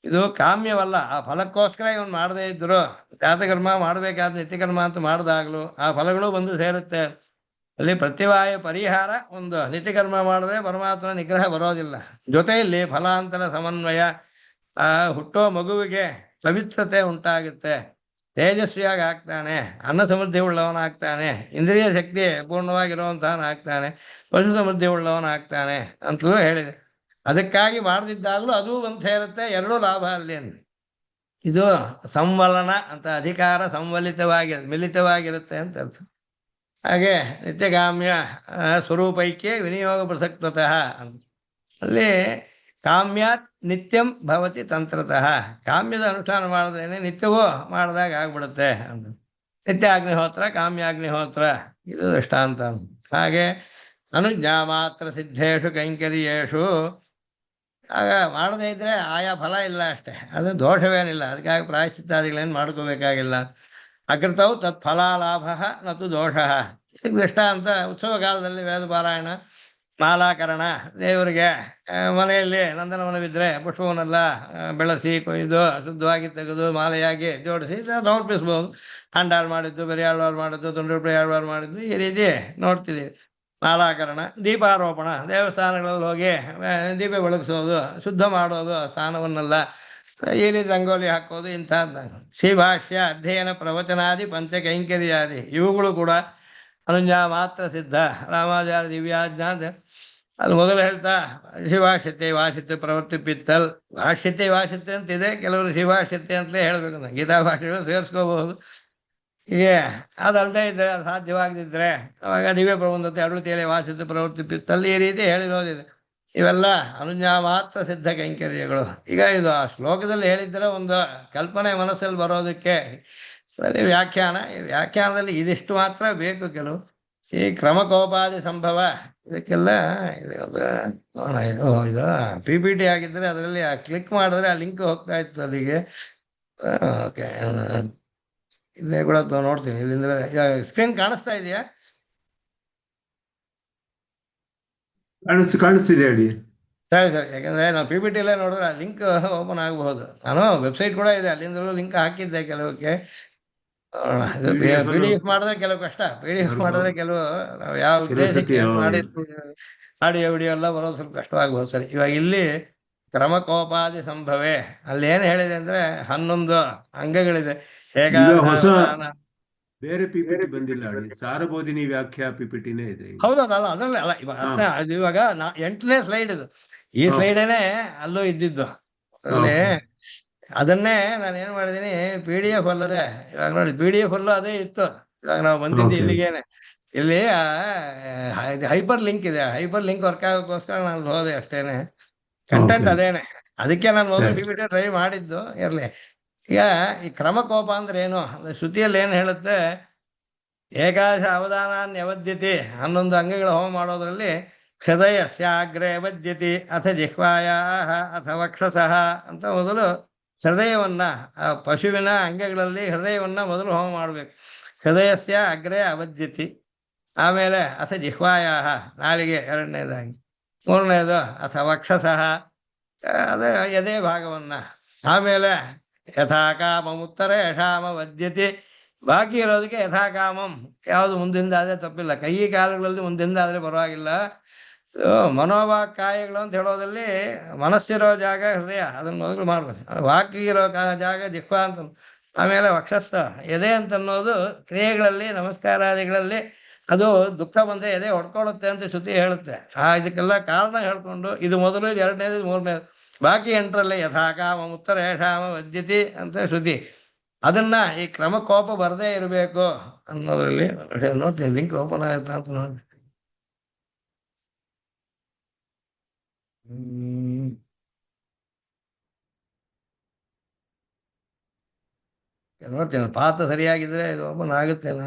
ಇದು ಕಾಮ್ಯವಲ್ಲ. ಆ ಫಲಕ್ಕೋಸ್ಕರ ಇವನು ಮಾಡದೇ ಇದ್ರು ಜಾತಕರ್ಮ ಮಾಡಬೇಕಾದ ನಿತ್ಯಕರ್ಮ ಅಂತ ಮಾಡಿದಾಗಲೂ ಆ ಫಲಗಳು ಬಂದು ಸೇರುತ್ತೆ. ಅಲ್ಲಿ ಪ್ರತಿವಾಯ ಪರಿಹಾರ ಒಂದು ನಿತ್ಯಕರ್ಮ ಮಾಡಿದ್ರೆ ಪರಮಾತ್ಮನ ನಿಗ್ರಹ ಬರೋದಿಲ್ಲ. ಜೊತೆಯಲ್ಲಿ ಫಲಾಂತರ ಸಮನ್ವಯ, ಆ ಹುಟ್ಟೋ ಮಗುವಿಗೆ ಪವಿತ್ರತೆ ಉಂಟಾಗುತ್ತೆ, ತೇಜಸ್ವಿಯಾಗಿ ಆಗ್ತಾನೆ, ಅನ್ನ ಸಮೃದ್ಧಿ ಉಳ್ಳವನಾಗ್ತಾನೆ, ಇಂದ್ರಿಯ ಶಕ್ತಿ ಪೂರ್ಣವಾಗಿರುವಂತಹನಾಗ್ತಾನೆ, ಪಶು ಸಮೃದ್ಧಿ ಉಳ್ಳವನಾಗ್ತಾನೆ ಅಂತಲೂ ಹೇಳಿದೆ. ಅದಕ್ಕಾಗಿ ಮಾಡದಿದ್ದಾಗಲೂ ಅದು ಒಂದು ಸೇರುತ್ತೆ. 2 ಲಾಭ ಅಲ್ಲಿ. ಇದು ಸಂವಲನ ಅಂತ, ಅಧಿಕಾರ ಮಿಲಿತವಾಗಿರುತ್ತೆ ಅಂತ ಅರ್ಥ. ಹಾಗೆ ನಿತ್ಯಕಾಮ್ಯ ಸ್ವರೂಪೈಕ್ಯ ವಿನಿಯೋಗ ಪ್ರಸಕ್ತತಃ ಅಲ್ಲಿ ಕಾಮ್ಯಾತ್ ನಿತ್ಯಂ ಭವತಿ ತಂತ್ರತಃ. ಕಾಮ್ಯದ ಅನುಷ್ಠಾನ ಮಾಡಿದ್ರೇನೆ ನಿತ್ಯವೂ ಮಾಡಿದಾಗ ಆಗ್ಬಿಡುತ್ತೆ ಅಂತ. ನಿತ್ಯ ಅಗ್ನಿಹೋತ್ರ ಕಾಮ್ಯಾಗ್ನಿಹೋತ್ರ ಇದು ದೃಷ್ಟಾಂತ. ಹಾಗೆ ಅನುಜ್ಞಾ ಮಾತ್ರ ಸಿದ್ಧೇಶು ಕೈಂಕರ್ಯೇಶು, ಆಗ ಮಾಡದೇ ಇದ್ರೆ ಆಯಾ ಫಲ ಇಲ್ಲ ಅಷ್ಟೇ, ಅದು ದೋಷವೇನಿಲ್ಲ. ಅದಕ್ಕಾಗಿ ಪ್ರಾಯಶ್ಚಿತ್ತಾದಿಗಳೇನು ಮಾಡ್ಕೋಬೇಕಾಗಿಲ್ಲ. ಅಕೃತವು ತತ್ ಫಲಾಲಾಭ ನತು ದೋಷ. ಇದಕ್ಕೆ ದೃಷ್ಟಾಂತ ಉತ್ಸವ ಕಾಲದಲ್ಲಿ ವೇದ ಪಾರಾಯಣ, ಮಾಲಾಕರಣ, ದೇವರಿಗೆ ಮನೆಯಲ್ಲಿ ನಂದನವನವಿದ್ದರೆ ಪುಷ್ಪವನ್ನೆಲ್ಲ ಬೆಳೆಸಿ ಕೊಯ್ದು ಶುದ್ಧವಾಗಿ ತೆಗೆದು ಮಾಲೆಯಾಗಿ ಜೋಡಿಸಿ ಸಮರ್ಪಿಸ್ಬೋದು. ಆಂಡಾಳ್ ಮಾಡಿದ್ದು, ಬೆರಿಯಾಳ್ವಾರ್ ಮಾಡಿದ್ದು, ತುಂಡ್ರುಪ್ರಿಯಾಳ್ವಾರ್ ಮಾಡಿದ್ದು, ಈ ರೀತಿ ನೋಡ್ತಿದ್ದೀವಿ. ಮಾಲಾಕರಣ, ದೀಪಾರೋಪಣ, ದೇವಸ್ಥಾನಗಳಲ್ಲಿ ಹೋಗಿ ದೀಪ ಬೆಳಗಿಸೋದು, ಶುದ್ಧ ಮಾಡೋದು ಸ್ಥಾನವನ್ನೆಲ್ಲ, ಈ ರೀತಿ ರಂಗೋಲಿ ಹಾಕೋದು, ಇಂಥದ್ದು. ಶ್ರೀಭಾಷ್ಯ ಅಧ್ಯಯನ ಪ್ರವಚನಾದಿ ಪಂಚಕೈಂಕರ್ಯಾದಿ ಇವುಗಳು ಕೂಡ ಅನುಜ್ಞಾ ಮಾತ್ರ ಸಿದ್ಧ. ರಾಮಾಚಾರ್ಯ ದಿವ್ಯಾಜ್ಞಾ ಅದು ಮೊದಲು ಹೇಳ್ತಾ ಶಿವಾಶ್ಯತೆ ವಾಶ್ಯತೆ ಪ್ರವೃತ್ತಿ ಪಿತ್ತಲ್, ಭಾಷ್ಯತೆ ವಾಶ್ಯತೆ ಅಂತಿದೆ, ಕೆಲವರು ಶಿವಾಶ್ಯತೆ ಅಂತಲೇ ಹೇಳಬೇಕು. ಗೀತಾ ಭಾಷೆಗಳು ಸೇರಿಸ್ಕೋಬಹುದು. ಹೀಗೆ ಅದಲ್ಲದೆ ಇದ್ದರೆ, ಅದು ಸಾಧ್ಯವಾಗದಿದ್ದರೆ ಅವಾಗ ದಿವ್ಯ ಪ್ರಬಂಧತೆ ಅರುಳತಿಯಲ್ಲಿ ವಾಸಿತ ಪ್ರವೃತ್ತಿ ಪಿತ್ತಲ್ಲಿ ಈ ರೀತಿ ಹೇಳಿರೋದಿದೆ. ಇವೆಲ್ಲ ಅನುಜ್ಞಾ ಮಾತ್ರ ಸಿದ್ಧ ಕೈಂಕರ್ಯಗಳು. ಈಗ ಇದು ಆ ಶ್ಲೋಕದಲ್ಲಿ ಹೇಳಿದ್ದರೆ ಒಂದು ಕಲ್ಪನೆ ಮನಸ್ಸಲ್ಲಿ ಬರೋದಕ್ಕೆ ವ್ಯಾಖ್ಯಾನ. ಈ ವ್ಯಾಖ್ಯಾನದಲ್ಲಿ ಇದಿಷ್ಟು ಮಾತ್ರ ಬೇಕು. ಕೆಲವು ಈ ಕ್ರಮಕೋಪಾದಿ ಸಂಭವ ಇದಕ್ಕೆಲ್ಲ ಇದು PPT ಆಗಿದ್ದರೆ ಅದರಲ್ಲಿ ಕ್ಲಿಕ್ ಮಾಡಿದ್ರೆ ಆ ಲಿಂಕ್ ಹೋಗ್ತಾ ಇತ್ತು ಅಲ್ಲಿಗೆ. ಓಕೆ, ಇಲ್ಲೇ ಕೂಡ ನೋಡ್ತೀನಿ. ಇಲ್ಲಿಂದ ಸ್ಕ್ರೀನ್ ಕಾಣಿಸ್ತಾ ಇದೆಯಾ? ಕಾಣಿಸ್ತಿದೆ ಹೇಳಿ. ಸರಿ ಸರಿ. ಯಾಕಂದ್ರೆ ನಾವು PPT ಅಲ್ಲೇ ನೋಡಿದ್ರೆ ಆ ಲಿಂಕ್ ಓಪನ್ ಆಗಬಹುದು. ನಾನು ವೆಬ್ಸೈಟ್ ಕೂಡ ಇದೆ, ಅಲ್ಲಿಂದಲೂ ಲಿಂಕ್ ಹಾಕಿದ್ದೆ ಕೆಲವಕ್ಕೆ. PDF ಮಾಡಿದ್ರೆ ಕೆಲವು ಕಷ್ಟ. PDF ಮಾಡಿದ್ರೆ ಕೆಲವು ನಾವು ಯಾವ ಉದ್ದೇಶಕ್ಕೆ ಮಾಡಿದ್ದು ಆಡಿಯೋ ವಿಡಿಯೋ ಎಲ್ಲ ಬರೋದು ಸ್ವಲ್ಪ ಕಷ್ಟವಾಗಬಹುದು. ಸರಿ, ಇವಾಗ ಇಲ್ಲಿ ಕ್ರಮಕೋಪಾದಿ ಸಂಭವೇ ಅಲ್ಲಿ ಏನ್ ಹೇಳಿದೆ ಅಂದ್ರೆ 11 ಅಂಗಗಳಿದೆ. ಬೇರೆ PPT ಬಂದಿಲ್ಲ, ಸಾರಬೋಧಿನಿ ವ್ಯಾಖ್ಯಾ PPTನೇ ಇದೆ. ಹೌದಲ್ಲ, ಅದರಲ್ಲೇ ಅಲ್ಲ. ಇವಾಗ 8ನೇ ಸ್ಲೈಡ್ ಇದು. ಈ ಸ್ಲೈಡೇನೆ ಅಲ್ಲೂ ಇದ್ದಿದ್ದು. ಅಲ್ಲಿ ಅದನ್ನೇ ನಾನು ಏನ್ ಮಾಡಿದೀನಿ, PDF ಅಲ್ಲದೆ ಇವಾಗ ನೋಡಿ, PDF ಅಲ್ಲೂ ಅದೇ ಇತ್ತು. ಇವಾಗ ನಾವು ಬಂದಿದ್ದು ಇಲ್ಲಿಗೇನೆ. ಇಲ್ಲಿ ಹೈಪರ್ ಲಿಂಕ್ ಇದೆ, ಹೈಪರ್ ಲಿಂಕ್ ವರ್ಕ್ ಆಗೋಕ್ಕೋಸ್ಕರ ನಾನು ಹೋದೆ ಅಷ್ಟೇನೆ. ಕಂಟೆಂಟ್ ಓಕೆ ಅದೇನೆ, ಅದಕ್ಕೆ ನಾನು ಮೊದಲು ಸರಿ. PPT ಟ್ರೈ ಮಾಡಿದ್ದು ಇರ್ಲಿ. ಈಗ ಈ ಕ್ರಮಕೋಪ ಅಂದ್ರೆ ಏನು ಅಂದ್ರೆ ಶ್ರುತಿಯಲ್ಲಿ ಏನು ಹೇಳುತ್ತೆ, ಏಕಾದಶ ಅವಧಾನಾನ್ಯವದ್ಯತೆ 11 ಅಂಗಗಳ ಹೋಮ ಮಾಡೋದ್ರಲ್ಲಿ ಹೃದಯಸ್ಯಾಗ್ರೆ ವದ್ಯತಿ ಅಥ ಜಿಹ್ವಾಯ ಅಥ ವಕ್ಷಸಃ ಅಂತ ಮೊದಲು ಹೃದಯವನ್ನ, ಆ ಪಶುವಿನ ಅಂಗಗಳಲ್ಲಿ ಹೃದಯವನ್ನ ಮೊದಲು ಹೋಮ ಮಾಡಬೇಕು. ಹೃದಯಸ್ಯ ಅಗ್ರೆ ಅವದ್ಯತಿ, ಆಮೇಲೆ ಅಥ ಜಿಹ್ವಾಯ ನಾಲಿಗೆ ಎರಡನೇದಾಗಿ, ಮೂರನೇದು ಅಥ ವಕ್ಷಸಃ ಅದೇ ಎದೆ ಭಾಗವನ್ನ, ಆಮೇಲೆ ಯಥಾಕಾಮಂ ಉತ್ತರೇಷಾಮ ವದ್ಯತಿ, ಬಾಕಿ ಇರೋದಕ್ಕೆ ಯಥಾಕಾಮಂ, ಯಾವುದು ಮುಂದಿಂದ ಆದರೆ ತಪ್ಪಿಲ್ಲ, ಕೈ ಕಾಲುಗಳಲ್ಲಿ ಮುಂದಿಂದ ಆದರೆ ಪರವಾಗಿಲ್ಲ. ಮನೋವಾಕ್ಕಾಯಗಳು ಅಂತ ಹೇಳೋದಲ್ಲಿ ಮನಸ್ಸಿರೋ ಜಾಗ ಹೃದಯ, ಅದನ್ನು ಮೊದಲು ಮಾಡಬೇಕು. ವಾಕಿ ಇರೋ ಜಾಗ ಜಿಹ್ವಾ ಅಂತ, ಆಮೇಲೆ ವಕ್ಷಸ್ಥ ಎದೆ ಅಂತನ್ನೋದು ಕ್ರಿಯೆಗಳಲ್ಲಿ ನಮಸ್ಕಾರಾದಿಗಳಲ್ಲಿ ಅದು ದುಃಖ ಬಂದರೆ ಎದೆ ಹೊಡ್ಕೊಳ್ಳುತ್ತೆ ಅಂತ ಶ್ರುತಿ ಹೇಳುತ್ತೆ. ಇದಕ್ಕೆಲ್ಲ ಕಾರಣ ಹೇಳ್ಕೊಂಡು ಇದು ಮೊದಲು, ಇದು ಎರಡನೇದು, ಇದು ಮೂರನೇದು, ಬಾಕಿ 8ರಲ್ಲಿ ಯಥಾಕಾಮ ಉತ್ತರೇಷಾಮ ವದ್ಯತಿ ಅಂತ ಶ್ರುತಿ. ಅದನ್ನ ಈ ಕ್ರಮಕೋಪ ಬರದೇ ಇರಬೇಕು ಅನ್ನೋದ್ರಲ್ಲಿ ನೋಡ್ತೀನಿ. ಲಿಂಕ್ ಓಪನ್ ಆಗುತ್ತಾ ಅಂತ ನೋಡಿ. ನೋಡ್ತೇನೆ ಪಾತ್ರ ಸರಿಯಾಗಿದ್ರೆ ಇದು ಓಪನ್ ಆಗುತ್ತೇನೋ.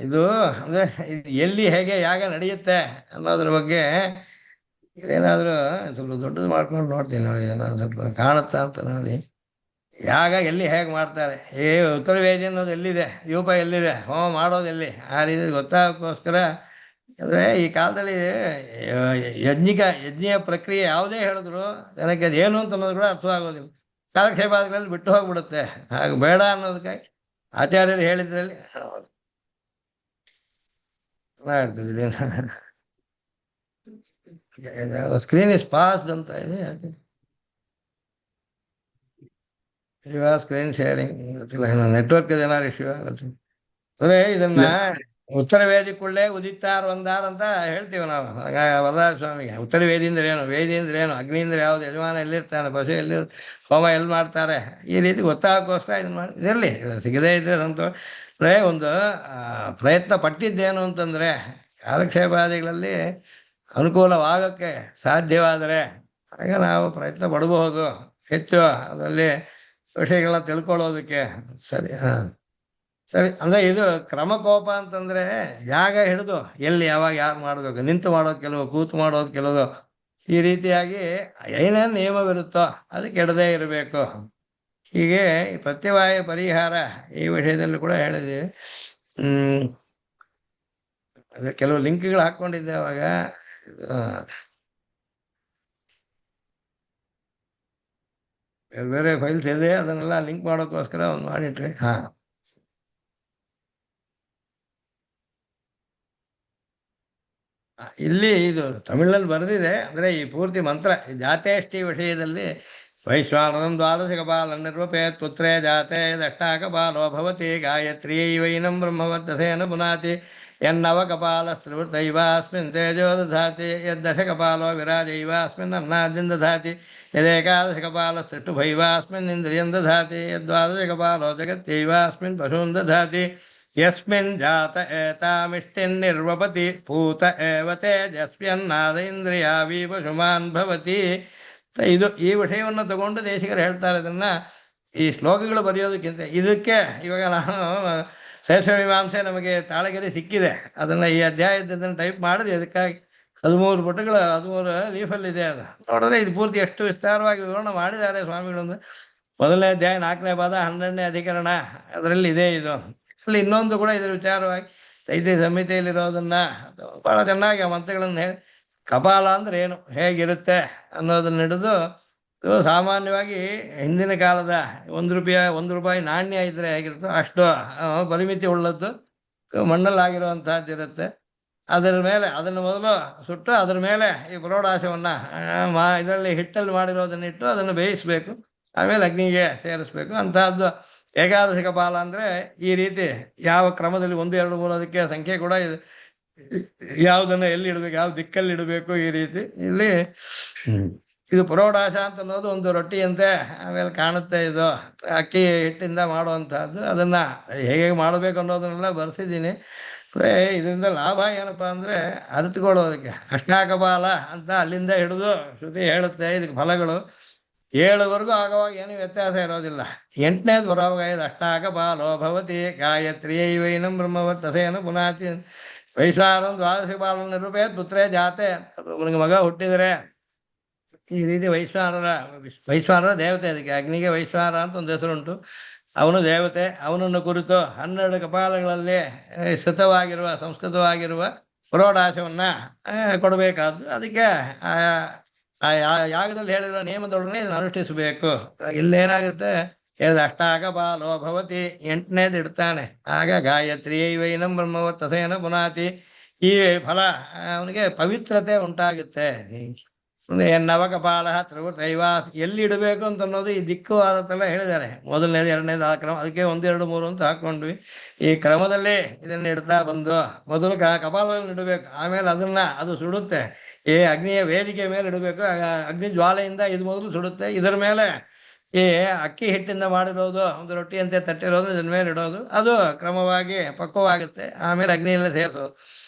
ಇದು ಅಂದ್ರೆ ಇದು ಎಲ್ಲಿ ಹೇಗೆ ಯಾಗ ನಡೆಯುತ್ತೆ ಅನ್ನೋದ್ರ ಬಗ್ಗೆ ಏನಾದರೂ ಸ್ವಲ್ಪ ದೊಡ್ಡದು ಮಾಡ್ಕೊಂಡು ನೋಡ್ತೀನಿ ನೋಡಿ, ಏನಾದ್ರು ಸ್ವಲ್ಪ ಕಾಣುತ್ತಾ ಅಂತ ನೋಡಿ. ಯಾಗ ಎಲ್ಲಿ ಹೇಗೆ ಮಾಡ್ತಾರೆ, ಉತ್ತರ ವೇದಿ ಅನ್ನೋದು ಎಲ್ಲಿದೆ, ಯೂಪ ಎಲ್ಲಿದೆ, ಹೋಮ ಮಾಡೋದು ಎಲ್ಲಿ, ಆ ರೀತಿ ಗೊತ್ತಾಗೋಕ್ಕೋಸ್ಕರ. ಅಂದರೆ ಈ ಕಾಲದಲ್ಲಿ ಯಜ್ಞ ಪ್ರಕ್ರಿಯೆ ಯಾವುದೇ ಹೇಳಿದ್ರು ಜನಕ್ಕೆ ಅದು ಏನು ಅಂತ ಅನ್ನೋದು ಕೂಡ ಅರ್ಥವಾಗೋದಿಲ್ಲ. ಕಾಲಕ್ಷೇಪಾದಿಗಳಲ್ಲಿ ಬಿಟ್ಟು ಹೋಗ್ಬಿಡುತ್ತೆ. ಹಾಗೆ ಬೇಡ ಅನ್ನೋದಕ್ಕಾಗಿ ಆಚಾರ್ಯರು ಹೇಳಿದ್ರಲ್ಲಿ ಮಾಡ್ತಿದ್ವಿ. ಸ್ಕ್ರೀನ್ ಇಸ್ ಪಾಸ್ಡ್ ಅಂತ ಇದೆ, ಇವಾಗ ಸ್ಕ್ರೀನ್ ಶೇರಿಂಗ್ ನೆಟ್ವರ್ಕ್ ಏನಾದ್ರು ಇಶ್ಯೂ ಆಗುತ್ತೆ. ಅಂದ್ರೆ ಇದನ್ನ ಉತ್ತರ ವೇದಿಕುಳ್ಳೇ ಉದಿತಾರ್ ಒಂದಾರ್ ಅಂತ ಹೇಳ್ತೀವಿ ನಾವು ವರದಾರ ಸ್ವಾಮಿಗೆ. ಉತ್ತರ ವೇದಿ ಅಂದ್ರೆ ಏನು, ವೇದಿ ಅಂದ್ರೆ ಏನು, ಅಗ್ನಿ ಅಂದ್ರೆ ಯಾವ್ದು, ಯಜಮಾನ ಎಲ್ಲಿರ್ತಾನೆ, ಪಶು ಎಲ್ಲಿರ್ತ, ಹೋಮ ಎಲ್ಲಿ ಮಾಡ್ತಾರೆ, ಈ ರೀತಿ ಗೊತ್ತಾಗೋಸ್ಕರ ಇದನ್ನ ಮಾಡಿ. ಇದರಲ್ಲಿ ಸಿಗದೇ ಇದ್ರೆ ಸಂತೋಷ. ಅಂದ್ರೆ ಒಂದು ಪ್ರಯತ್ನ ಪಟ್ಟಿದ್ದೇನು ಅಂತಂದ್ರೆ ಕಾಲಕ್ಷೇಪಾದಿಗಳಲ್ಲಿ ಅನುಕೂಲವಾಗಕ್ಕೆ ಸಾಧ್ಯವಾದರೆ ಆಗ ನಾವು ಪ್ರಯತ್ನ ಪಡಬಹುದು ಹೆಚ್ಚು ಅದರಲ್ಲಿ ವಿಷಯಗಳನ್ನ ತಿಳ್ಕೊಳ್ಳೋದಕ್ಕೆ. ಸರಿ, ಸರಿ. ಅಂದ್ರೆ ಇದು ಕ್ರಮಕೋಪ ಅಂತಂದ್ರೆ ಯಾಗ ಹಿಡಿದು ಎಲ್ಲಿ ಯಾವಾಗ ಯಾರು ಮಾಡಬೇಕು, ನಿಂತು ಮಾಡೋದು ಕೆಲವು, ಕೂತು ಮಾಡೋದು ಕೆಲವು, ಈ ರೀತಿಯಾಗಿ ಏನೇನು ನಿಯಮವಿರುತ್ತೋ ಅದಕ್ಕೆ ಎಡದೇ ಇರಬೇಕು. ಹೀಗೆ ಪ್ರತ್ಯವಾಯ ಪರಿಹಾರ ಈ ವಿಷಯದಲ್ಲಿ ಕೂಡ ಹೇಳಿದ್ವಿ. ಅದೇ ಕೆಲವು ಲಿಂಕ್ಗಳು ಹಾಕೊಂಡಿದ್ದೆ ಅವಾಗ. ಬೇರೆ ಬೇರೆ ಫೈಲ್ಸ್ ಇದೆ, ಅದನ್ನೆಲ್ಲ ಲಿಂಕ್ ಮಾಡೋಕ್ಕೋಸ್ಕರ ಒಂದು ಮಾಡಿಟ್ರಿ. ಇಲ್ಲಿ ಇದು ತಮಿಳಲ್ಲಿ ಬರೆದಿದೆ. ಅಂದ್ರೆ ಈ ಪೂರ್ತಿ ಮಂತ್ರ ಜಾತೇಷ್ಟಿ ವಿಷಯದಲ್ಲಿ ವೈಶ್ವಾನರಂ ದ್ವಾದಶಕಪಾಲ ನಿರ್ವಪೇತ್ ಪುತ್ರೇ ಜಾತೆ ದಷ್ಟಾಕಪಾಲೋ ಭವತಿ ಗಾಯತ್ರಿ ವೈನಂ ಬ್ರಹ್ಮವತ್ತಸೇನ ಪುನಾತಿ ಯನ್ನವಕಪಾಲಸ್ತ್ರಿವೃತೈವಾಸ್ಮಿನ್ ತೇಜೋ ದಧಾತಿ ಯದ್ದಶಕಪಾಲೋ ವಿರಾಜೈವಾಸ್ಮಿನ್ ಅನ್ನಾದ್ಯಂ ದಧಾತಿ ಯದೇಕಾದಶಕಪಾಲಸ್ತ್ರಿಷ್ಟುಭೈವಾಸ್ಮಿನ್ ಇಂದ್ರಿಯಂ ದಧಾತಿ ಯದ್ವಾದಶಕಪಾಲೋ ಜಗತ್ತೈವಾಸ್ಮಿನ್ ಪಶೂನ್ ದಧಾತಿ ಯಸ್ಮಿನ್ ಜಾತ ಏತಾಮಿಷ್ಟಿನ್ ನಿರ್ವಪತಿ ಭೂತ ಏವ ತೇಜಸ್ವ್ಯನ್ನಾದ ಇಂದ್ರಿಯಾವಿ ಪಶುಮಾನ್ ಭವತಿ. ಇದು ಈ ವಿಷಯವನ್ನು ತಗೊಂಡು ದೇಶಿಗರು ಹೇಳ್ತಾರೆ. ಇದನ್ನ ಈ ಶ್ಲೋಕಗಳು ಬರೆಯೋದಕ್ಕಿಂತ ಇದಕ್ಕೆ ಇವಾಗ ನಾನು ಶೈಕ್ಷವ ಮೀಮಾಂಸೆ ನಮಗೆ ತಾಳಗೆರೆ ಸಿಕ್ಕಿದೆ, ಅದನ್ನ ಈ ಅಧ್ಯಾಯದಿಂದ ಟೈಪ್ ಮಾಡಿದ್ರೆ ಅದಕ್ಕಾಗಿ 13 ಪುಟಗಳು 13 ಲೀಫಲ್ಲಿದೆ. ಅದು ನೋಡಿದ್ರೆ ಇದು ಪೂರ್ತಿ ಎಷ್ಟು ವಿಸ್ತಾರವಾಗಿ ವಿವರಣೆ ಮಾಡಿದ್ದಾರೆ ಸ್ವಾಮಿಗಳಂದ್ರೆ. ಮೊದಲನೇ ಅಧ್ಯಾಯ 4ನೇ ಪಾದ 12ನೇ ಅಧಿಕರಣ ಅದರಲ್ಲಿ ಇದೆ ಇದು. ಅಲ್ಲಿ ಇನ್ನೊಂದು ಕೂಡ ಇದರ ವಿಚಾರವಾಗಿ ಚೈತ್ಯ ಸಂಹಿತೆಯಲ್ಲಿರೋದನ್ನ ಬಹಳ ಚೆನ್ನಾಗಿ ಆ ಮಂತ್ರಗಳನ್ನು ಹೇಳಿ, ಕಪಾಲ ಅಂದ್ರೆ ಏನು, ಹೇಗಿರುತ್ತೆ ಅನ್ನೋದನ್ನ ಹಿಡಿದು ಸಾಮಾನ್ಯವಾಗಿ ಹಿಂದಿನ ಕಾಲದ ಒಂದು ರೂಪಾಯಿ ನಾಣ್ಯ ಇದ್ರೆ ಹೇಗಿರುತ್ತೋ ಅಷ್ಟು ಪರಿಮಿತಿ ಉಳ್ಳದ್ದು ಮಣ್ಣಲ್ಲಾಗಿರುವಂತಹದ್ದು ಇರುತ್ತೆ. ಅದರ ಮೇಲೆ ಅದನ್ನು ಮೊದಲು ಸುಟ್ಟು ಅದರ ಮೇಲೆ ಈ ಪರೋಢಾಶವನ್ನ ಇದರಲ್ಲಿ ಹಿಟ್ಟಲ್ಲಿ ಮಾಡಿರೋದನ್ನ ಇಟ್ಟು ಅದನ್ನು ಬೇಯಿಸ್ಬೇಕು, ಆಮೇಲೆ ಅಗ್ನಿಗೆ ಸೇರಿಸ್ಬೇಕು. ಅಂತಹದ್ದು ಏಕಾದಶಿ ಕಪಾಲ ಅಂದ್ರೆ ಈ ರೀತಿ ಯಾವ ಕ್ರಮದಲ್ಲಿ 1, 2, 3 ಅದಕ್ಕೆ ಸಂಖ್ಯೆ ಕೂಡ ಇದೆ, ಯಾವುದನ್ನು ಎಲ್ಲಿ ಇಡಬೇಕು, ಯಾವ ದಿಕ್ಕಲ್ಲಿ ಇಡಬೇಕು, ಈ ರೀತಿ ಇಲ್ಲಿ ಇದು ಪುರೋಡಾಶ ಅಂತ ಅನ್ನೋದು ಒಂದು ರೊಟ್ಟಿಯಂತೆ ಆಮೇಲೆ ಕಾಣುತ್ತೆ. ಇದು ಅಕ್ಕಿ ಹಿಟ್ಟಿಂದ ಮಾಡುವಂತಹದ್ದು. ಅದನ್ನ ಹೇಗೆ ಮಾಡಬೇಕು ಅನ್ನೋದನ್ನೆಲ್ಲ ಬರ್ಸಿದ್ದೀನಿ. ಇದರಿಂದ ಲಾಭ ಏನಪ್ಪಾ ಅಂದ್ರೆ ಅರಿತುಕೊಳ್ಳೋದಕ್ಕೆ. ಅಷ್ಟಾಕಪಾಲ ಅಂತ ಅಲ್ಲಿಂದ ಹಿಡಿದು ಶ್ರುತಿ ಹೇಳುತ್ತೆ ಇದಕ್ಕೆ ಫಲಗಳು 7ವರೆಗೂ ಆಗುವಾಗ ಏನು ವ್ಯತ್ಯಾಸ ಇರೋದಿಲ್ಲ. 8ನೇದು ಬರುವಾಗ ಇದು ಅಷ್ಟಾಕಪಾಲೋ ಭವತಿ ಗಾಯತ್ರಿಯೈವೈನಂ ಬ್ರಹ್ಮವರ್ತಸೇನ ಪುನಾತಿ ವೈಶ್ವಾನಂ ದ್ವಾದಶ ಪಾಲನ ನಿರೂಪೇತ್ ಪುತ್ರೇ ಜಾತೆ. ಅವನಿಗೆ ಮಗ ಹುಟ್ಟಿದರೆ ಈ ರೀತಿ ವೈಶ್ವಾನರ ದೇವತೆ, ಅದಕ್ಕೆ ಅಗ್ನಿಗೆ ವೈಶ್ವಾನ ಅಂತ ಒಂದು ಹೆಸರುಂಟು. ಅವನು ದೇವತೆ. ಅವನನ್ನು ಕುರಿತು 12 ಕಪಾಲಗಳಲ್ಲಿ ಶ್ರುತವಾಗಿರುವ ಸಂಸ್ಕೃತವಾಗಿರುವ ಪುರೋಡಾಶವನ್ನ ಕೊಡಬೇಕಾದ್ದು. ಅದಕ್ಕೆ ಯಾಗದಲ್ಲಿ ಹೇಳಿರುವ ನಿಯಮದೊಡನೆ ಇದನ್ನು ಅನುಷ್ಠಿಸಬೇಕು. ಇಲ್ಲೇನಾಗುತ್ತೆ, ಅಷ್ಟಾಕಪಾಲೋ ಭವತಿ 8ನೇದು ಇಡ್ತಾನೆ. ಆಗ ಗಾಯತ್ರಿ ವೈನಂ ಬ್ರಹ್ಮವತ್ತಸೇನ ಪುನಾತಿ. ಈ ಫಲ ಅವನಿಗೆ ಪವಿತ್ರತೆ ಉಂಟಾಗುತ್ತೆ. ನವಕಪಾಲ ತ್ರಿವೃತೈವ ಎಲ್ಲಿ ಇಡಬೇಕು ಅಂತ ಅನ್ನೋದು ಈ ದಿಕ್ಕು ಆದತ್ತೆಲ್ಲ ಹೇಳಿದ್ದಾರೆ. 1ನೇದು 2ನೇದು ಆ ಕ್ರಮ. ಅದಕ್ಕೆ 1 2 3 ಅಂತ ಹಾಕೊಂಡ್ವಿ. ಈ ಕ್ರಮದಲ್ಲಿ ಇದನ್ನ ಇಡ್ತಾ ಬಂದು ಮೊದಲು ಕಪಾಲದಲ್ಲಿ ಇಡಬೇಕು. ಆಮೇಲೆ ಅದು ಸುಡುತ್ತೆ. ಈ ಅಗ್ನಿಯ ವೇದಿಕೆ ಮೇಲೆ ಇಡಬೇಕು. ಅಗ್ನಿ ಜ್ವಾಲೆಯಿಂದ ಇದು ಮೊದಲು ಸುಡುತ್ತೆ. ಇದರ ಮೇಲೆ ಈ ಅಕ್ಕಿ ಹಿಟ್ಟಿಂದ ಮಾಡಿರೋದು ಒಂದು ರೊಟ್ಟಿಯಂತೆ ತಟ್ಟಿರೋದು ಇದರ ಮೇಲೆ ಇಡೋದು. ಅದು ಕ್ರಮವಾಗಿ ಪಕ್ವವಾಗುತ್ತೆ. ಆಮೇಲೆ ಅಗ್ನಿಯಲ್ಲೇ ಸೇರಿಸೋದು.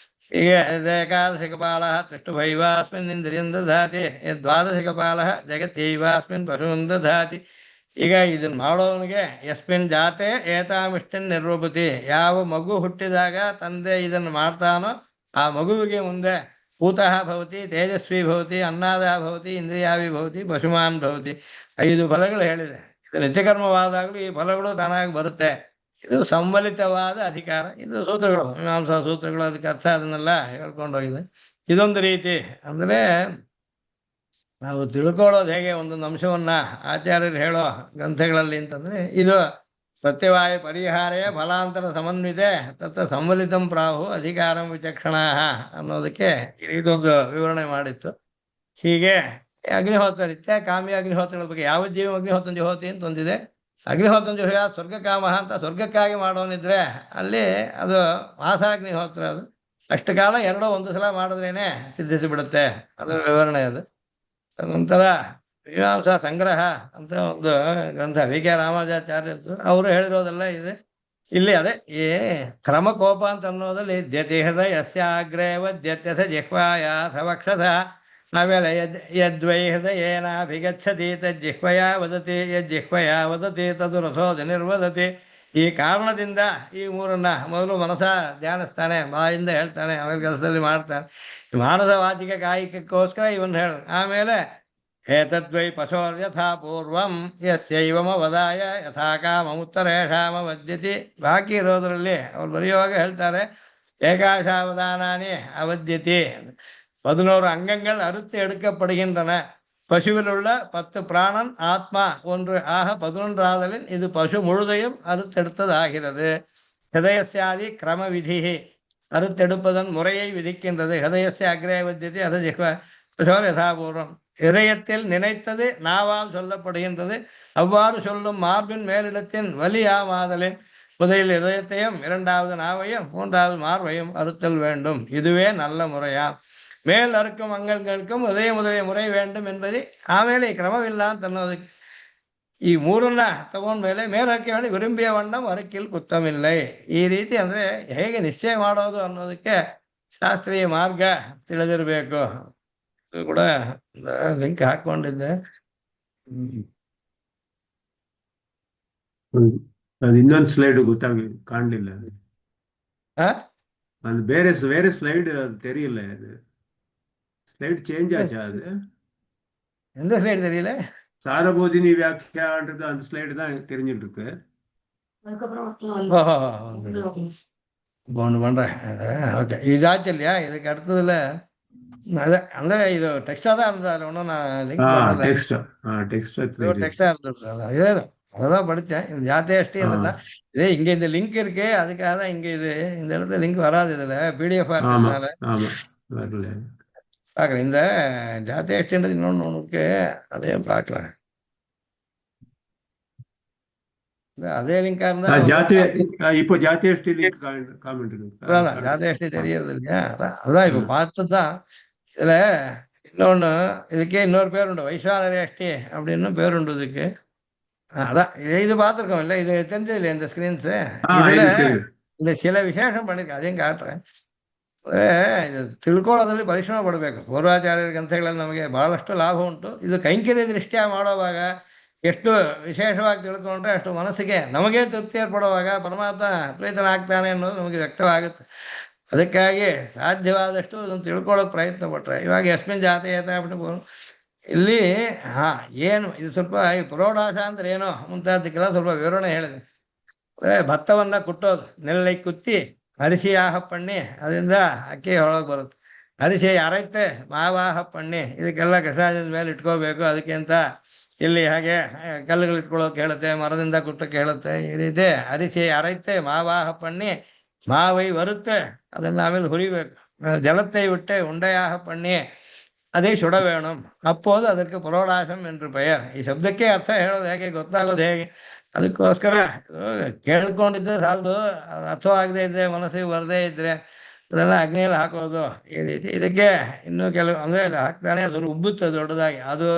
ಈಗ ಏಕಾದಶಕಪಾಲ ತೃಷ್ಟುಭೈವಾಸ್ಮಿನ್ ಇಂದ್ರಿಯಂ ದಧಾತಿ, 12ಕಪಾಲ ಜಗತ್ತೈವಾಸ್ಮಿನ್ ಪಶುಂ ದಧಾತಿ. ಈಗ ಇದನ್ನ ಮಾಡೋವನಿಗೆ ಯಸ್ಮಿನ್ ಜಾತೆ ಏತಾಮಿಷ್ಟನ್ ನಿರೂಪತಿ. ಯಾವ ಮಗು ಹುಟ್ಟಿದಾಗ ತಂದೆ ಇದನ್ನು ಮಾಡ್ತಾನೋ ಆ ಮಗುವಿಗೆ ಮುಂದೆ ಪೂತಃ ಭವತಿ, ತೇಜಸ್ವಿ ಭವತಿ, ಅನ್ನಾದ ಭವತಿ, ಇಂದ್ರಿಯಾವಿ ಭವತಿ, ಪಶುಮಾನ್ ಭವತಿ. 5 ಫಲಗಳು ಹೇಳಿದೆ. ಇದು ನಿತ್ಯಕರ್ಮವಾದಾಗಲೂ ಈ ಫಲಗಳು ತಾನಾಗಿ ಬರುತ್ತೆ. ಇದು ಸಂಬಲಿತವಾದ ಅಧಿಕಾರ. ಇದು ಸೂತ್ರಗಳು, ಮೀಮಾಂಸಾ ಸೂತ್ರಗಳು. ಅದಕ್ಕೆ ಅರ್ಥ ಅದನ್ನೆಲ್ಲ ಹೇಳ್ಕೊಂಡೋಗಿದೆ. ಇದೊಂದು ರೀತಿ ಅಂದ್ರೆ ನಾವು ತಿಳ್ಕೊಳ್ಳೋದು ಹೇಗೆ ಒಂದೊಂದು ಅಂಶವನ್ನ ಆಚಾರ್ಯರು ಹೇಳೋ ಗ್ರಂಥಗಳಲ್ಲಿ ಅಂತಂದ್ರೆ, ಇದು ಪ್ರತ್ಯವಾಯ ಪರಿಹಾರೇ ಫಲಾಂತರ ಸಮನ್ವಿತೆ ತತ್ರ ಸಂಬಲಿತಂ ಪ್ರಾಹು ಅಧಿಕಾರಂ ವಿಚಕ್ಷಣ ಅನ್ನೋದಕ್ಕೆ ಇದೊಂದು ವಿವರಣೆ ಮಾಡಿತ್ತು. ಹೀಗೆ ಅಗ್ನಿಹೋತ್ರ ನಿತ್ಯ ಕಾಮ್ಯ ಅಗ್ನಿಹೋತ್ರಗಳ ಬಗ್ಗೆ ಯಾವ ಜೀವ ಅಗ್ನಿಹೋತ್ರ ಜೋಹತಿ ಅಂತ ಒಂದಿದೆ. ಅಗ್ನಿಹೋತ್ರ ಜೋಹ ಸ್ವರ್ಗಕಾಮ ಅಂತ ಸ್ವರ್ಗಕ್ಕಾಗಿ ಮಾಡೋನಿದ್ರೆ ಅಲ್ಲಿ ಅದು ಮಾಸಾಗ್ನಿಹೋತ್ರ. ಅದು ಅಷ್ಟು ಕಾಲ 2 ಒಂದು ಸಲ ಮಾಡಿದ್ರೇನೆ ಸಿದ್ಧಿಸಿ ಬಿಡುತ್ತೆ. ಅದರ ವಿವರಣೆ ಅದು. ನಂತರ ಮೀಮಾಂಸಾ ಸಂಗ್ರಹ ಅಂತ ಒಂದು ಗ್ರಂಥ ವಿ ಕೆ ರಾಮಾನುಜಾಚಾರ್ಯದ್ದು. ಅವರು ಹೇಳಿರೋದೆಲ್ಲ ಇದೆ ಇಲ್ಲಿ. ಅದೇ ಈ ಕ್ರಮಕೋಪ ಅಂತ ಅನ್ನೋದಲ್ಲಿ ದ್ಯತಿ ಹೃದಯಸ್ಯಾಗ್ರೇ ವದ್ಯತ್ಯಥ ಜಿಹ್ವಾಯ ಸವಕ್ಷಸ. ಆಮೇಲೆ ಯದ್ವೈ ಹೃದಯೇನಾಭಿಗಚ್ಚತಿ ತಜ್ಜಿಹ್ವಯ ವದತಿ, ಯಜ್ಜಿಹ್ವಯ ವದತಿ ತದು ರಸೋದ ನಿರ್ವದತಿ. ಈ ಕಾರಣದಿಂದ ಈ 3ನ್ನ ಮೊದಲು ಮನಸ ಧ್ಯಾನಿಸ್ತಾನೆ, ಬಾಯಿಂದ ಹೇಳ್ತಾನೆ, ಆಮೇಲೆ ಕೆಲಸದಲ್ಲಿ ಮಾಡ್ತಾನೆ. ಮಾನಸ ವಾಚಿಕ ಕಾಯಿಕಕ್ಕೋಸ್ಕರ ಇವನ್ ಹೇಳ. ಆಮೇಲೆ ಏತದ್ವೈ ಪಶೋರ್ಯಥಾ ಪೂರ್ವಂ ಯಸ್ಯೈವಮ ವದಾಯ ಯಥಾ ಕಾಮಮುತ್ತರೇಷಾಮ ವದ್ಯತಿ. ಬಾಕಿ ಇರೋದ್ರಲ್ಲಿ ಅವ್ರು ಬರೆಯುವಾಗ ಹೇಳ್ತಾರೆ ஏகாசாவதானானே அவத்தியத்தே. 11 அங்கங்கள் அறுத்து எடுக்கப்படுகின்றன. பசுவில் உள்ள 10 பிராணன் ஆத்மா ஒன்று ஆக 11ஆதலின் இது பசு முழுதையும் அறுத்தெடுத்ததாகிறது. ஹிருதயஸ்யாதி கிரம விதி அறுத்தெடுப்பதன் முறையை விதிக்கின்றது. ஹிருதயஸ்ய அக்ரே வத்தியதே அத ஜிஹ்வா பசோர் யதாபூர்வம். இதயத்தில் நினைத்தது நாவால் சொல்லப்படுகின்றது. அவ்வாறு சொல்லும் மார்பின் மேலிடத்தின் வலியாமாதலின் முதலில் இதயத்தையும் 2வது நாவையும் 3வது மார்பையும் அறுத்தல் வேண்டும். இதுவே நல்ல முறையாம். மேல் அறுக்கும் அங்கங்களுக்கும் இதய முதலிய முறை வேண்டும் என்பது ಆಮೇಲೆ ಈ ಕ್ರಮವಿಲ್ಲ ಅಂತ ಅನ್ನೋದಕ್ಕೆ ಈ 3ನ್ನ ತಗೊಂಡ್ಮೇಲೆ ಮೇಲಕ್ಕೆ ಹೇಳಿ ವಿರುಂಬಿಯ ವಣ್ಣಂ ಅರಕಿಲ್ ಕುತ್ತಮಿಲ್ಲ. ಈ ರೀತಿ ಅಂದ್ರೆ ಹೇಗೆ ನಿಶ್ಚಯ ಮಾಡೋದು ಅನ್ನೋದಕ್ಕೆ ಶಾಸ್ತ್ರೀಯ ಮಾರ್ಗ ತಿಳಿದಿರಬೇಕು. ಇದು ಕೂಡ ಲಿಂಕ್ ಹಾಕೊಂಡಿದ್ದೆ. ಅದು ಇನ್ನೊಂದು ಸ್ಲೈಡ್ ಕಾಣಲಿಲ್ಲ. ಅದು ಬೇರೆ ಸ್ಲೈಡ್ அது தெரியல. அது ஸ்லைட் சேஞ்ச் ஆச்சா? அது எந்த ஸ்லைடு தெரியல. சாரபோதினி வியாக்கியான்றது அந்த ஸ்லைடு தான் தெரிஞ்சிட்டு இருக்கு. ஒன்று பண்றேன். ஓகே, இதாச்சு இல்லையா? இதுக்கு அடுத்ததுல ಅಂದ್ರೆ ಇದು ಟೆಕ್ಸ್ಟ್ தான் இருந்தது. அதில் ஒன்றும் நான் லிங்க் பண்ணல. டெக்ஸ்டா இருந்தது. இதே அதான் படித்தேன். ஜாத்தே அஷ்டி இருந்ததா இதே இங்க இந்த லிங்க் இருக்கு. அதுக்காக தான் இங்க இது இந்த இடத்துல லிங்க் வராது. இதுல பிடிஎஃப் இருக்கிறதுனால பார்க்குறேன். இந்த ஜாத்தே அஷ்டின்றது இன்னொன்று இருக்கு, அதையும் பார்க்கலாம். அதே லிங்கா இருந்தா இப்போ ஜாத்தே அஷ்டி லிங்க் காமெண்ட் ஜாத்தே அஷ்டி தெரியறது இல்லையா? அதான் இப்ப பார்த்துதான் இதுல இன்னொன்று இதுக்கே இன்னொரு பேர் உண்டு, வைஸ்வானரே அஷ்டி அப்படின்னு பேர் உண்டு இதுக்கு. அதான் இது பார்த்துருக்கோம் இல்லை, இது தெரிஞ்சது இல்லை இந்த ஸ்கிரீன்ஸு. இதுல ಇದು ತಿಳಿದು. இந்த சில விசேஷம் பண்ணிருக்கு, அதையும் ಕಾಟ್ರೆ. ಇದು ತಿಳ್ಕೊಳ್ಳೋದ್ರಲ್ಲಿ ಪರಿಶ್ರಮ ಪಡಬೇಕು. ಪೂರ್ವಾಚಾರ್ಯರ ಗ್ರಂಥಗಳಲ್ಲಿ ನಮಗೆ ಬಹಳಷ್ಟು ಲಾಭ ಉಂಟು. ಇದು ಕೈಂಕರ್ಯ ದೃಷ್ಟಿಯ ಮಾಡುವಾಗ ಎಷ್ಟು ವಿಶೇಷವಾಗಿ ತಿಳ್ಕೊಂಡ್ರೆ ಅಷ್ಟು ಮನಸ್ಸಿಗೆ ನಮಗೆ ತೃಪ್ತಿ ಏರ್ಪಡುವಾಗ ಪರಮಾತ್ಮ ಪ್ರೀತನಾಗ್ತಾನೆ ಅನ್ನೋದು ನಮಗೆ ವ್ಯಕ್ತವಾಗುತ್ತೆ. ಅದಕ್ಕಾಗಿ ಸಾಧ್ಯವಾದಷ್ಟು ಅದನ್ನು ತಿಳ್ಕೊಳ್ಳೋಕೆ ಪ್ರಯತ್ನ ಪಟ್ರೆ, ಇವಾಗ ಯಸ್ಮಿನ್ ಜಾತಿ ಬಿಟ್ಟು ಇಲ್ಲಿ ಏನು ಇದು ಸ್ವಲ್ಪ ಈ ಪುರೋಡಾಶ ಅಂದ್ರೆ ಏನೋ ಮುಂತಾದಕ್ಕೆಲ್ಲ ಸ್ವಲ್ಪ ವಿವರಣೆ ಹೇಳಿದೆ. ಭತ್ತವನ್ನ ಕುಟ್ಟೋದು, ನೆಲ್ಲೈ ಕುತ್ತಿ ಅರಿಶಿ ಆಹ ಪಣ್ಣಿ ಅದರಿಂದ ಅಕ್ಕಿ ಹೊಳಗೆ ಬರುತ್ತೆ. ಅರಿಶಿ ಅರೈತೆ ಮಾವಾಹ ಪಣ್ಣಿ ಇದಕ್ಕೆಲ್ಲ ಕಷಾಯದ ಮೇಲೆ ಇಟ್ಕೋಬೇಕು. ಅದಕ್ಕೆ ಅಂತ ಇಲ್ಲಿ ಹಾಗೆ ಕಲ್ಲುಗಳು ಇಟ್ಕೊಳ್ಳೋಕೆ ಹೇಳುತ್ತೆ, ಮರದಿಂದ ಕುಟ್ಟಕ್ಕೆ ಹೇಳುತ್ತೆ. ಈ ರೀತಿ ಅರಿಶಿ ಅರೈತೆ ಮಾವಾಹ ಪಣ್ಣಿ ಮಾವೈ ಬರುತ್ತೆ, ಅದನ್ನ ಆಮೇಲೆ ಹುರಿಬೇಕು. ಜಲத்தை விட்டு ಉಂಡೆಯಾಹ ಪಣ್ಣಿ ಅದೇ ಸುಡ ವೇಣಂ ಅಪ್ಪೋದು ಅದಕ್ಕೆ ಪುರೋಡಾಶಂ ಎಂದು ಪೆಯರ್. ಈ ಶಬ್ದಕ್ಕೆ ಅರ್ಥ ಹೇಳೋದು ಹೇಗೆ, ಗೊತ್ತಾಗೋದು ಹೇಗೆ? ಅದಕ್ಕೋಸ್ಕರ ಕೇಳ್ಕೊಂಡಿದ್ರೆ ಸಾಲದು, ಅರ್ಥವಾಗದೇ ಇದ್ರೆ, ಮನಸ್ಸಿಗೆ ಬರದೇ ಇದ್ರೆ ಅದೆಲ್ಲ ಅಗ್ನಿಯಲ್ಲಿ ಹಾಕೋದು ಈ ರೀತಿ. ಇದಕ್ಕೆ ಇನ್ನೂ ಕೆಲವು ಅಂದ್ರೆ ಹಾಕ್ತಾನೆ, ಅದು ಉಬ್ಬುತ್ತೆ ದೊಡ್ಡದಾಗಿ. ಅದು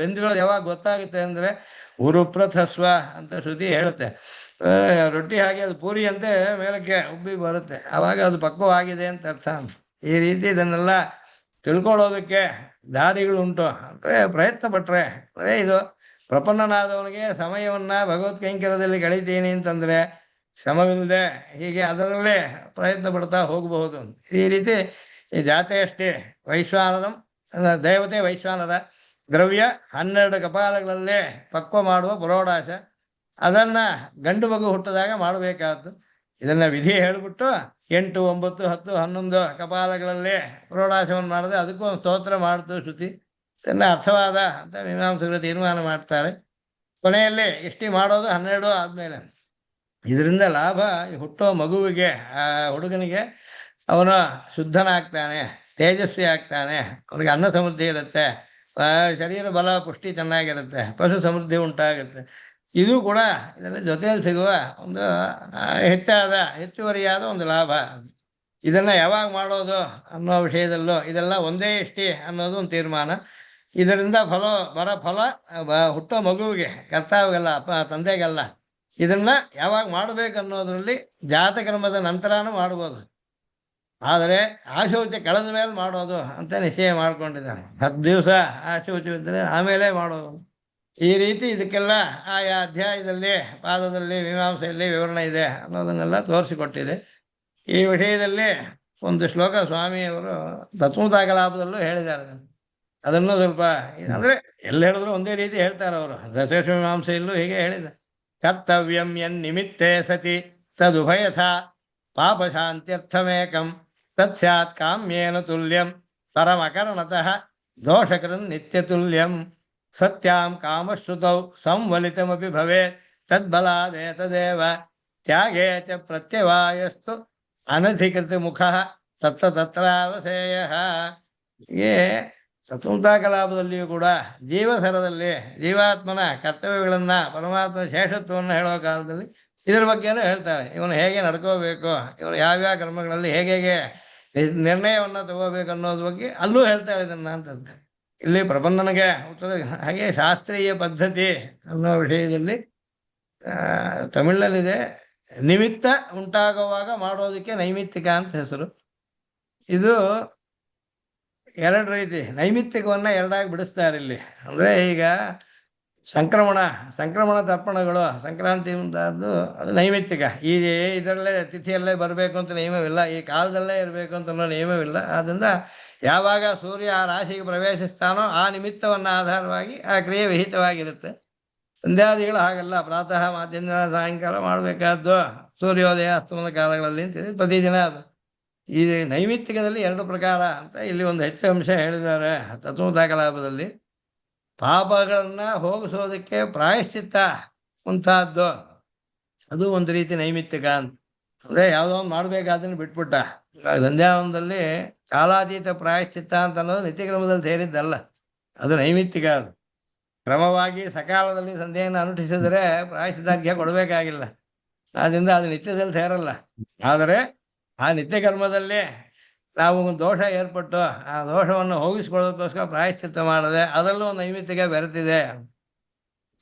ಬೆಂದಿರೋದು ಯಾವಾಗ ಗೊತ್ತಾಗುತ್ತೆ ಅಂದ್ರೆ ಉರುಪ್ರಥಸ್ವ ಅಂತ ಶ್ರುತಿ ಹೇಳುತ್ತೆ. ರೊಟ್ಟಿ ಹಾಗೆ ಅದು ಪೂರಿ ಅಂತೆ ಮೇಲಕ್ಕೆ ಉಬ್ಬಿ ಬರುತ್ತೆ, ಆವಾಗ ಅದು ಪಕ್ವವಾಗಿದೆ ಅಂತ ಅರ್ಥ. ಈ ರೀತಿ ಇದನ್ನೆಲ್ಲ ತಿಳ್ಕೊಳ್ಳೋದಕ್ಕೆ ದಾರಿಗಳುಂಟು ಅಂದ್ರೆ ಪ್ರಯತ್ನ ಪಟ್ರೆ. ಇದು ಪ್ರಪನ್ನನಾದವನಿಗೆ ಸಮಯವನ್ನ ಭಗವತ್ ಕೈಂಕರ್ಯದಲ್ಲಿ ಕಳೀತೀನಿ ಅಂತಂದ್ರೆ ಶ್ರಮವಿಲ್ಲದೆ ಹೀಗೆ ಅದರಲ್ಲೇ ಪ್ರಯತ್ನ ಪಡ್ತಾ ಹೋಗಬಹುದು. ಈ ರೀತಿ ಈ ಜಾತೆ ಅಷ್ಟೇ ವೈಶ್ವಾನರಂ ದೇವತೆ ವೈಶ್ವಾನರ ದ್ರವ್ಯ 12 ಕಪಾಲಗಳಲ್ಲೇ ಪಕ್ವ ಮಾಡುವ ಪುರೋಡಾಶ, ಅದನ್ನ ಗಂಡು ಮಗು ಹುಟ್ಟಿದಾಗ ಮಾಡಬೇಕಾದ್ದು. ಇದನ್ನ ವಿಧಿ ಹೇಳ್ಬಿಟ್ಟು 8, 9, 10, 11 ಕಪಾಲಗಳಲ್ಲೇ ಪುರೋಡಾಶವನ್ನು ಮಾಡಿದ್ರೆ ಅದಕ್ಕೂ ಒಂದು ಸ್ತೋತ್ರ ಮಾಡ್ತು ಶ್ರುತಿ. ಇದನ್ನ ಅರ್ಥವಾದ ಅಂತ ಮೀಮಾಂಸಕರು ತೀರ್ಮಾನ ಮಾಡ್ತಾರೆ. ಕೊನೆಯಲ್ಲಿ ಇಷ್ಟಿ ಮಾಡೋದು 12 ಆದ್ಮೇಲೆ. ಇದರಿಂದ ಲಾಭ ಹುಟ್ಟೋ ಮಗುವಿಗೆ, ಆ ಹುಡುಗನಿಗೆ ಅವನು ಶುದ್ಧನಾಗ್ತಾನೆ, ತೇಜಸ್ವಿ ಆಗ್ತಾನೆ, ಅವನಿಗೆ ಅನ್ನ ಸಮೃದ್ಧಿ ಇರುತ್ತೆ, ಶರೀರ ಬಲ ಪುಷ್ಟಿ ಚೆನ್ನಾಗಿರುತ್ತೆ, ಪಶು ಸಮೃದ್ಧಿ ಉಂಟಾಗುತ್ತೆ. ಇದು ಕೂಡ ಇದರ ಜೊತೆಯಲ್ಲಿ ಸಿಗುವ ಒಂದು ಹೆಚ್ಚುವರಿಯಾದ ಒಂದು ಲಾಭ. ಇದನ್ನ ಯಾವಾಗ ಮಾಡೋದು ಅನ್ನೋ ವಿಷಯದಲ್ಲೂ ಇದೆಲ್ಲ ಒಂದೇ ಇಷ್ಟಿ ಅನ್ನೋದು ಒಂದು ತೀರ್ಮಾನ. ಇದರಿಂದ ಫಲ ಹುಟ್ಟೋ ಮಗುವಿಗೆ, ಕರ್ತಾವಿಗಲ್ಲ, ತಂದೆಗಲ್ಲ. ಇದನ್ನ ಯಾವಾಗ ಮಾಡಬೇಕನ್ನೋದ್ರಲ್ಲಿ ಜಾತಕರ್ಮದ ನಂತರನೂ ಮಾಡ್ಬೋದು, ಆದರೆ ಆಶೌಚ ಕಳೆದ ಮೇಲೆ ಮಾಡೋದು ಅಂತ ನಿಶ್ಚಯ ಮಾಡ್ಕೊಂಡಿದ್ದಾನೆ. 10 ದಿವಸ ಆಶೌಚವಿದ್ದರೆ ಆಮೇಲೆ ಮಾಡೋದು. ಈ ರೀತಿ ಇದಕ್ಕೆಲ್ಲ ಆಯಾ ಅಧ್ಯಾಯದಲ್ಲಿ, ಪಾದದಲ್ಲಿ, ಮೀಮಾಂಸೆಯಲ್ಲಿ ವಿವರಣೆ ಇದೆ ಅನ್ನೋದನ್ನೆಲ್ಲ ತೋರಿಸಿಕೊಟ್ಟಿದೆ. ಈ ವಿಷಯದಲ್ಲಿ ಒಂದು ಶ್ಲೋಕ ಸ್ವಾಮಿಯವರು ತತ್ವದಾಗಲಾಪದಲ್ಲೂ ಹೇಳಿದ್ದಾರೆ. ಅದನ್ನು ಸ್ವಲ್ಪ ಅಂದ್ರೆ ಎಲ್ಲಿ ಹೇಳಿದ್ರು ಒಂದೇ ರೀತಿ ಹೇಳ್ತಾರೆ ಅವರು. ದಶೇಷ ಮೀಮಾಂಸೆಯಲ್ಲೂ ಹೀಗೆ ಹೇಳಿದೆ. ಕರ್ತವ್ಯಂ ಯನ್ನಿಮಿತ್ತೇ ಸತಿ ತದುಭಯಥ ಪಾಪಶಾಂತ್ಯರ್ಥಮೇಕಂ ತತ್ಸ್ಯಾತ್ ಕಾಮ್ಯೇನ ತುಲ್ಯಂ ಪರಮಕರಣತಃ ದೋಷಕರನ್ ನಿತ್ಯತುಲ್ಯಂ ಸತ್ಯಾಂ ಕಾಮಶ್ರುತೌ ಸಂವಲಿತಮಪಿ ಭವೇತ್ ತದ್ಬಲಾದೇತದೇವ ತ್ಯಾಗೇ ಚ ಪ್ರತ್ಯವಾಯಸ್ತು ಅನಧಿಕೃತ ಮುಖಃ ತತ್ರಾವಸೇಯಃ. ಹೀಗೆ ಚತುರ್ಥಕಲಾಪದಲ್ಲಿಯೂ ಕೂಡ ಜೀವಸರದಲ್ಲಿ ಜೀವಾತ್ಮನ ಕರ್ತವ್ಯಗಳನ್ನ, ಪರಮಾತ್ಮನ ಶೇಷತ್ವವನ್ನು ಹೇಳೋ ಕಾಲದಲ್ಲಿ ಇದರ ಬಗ್ಗೆನೂ ಹೇಳ್ತಾರೆ. ಇವನು ಹೇಗೆ ನಡ್ಕೋಬೇಕು, ಇವನು ಯಾವ್ಯಾವ ಕರ್ಮಗಳಲ್ಲಿ ಹೇಗೆ ನಿರ್ಣಯವನ್ನ ತಗೋಬೇಕು ಅನ್ನೋದ್ರ ಬಗ್ಗೆ ಅಲ್ಲೂ ಹೇಳ್ತಾರೆ ಇದನ್ನ ಅಂತಂದ್ರೆ. ಇಲ್ಲಿ ಪ್ರಬಂಧನಿಗೆ ಉತ್ತರ ಹಾಗೆ ಶಾಸ್ತ್ರೀಯ ಪದ್ಧತಿ ಅನ್ನೋ ವಿಷಯದಲ್ಲಿ ತಮಿಳಲ್ಲಿದೆ, ನಿಮಿತ್ತ ಉಂಟಾಗುವಾಗ ಮಾಡೋದಕ್ಕೆ ನೈಮಿತ್ತಿಕ ಅಂತ ಹೆಸರು. ಇದು 2 ರೀತಿ ನೈಮಿತ್ತಿಕವನ್ನ 2 ಬಿಡಿಸ್ತಾರೆ ಇಲ್ಲಿ. ಅಂದ್ರೆ ಈಗ ಸಂಕ್ರಮಣ ತರ್ಪಣಗಳು, ಸಂಕ್ರಾಂತಿ ಮುಂತಾದ್ದು ಅದು ನೈಮಿತ್ತಿಕ. ಈ ಇದರಲ್ಲೇ ತಿಥಿಯಲ್ಲೇ ಬರಬೇಕು ಅಂತ ನಿಯಮವಿಲ್ಲ, ಈ ಕಾಲದಲ್ಲೇ ಇರಬೇಕು ಅಂತ ಅನ್ನೋ ನಿಯಮವಿಲ್ಲ. ಆದ್ದರಿಂದ ಯಾವಾಗ ಸೂರ್ಯ ಆ ರಾಶಿಗೆ ಪ್ರವೇಶಿಸ್ತಾನೋ ಆ ನಿಮಿತ್ತವನ್ನ ಆಧಾರವಾಗಿ ಆ ಕ್ರಿಯೆ ವಿಹಿತವಾಗಿರುತ್ತೆ. ಸಂಧ್ಯಾದಿಗಳು ಹಾಗಲ್ಲ, ಪ್ರಾತಃ ಮಧ್ಯಾಹ್ನ ಸಾಯಂಕಾಲ ಮಾಡಬೇಕಾದ್ದು ಸೂರ್ಯೋದಯ ಅಸ್ತಮನ ಕಾಲಗಳಲ್ಲಿ ಅಂತಿದೆ, ಪ್ರತಿದಿನ ಅದು. ಈ ನೈಮಿತ್ತಿಕದಲ್ಲಿ 2 ಪ್ರಕಾರ ಅಂತ ಇಲ್ಲಿ ಒಂದು ಹೆಚ್ಚು ಅಂಶ ಹೇಳಿದ್ದಾರೆ ತತ್ವದಾಕಲಾಪದಲ್ಲಿ. ಪಾಪಗಳನ್ನ ಹೋಗಿಸೋದಕ್ಕೆ ಪ್ರಾಯಶ್ಚಿತ್ತ ಮುಂತಾದ್ದು ಅದು ಒಂದು ರೀತಿ ನೈಮಿತ್ತಿಕ ಅಂತ. ಅಂದ್ರೆ ಯಾವುದೋ ಒಂದು ಮಾಡ್ಬೇಕಾದನ್ನು ಬಿಟ್ಬಿಟ್ಟ. ಸಂಧ್ಯಾವನದಲ್ಲಿ ಕಾಲಾತೀತ ಪ್ರಾಯಶ್ಚಿತ್ತ ಅಂತ ಅನ್ನೋದು ನಿತ್ಯಕ್ರಮದಲ್ಲಿ ಸೇರಿದ್ದಲ್ಲ, ಅದು ನೈಮಿತ್ತಿಕ. ಅದು ಕ್ರಮವಾಗಿ ಸಕಾಲದಲ್ಲಿ ಸಂಧ್ಯೆಯನ್ನು ಅನುಷ್ಠಿಸಿದರೆ ಪ್ರಾಯಶ್ಚಿತಾರ್ಘ್ಯ ಕೊಡಬೇಕಾಗಿಲ್ಲ, ಆದ್ರಿಂದ ಅದು ನಿತ್ಯದಲ್ಲಿ ಸೇರಲ್ಲ. ಆದರೆ ಆ ನಿತ್ಯ ಕರ್ಮದಲ್ಲಿ ನಾವು ಒಂದು ದೋಷ ಏರ್ಪಟ್ಟು ಆ ದೋಷವನ್ನು ಹೋಗಿಸ್ಕೊಳ್ಳೋದಕ್ಕೋಸ್ಕರ ಪ್ರಾಯಶ್ಚಿತ್ತ ಮಾಡದೆ ಅದರಲ್ಲೂ ಒಂದು ನೈಮಿತ್ತಿಗೆ ಬೆರೆತಿದೆ,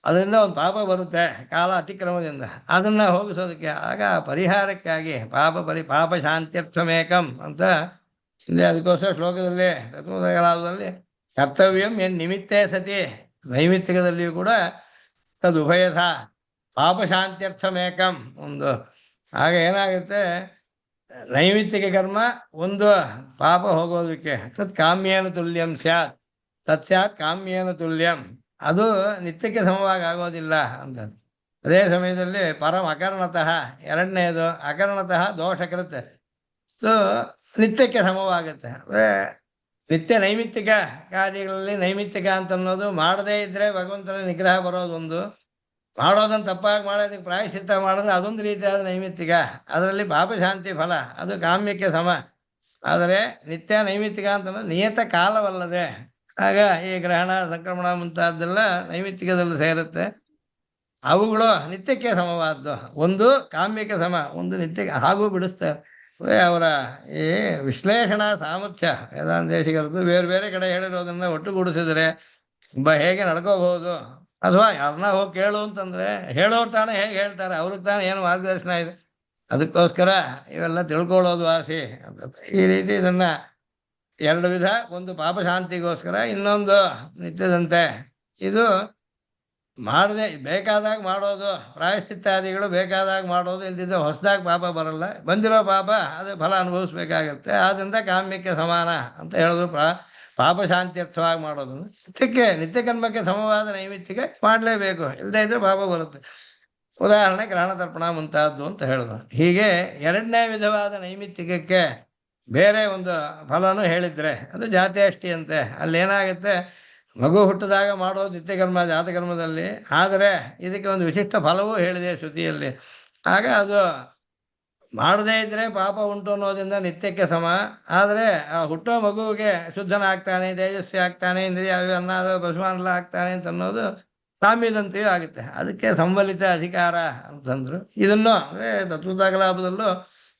ಅದರಿಂದ ಒಂದು ಪಾಪ ಬರುತ್ತೆ ಕಾಲ ಅತಿಕ್ರಮದಿಂದ, ಅದನ್ನ ಹೋಗಿಸೋದಕ್ಕೆ ಆಗ ಪರಿಹಾರಕ್ಕಾಗಿ ಪಾಪ ಶಾಂತ್ಯರ್ಥಮೇಕಂ ಅಂತ ಹಿಂದೆ ಅದಕ್ಕೋಸ್ಕರ ಶ್ಲೋಕದಲ್ಲಿ ತತ್ವದಲ್ಲಿ ಕರ್ತವ್ಯಂ ಏನ್ ನಿಮಿತ್ತೇ ಸತಿ, ನೈಮಿತ್ತಿಕದಲ್ಲಿಯೂ ಕೂಡ ತದುಭಯಥ ಪಾಪ ಶಾಂತ್ಯರ್ಥಮೇಕಂ ಒಂದು. ಆಗ ಏನಾಗುತ್ತೆ, ನೈಮಿತ್ತಿಕ ಕರ್ಮ ಒಂದು ಪಾಪ ಹೋಗೋದಕ್ಕೆ ತತ್ ಕಾಮ್ಯೇನ ತುಲ್ಯಂ ಸ್ಯಾತ್, ತತ್ ಸ್ಯಾತ್ ಕಾಮ್ಯೇನ ತುಲ್ಯಂ, ಅದು ನಿತ್ಯಕ್ಕೆ ಸಮವಾಗಿ ಆಗೋದಿಲ್ಲ ಅಂತ. ಅದೇ ಸಮಯದಲ್ಲಿ ಪರಂ ಅಕರ್ಣತಃ, ಎರಡನೇದು ಅಕರ್ಣತಃ ದೋಷಕೃತ್, ಸೊ ನಿತ್ಯಕ್ಕೆ ಸಮವಾಗುತ್ತೆ. ಅಂದರೆ ನಿತ್ಯ ನೈಮಿತ್ತಿಕ ಕಾರ್ಯಗಳಲ್ಲಿ ನೈಮಿತ್ತಿಕ ಅಂತ ಅನ್ನೋದು ಮಾಡದೇ ಇದ್ರೆ ಭಗವಂತನ ನಿಗ್ರಹ ಬರೋದೊಂದು, ಮಾಡೋದನ್ನು ತಪ್ಪಾಗಿ ಮಾಡೋದಕ್ಕೆ ಪ್ರಾಯಶ್ಚಿತ್ತ ಮಾಡಿದ್ರೆ ಅದೊಂದು ರೀತಿಯಾದ ನೈಮಿತ್ತಿಕ, ಅದರಲ್ಲಿ ಪಾಪ ಶಾಂತಿ ಫಲ, ಅದು ಕಾಮ್ಯಕ್ಕೆ ಸಮ. ಆದರೆ ನಿತ್ಯ ನೈಮಿತ್ತಿಕ ಅಂತ ನಿಯತ ಕಾಲವಲ್ಲದೆ, ಆಗ ಈ ಗ್ರಹಣ ಸಂಕ್ರಮಣ ಮುಂತಾದ್ದೆಲ್ಲ ನೈಮಿತ್ತಿಕದಲ್ಲಿ ಸೇರುತ್ತೆ. ಅವುಗಳು ನಿತ್ಯಕ್ಕೆ ಸಮವಾದ್ದು, ಒಂದು ಕಾಮ್ಯಕ್ಕೆ ಸಮ, ಒಂದು ನಿತ್ಯಕ್ಕೆ, ಹಾಗೂ ಬಿಡಿಸ್ತಾರೆ. ಅವರ ಈ ವಿಶ್ಲೇಷಣಾ ಸಾಮರ್ಥ್ಯ ವೇದಾಂತೇಶಿಗರದ್ದು ಬೇರೆ ಬೇರೆ ಕಡೆ ಹೇಳಿರೋದನ್ನ ಒಟ್ಟುಗೂಡಿಸಿದ್ರೆ ಹೇಗೆ ನಡ್ಕೋಬಹುದು, ಅಥವಾ ಯಾರನ್ನ ಹೋಗಿ ಕೇಳು ಅಂತಂದ್ರೆ ಹೇಳೋರು ತಾನೇ ಹೇಗೆ ಹೇಳ್ತಾರೆ, ಅವ್ರಿಗೆ ತಾನೇ ಏನು ಮಾರ್ಗದರ್ಶನ ಇದೆ, ಅದಕ್ಕೋಸ್ಕರ ಇವೆಲ್ಲ ತಿಳ್ಕೊಳ್ಳೋದು ಆಸೆ. ಈ ರೀತಿ ಇದನ್ನ ಎರಡು ವಿಧ, ಒಂದು ಪಾಪ ಶಾಂತಿಗೋಸ್ಕರ, ಇನ್ನೊಂದು ನಿತ್ಯದಂತೆ. ಇದು ಮಾಡದೆ ಬೇಕಾದಾಗ ಮಾಡೋದು, ಪ್ರಾಯಶ್ಚಿತ್ತಾದಿಗಳು ಬೇಕಾದಾಗ ಮಾಡೋದು, ಇಲ್ದಿದ್ದ ಹೊಸದಾಗಿ ಪಾಪ ಬರಲ್ಲ, ಬಂದಿರೋ ಪಾಪ ಅದು ಫಲ ಅನುಭವಿಸ್ಬೇಕಾಗತ್ತೆ. ಆದ್ರಿಂದ ಕಾಮ್ಯಕ್ಕೆ ಸಮಾನ ಅಂತ ಹೇಳಿದ್ರು. ಪಾಪ ಶಾಂತ್ಯರ್ಥವಾಗಿ ಮಾಡೋದು ನಿತ್ಯ ಕರ್ಮಕ್ಕೆ ಸಮವಾದ ನೈಮಿತ್ತಿಕ ಮಾಡಲೇಬೇಕು, ಇಲ್ಲದೇ ಇದ್ರೆ ಪಾಪ ಬರುತ್ತೆ. ಉದಾಹರಣೆ ಗ್ರಹಣ ತರ್ಪಣ ಮುಂತಾದ್ದು ಅಂತ ಹೇಳಿದ್ರು. ಹೀಗೆ ಎರಡನೇ ವಿಧವಾದ ನೈಮಿತ್ತಿಕಕ್ಕೆ ಬೇರೆ ಒಂದು ಫಲನೂ ಹೇಳಿದ್ರೆ ಅದು ಜಾತ್ಯಷ್ಟಿ ಅಂತೆ. ಅಲ್ಲೇನಾಗುತ್ತೆ, ಮಗು ಹುಟ್ಟಿದಾಗ ಮಾಡೋದು ನಿತ್ಯಕರ್ಮ ಜಾತಕರ್ಮದಲ್ಲಿ, ಆದರೆ ಇದಕ್ಕೆ ಒಂದು ವಿಶಿಷ್ಟ ಫಲವೂ ಹೇಳಿದೆ ಶ್ರುತಿಯಲ್ಲಿ. ಆಗ ಅದು ಮಾಡದೇ ಇದ್ರೆ ಪಾಪ ಉಂಟು ಅನ್ನೋದ್ರಿಂದ ನಿತ್ಯಕ್ಕೆ ಸಮ. ಆದರೆ ಆ ಹುಟ್ಟೋ ಮಗುವಿಗೆ ಶುದ್ಧನಾಗ್ತಾನೆ, ತೇಜಸ್ವಿ ಆಗ್ತಾನೆ, ಇಂದ್ರಿಯ ಅನ್ನದ ಪಶುಮಾನೆಲ್ಲ ಆಗ್ತಾನೆ ಅಂತ ಅನ್ನೋದು ಸಾಮ್ಯದಂತೆಯೂ ಆಗುತ್ತೆ. ಅದಕ್ಕೆ ಸಂಬಲಿತ ಅಧಿಕಾರ ಅಂತಂದ್ರು. ಇದನ್ನು ಅದೇ ತತ್ವದಾಗಲಾಭದಲ್ಲೂ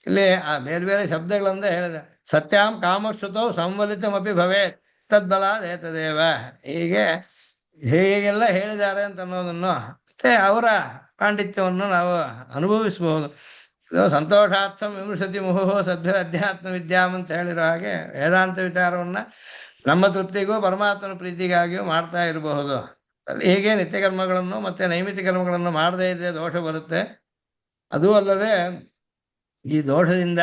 ಇಲ್ಲಿ ಆ ಬೇರೆ ಬೇರೆ ಶಬ್ದಗಳಂದ ಹೇಳಿದೆ. ಸತ್ಯಾಂ ಕಾಮಶ್ರುತೌ ಸಂಬಲಿತಮಪಿ ಭವೇತ್ ತದ್ಬಲಾದೇತದೇವ, ಹೀಗೆ ಹೇಗೆಲ್ಲ ಹೇಳಿದ್ದಾರೆ ಅಂತ ಅನ್ನೋದನ್ನು ಮತ್ತೆ ಅವರ ಪಾಂಡಿತ್ಯವನ್ನು ನಾವು ಅನುಭವಿಸಬಹುದು. ಸಂತೋಷಾರ್ಥಂ ವಿಮೃಶತಿ ಮುಹುಃ ಸದ್ಭಿರ ಅಧ್ಯಾತ್ಮ ವಿದ್ಯಾಮ್ ಅಂತ ಹೇಳಿರೋ ಹಾಗೆ ವೇದಾಂತ ವಿಚಾರವನ್ನ ನಮ್ಮ ತೃಪ್ತಿಗೂ ಪರಮಾತ್ಮನ ಪ್ರೀತಿಗಾಗಿಯೂ ಮಾಡ್ತಾ ಇರಬಹುದು. ಅಲ್ಲಿ ಹೀಗೆ ನಿತ್ಯ ಕರ್ಮಗಳನ್ನು ಮತ್ತೆ ನೈಮಿತ್ಯ ಕರ್ಮಗಳನ್ನು ಮಾಡದೇ ಇದ್ರೆ ದೋಷ ಬರುತ್ತೆ. ಅದೂ ಅಲ್ಲದೆ ಈ ದೋಷದಿಂದ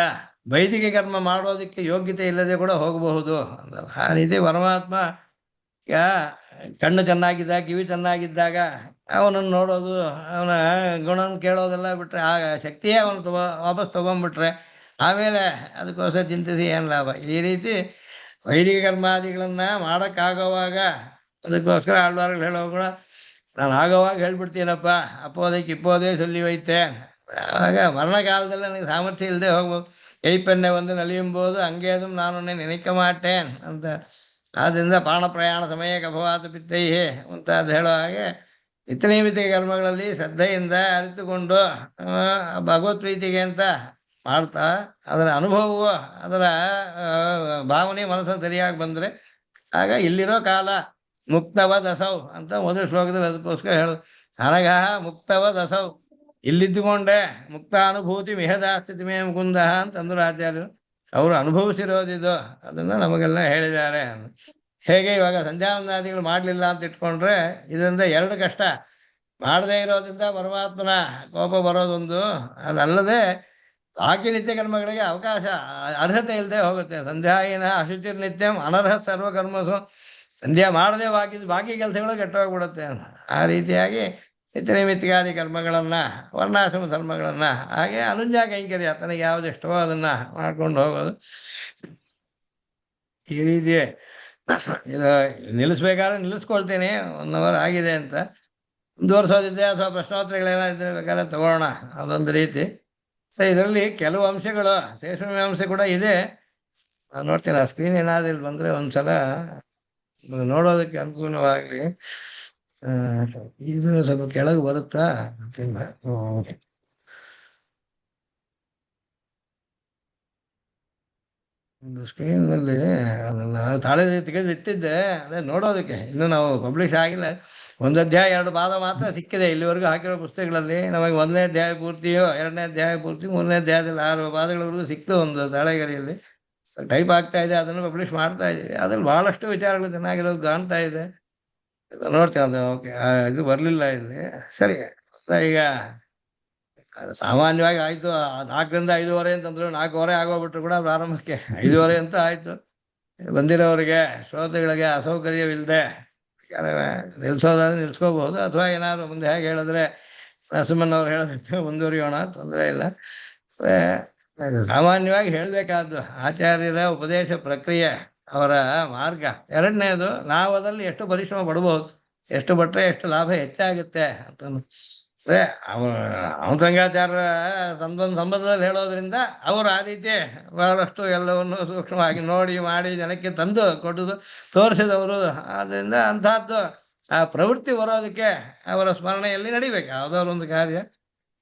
ವೈದಿಕ ಕರ್ಮ ಮಾಡೋದಕ್ಕೆ ಯೋಗ್ಯತೆ ಇಲ್ಲದೆ ಕೂಡ ಹೋಗಬಹುದು. ಆ ರೀತಿ ಪರಮಾತ್ಮ ಈಗ ಕಣ್ಣು ಚೆನ್ನಾಗಿದ್ದಾಗ, ಕಿವಿ ಚೆನ್ನಾಗಿದ್ದಾಗ ಅವನನ್ನು ನೋಡೋದು, ಅವನ ಗುಣನ ಕೇಳೋದೆಲ್ಲ ಬಿಟ್ರೆ, ಆ ಶಕ್ತಿಯೇ ಅವನು ವಾಪಸ್ ತಗೊಂಡ್ಬಿಟ್ರೆ ಆಮೇಲೆ ಅದಕ್ಕೋಸ್ಕರ ಚಿಂತಿಸಿ ಏನು ಲಾಭ. ಈ ರೀತಿ ವೈದಿಕ ಕರ್ಮಾದಿಗಳನ್ನ ಮಾಡೋಕ್ಕಾಗೋವಾಗ ಅದಕ್ಕೋಸ್ಕರ ಆಳ್ವಾರ್ಗಳು ಹೇಳೋ ಕೂಡ ನಾನು ಆಗೋವಾಗ ಹೇಳ್ಬಿಡ್ತೀನಪ್ಪ, ಅಪ್ಪೋದಕ್ಕೆ ಇಪ್ಪೋದೇ ಸೊಲ್ಲಿ ಹೋಯ್ತೆ. ಆಗ ಮರಣಕಾಲದಲ್ಲಿ ನನಗೆ ಸಾಮರ್ಥ್ಯ ಇಲ್ಲದೆ ಹೋಗ್ಬೋದು. ಕೈಪೆನ್ನೆ ಒಂದು ನಲಿಯುಂಬೋದು ಹಂಗೇದು ನಾನು ನೆನಕ ಮಾಟೇನ್ ಅಂತ. ಆದ್ದರಿಂದ ಪ್ರಾಣ ಪ್ರಯಾಣ ಸಮಯಕ್ಕೆ ಅಭವಾತ ಪಿತ್ತೈಹಿ ಮುಂತಾದ ಹೇಳೋ ಹಾಗೆ ನಿತ್ಯನೈಮಿತ್ತಿಕ ಕರ್ಮಗಳಲ್ಲಿ ಶ್ರದ್ಧೆಯಿಂದ ಅರಿತುಕೊಂಡು ಭಗವತ್ ಪ್ರೀತಿಗೆ ಅಂತ ಮಾಡ್ತಾ ಅದರ ಅನುಭವವು, ಅದರ ಭಾವನೆ ಮನಸ್ಸನ್ನು ಸರಿಯಾಗಿ ಬಂದರೆ ಆಗ ಇಲ್ಲಿರೋ ಕಾಲ ಮುಕ್ತವ ದಸೌ ಅಂತ ಮೊದಲು ಶ್ಲೋಕದಲ್ಲಿ ಅದಕ್ಕೋಸ್ಕರ ಹೇಳೋದು. ಅನಘ ಮುಕ್ತವ ದಸೌ, ಇಲ್ಲಿದ್ದುಕೊಂಡೆ ಮುಕ್ತಾನುಭೂತಿ ಮಿಹದಾಸ್ಥಿತಿ ಮೇ ಮುಕುಂದ ಅಂತಂದ್ರು ಆಚಾರ್ಯರು. ಅವರು ಅನುಭವಿಸಿರೋದಿದು, ಅದನ್ನ ನಮಗೆಲ್ಲ ಹೇಳಿದ್ದಾರೆ. ಹೇಗೆ ಇವಾಗ ಸಂಧ್ಯಾವಂದನಾದಿಗಳು ಮಾಡಲಿಲ್ಲ ಅಂತ ಇಟ್ಕೊಂಡ್ರೆ ಇದರಿಂದ ಎರಡು ಕಷ್ಟ. ಮಾಡದೇ ಇರೋದ್ರಿಂದ ಪರಮಾತ್ಮನ ಕೋಪ ಬರೋದೊಂದು, ಅದಲ್ಲದೆ ಬಾಕಿ ನಿತ್ಯ ಕರ್ಮಗಳಿಗೆ ಅವಕಾಶ ಅರ್ಹತೆ ಇಲ್ಲದೆ ಹೋಗುತ್ತೆ. ಸಂಧ್ಯಾಯಿನ ಅಶುಚಿರ್ ನಿತ್ಯಂ ಅನರ್ಹ ಸರ್ವಕರ್ಮಸು, ಸಂಧ್ಯಾ ಮಾಡದೆ ಬಾಕಿ ಕೆಲಸಗಳು ಕೆಟ್ಟೋಗ್ಬಿಡುತ್ತೆ. ಆ ರೀತಿಯಾಗಿ ನಿತ್ಯ ನೈಮಿತ್ತಿಕಾದಿ ಕರ್ಮಗಳನ್ನ, ವರ್ಣಾಶ್ರಮ ಧರ್ಮಗಳನ್ನ, ಹಾಗೆ ಅನುಜ್ಞಾ ಕೈಂಕರ್ಯ ತನಗೆ ಯಾವ್ದು ಇಷ್ಟವೋ ಅದನ್ನ ಮಾಡ್ಕೊಂಡು ಹೋಗೋದು. ಈ ರೀತಿ ಇದು ನಿಲ್ಲಿಸ್ಬೇಕಾದ್ರೆ ನಿಲ್ಲಿಸ್ಕೊಳ್ತೀನಿ, 1 hour ಆಗಿದೆ ಅಂತ. ಮುಂದುವರ್ಸೋದಿದೆ ಅಥವಾ ಪ್ರಶ್ನೋತ್ತರಗಳೇನಾದ್ರೆ ಬೇಕಾದ್ರೆ ತಗೊಳ್ಳೋಣ, ಅದೊಂದು ರೀತಿ. ಇದರಲ್ಲಿ ಕೆಲವು ಅಂಶಗಳು ಶೇಷಮೀಮಾಂಸೆ ಕೂಡ ಇದೆ. ನಾನು ನೋಡ್ತೀನಿ ಆ ಸ್ಕ್ರೀನ್ ಏನಾದ್ರು ಇಲ್ಲಿ ಬಂದ್ರೆ ಒಂದ್ಸಲ ನೋಡೋದಕ್ಕೆ ಅನುಕೂಲವಾಗಲಿ. ಇದು ಸ್ವಲ್ಪ ಕೆಳಗೆ ಬರುತ್ತಾ ಗೊತ್ತಿಲ್ಲ. ಒಂದು ಸ್ಕ್ರೀನಲ್ಲಿ ತಾಳೆ ತೆಗೆದು ಇಟ್ಟಿದ್ದೆ, ಅದೇ ನೋಡೋದಕ್ಕೆ. ಇನ್ನು ನಾವು ಪಬ್ಲಿಷ್ ಆಗಿಲ್ಲ. ಒಂದು ಅಧ್ಯಾಯ 2 ಪಾದ ಮಾತ್ರ ಸಿಕ್ಕಿದೆ ಇಲ್ಲಿವರೆಗೂ ಹಾಕಿರೋ ಪುಸ್ತಕಗಳಲ್ಲಿ. ನಮಗೆ 1ನೇ ಅಧ್ಯಾಯ ಪೂರ್ತಿಯೋ 2ನೇ ಅಧ್ಯಾಯ ಪೂರ್ತಿ 3ನೇ ಅಧ್ಯಾಯದಲ್ಲಿ 6 ಪಾದಗಳವರೆಗೂ ಸಿಕ್ತು ಒಂದು ತಾಳೆಗರಿಯಲ್ಲಿ. ಟೈಪ್ ಆಗ್ತಾ ಇದೆ, ಅದನ್ನು ಪಬ್ಲಿಷ್ ಮಾಡ್ತಾ ಇದ್ದೀವಿ. ಅದ್ರಲ್ಲಿ ಬಹಳಷ್ಟು ವಿಚಾರಗಳು ಚೆನ್ನಾಗಿರೋದು ಕಾಣ್ತಾ ಇದೆ. ನೋಡ್ತೇವೆ ಅದು. ಓಕೆ, ಇದು ಬರಲಿಲ್ಲ ಇಲ್ಲಿ. ಸರಿ, ಈಗ ಸಾಮಾನ್ಯವಾಗಿ ಆಯ್ತು. 4ರಿಂದ 5:15 ಅಂತಂದ್ರು, 4:15 ಆಗೋಗ್ಬಿಟ್ರು ಕೂಡ ಪ್ರಾರಂಭಕ್ಕೆ 5:15 ಅಂತ ಆಯ್ತು. ಬಂದಿರೋರಿಗೆ ಶ್ರೋತೃಗಳಿಗೆ ಅಸೌಕರ್ಯವಿಲ್ಲದೆ ನಿಲ್ಸೋದಾದ್ರೆ ನಿಲ್ಸ್ಕೋಬಹುದು, ಅಥವಾ ಏನಾದ್ರು ಮುಂದೆ ಹೇಗೆ ಹೇಳಿದ್ರೆ ನರಸಿಂಹನವ್ರು ಹೇಳಿದ್ರೆ ಮುಂದುವರಿಯೋಣ, ತೊಂದರೆ ಇಲ್ಲ. ಸಾಮಾನ್ಯವಾಗಿ ಹೇಳಬೇಕಾದ್ದು ಆಚಾರ್ಯರ ಉಪದೇಶ ಪ್ರಕ್ರಿಯೆ, ಅವರ ಮಾರ್ಗ. 2ನೇದು, ನಾವು ಅದರಲ್ಲಿ ಎಷ್ಟು ಪರಿಶ್ರಮ ಪಡ್ಬೋದು, ಎಷ್ಟು ಪಟ್ಟರೆ ಎಷ್ಟು ಲಾಭ ಹೆಚ್ಚಾಗುತ್ತೆ ಅಂತ. ಅಂದ್ರೆ ಅಮೃತಂಗಾಚಾರ್ಯರ ಸಂಬಂಧದಲ್ಲಿ ಹೇಳೋದ್ರಿಂದ ಅವರು ಆ ರೀತಿ ಬಹಳಷ್ಟು ಎಲ್ಲವನ್ನು ಸೂಕ್ಷ್ಮವಾಗಿ ನೋಡಿ ಮಾಡಿ ಜನಕ್ಕೆ ತಂದು ಕೊಡುದು ತೋರಿಸಿದವರು. ಆದ್ದರಿಂದ ಅಂತಹದ್ದು ಆ ಪ್ರವೃತ್ತಿ ಬರೋದಕ್ಕೆ ಅವರ ಸ್ಮರಣೆಯಲ್ಲಿ ನಡಿಬೇಕು ಯಾವುದಾದ್ರು ಒಂದು ಕಾರ್ಯ.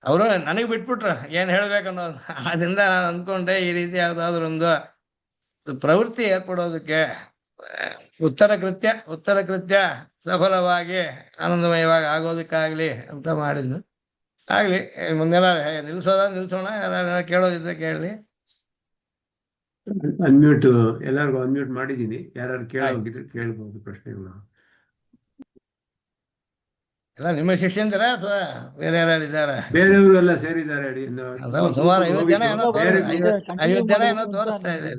ಅವರು ನನಗೆ ಬಿಟ್ಬಿಟ್ರು ಏನು ಹೇಳ್ಬೇಕನ್ನೋದು. ಆದ್ರಿಂದ ನಾನು ಅಂದ್ಕೊಂಡೆ ಈ ರೀತಿ ಯಾವುದಾದ್ರೂ ಒಂದು ಪ್ರವೃತ್ತಿ ಏರ್ಪಡೋದಕ್ಕೆ ಉತ್ತರ ಕೃತ್ಯ ಸಫಲವಾಗಿ ಆನಂದಮಯವಾಗಿ ಆಗೋದಕ್ಕಾಗ್ಲಿ ಅಂತ ಮಾಡಿದ್ನು. ಆಗ್ಲಿ, ಮುಂದೆಲ್ಲ ನಿಲ್ಸೋಣ. ಯಾರು ಕೇಳೋದಿದ್ರೆ ಕೇಳಿ. ಅನ್ಮ್ಯೂಟ್, ಎಲ್ಲರಿಗೂ ಅನ್ಮ್ಯೂಟ್ ಮಾಡಿದ್ದೀನಿ. ಯಾರು ಕೇಳೋದಿದ್ರೆ ಕೇಳ್ಬೋದು ಪ್ರಶ್ನೆಗಳು. ಎಲ್ಲ ನಿಮ್ಮ ಶಿಷ್ಯಂದಿರ ಅಥವಾ ಬೇರೆ ಯಾರು ಇದ್ದಾರೆ? ಬೇರೆಯವರು ಎಲ್ಲ ಸೇರಿದ್ದಾರೆ. ಸುಮಾರು 50 ಜನ ಏನೋ ತೋರಿಸ್ತಾ ಇದೆ.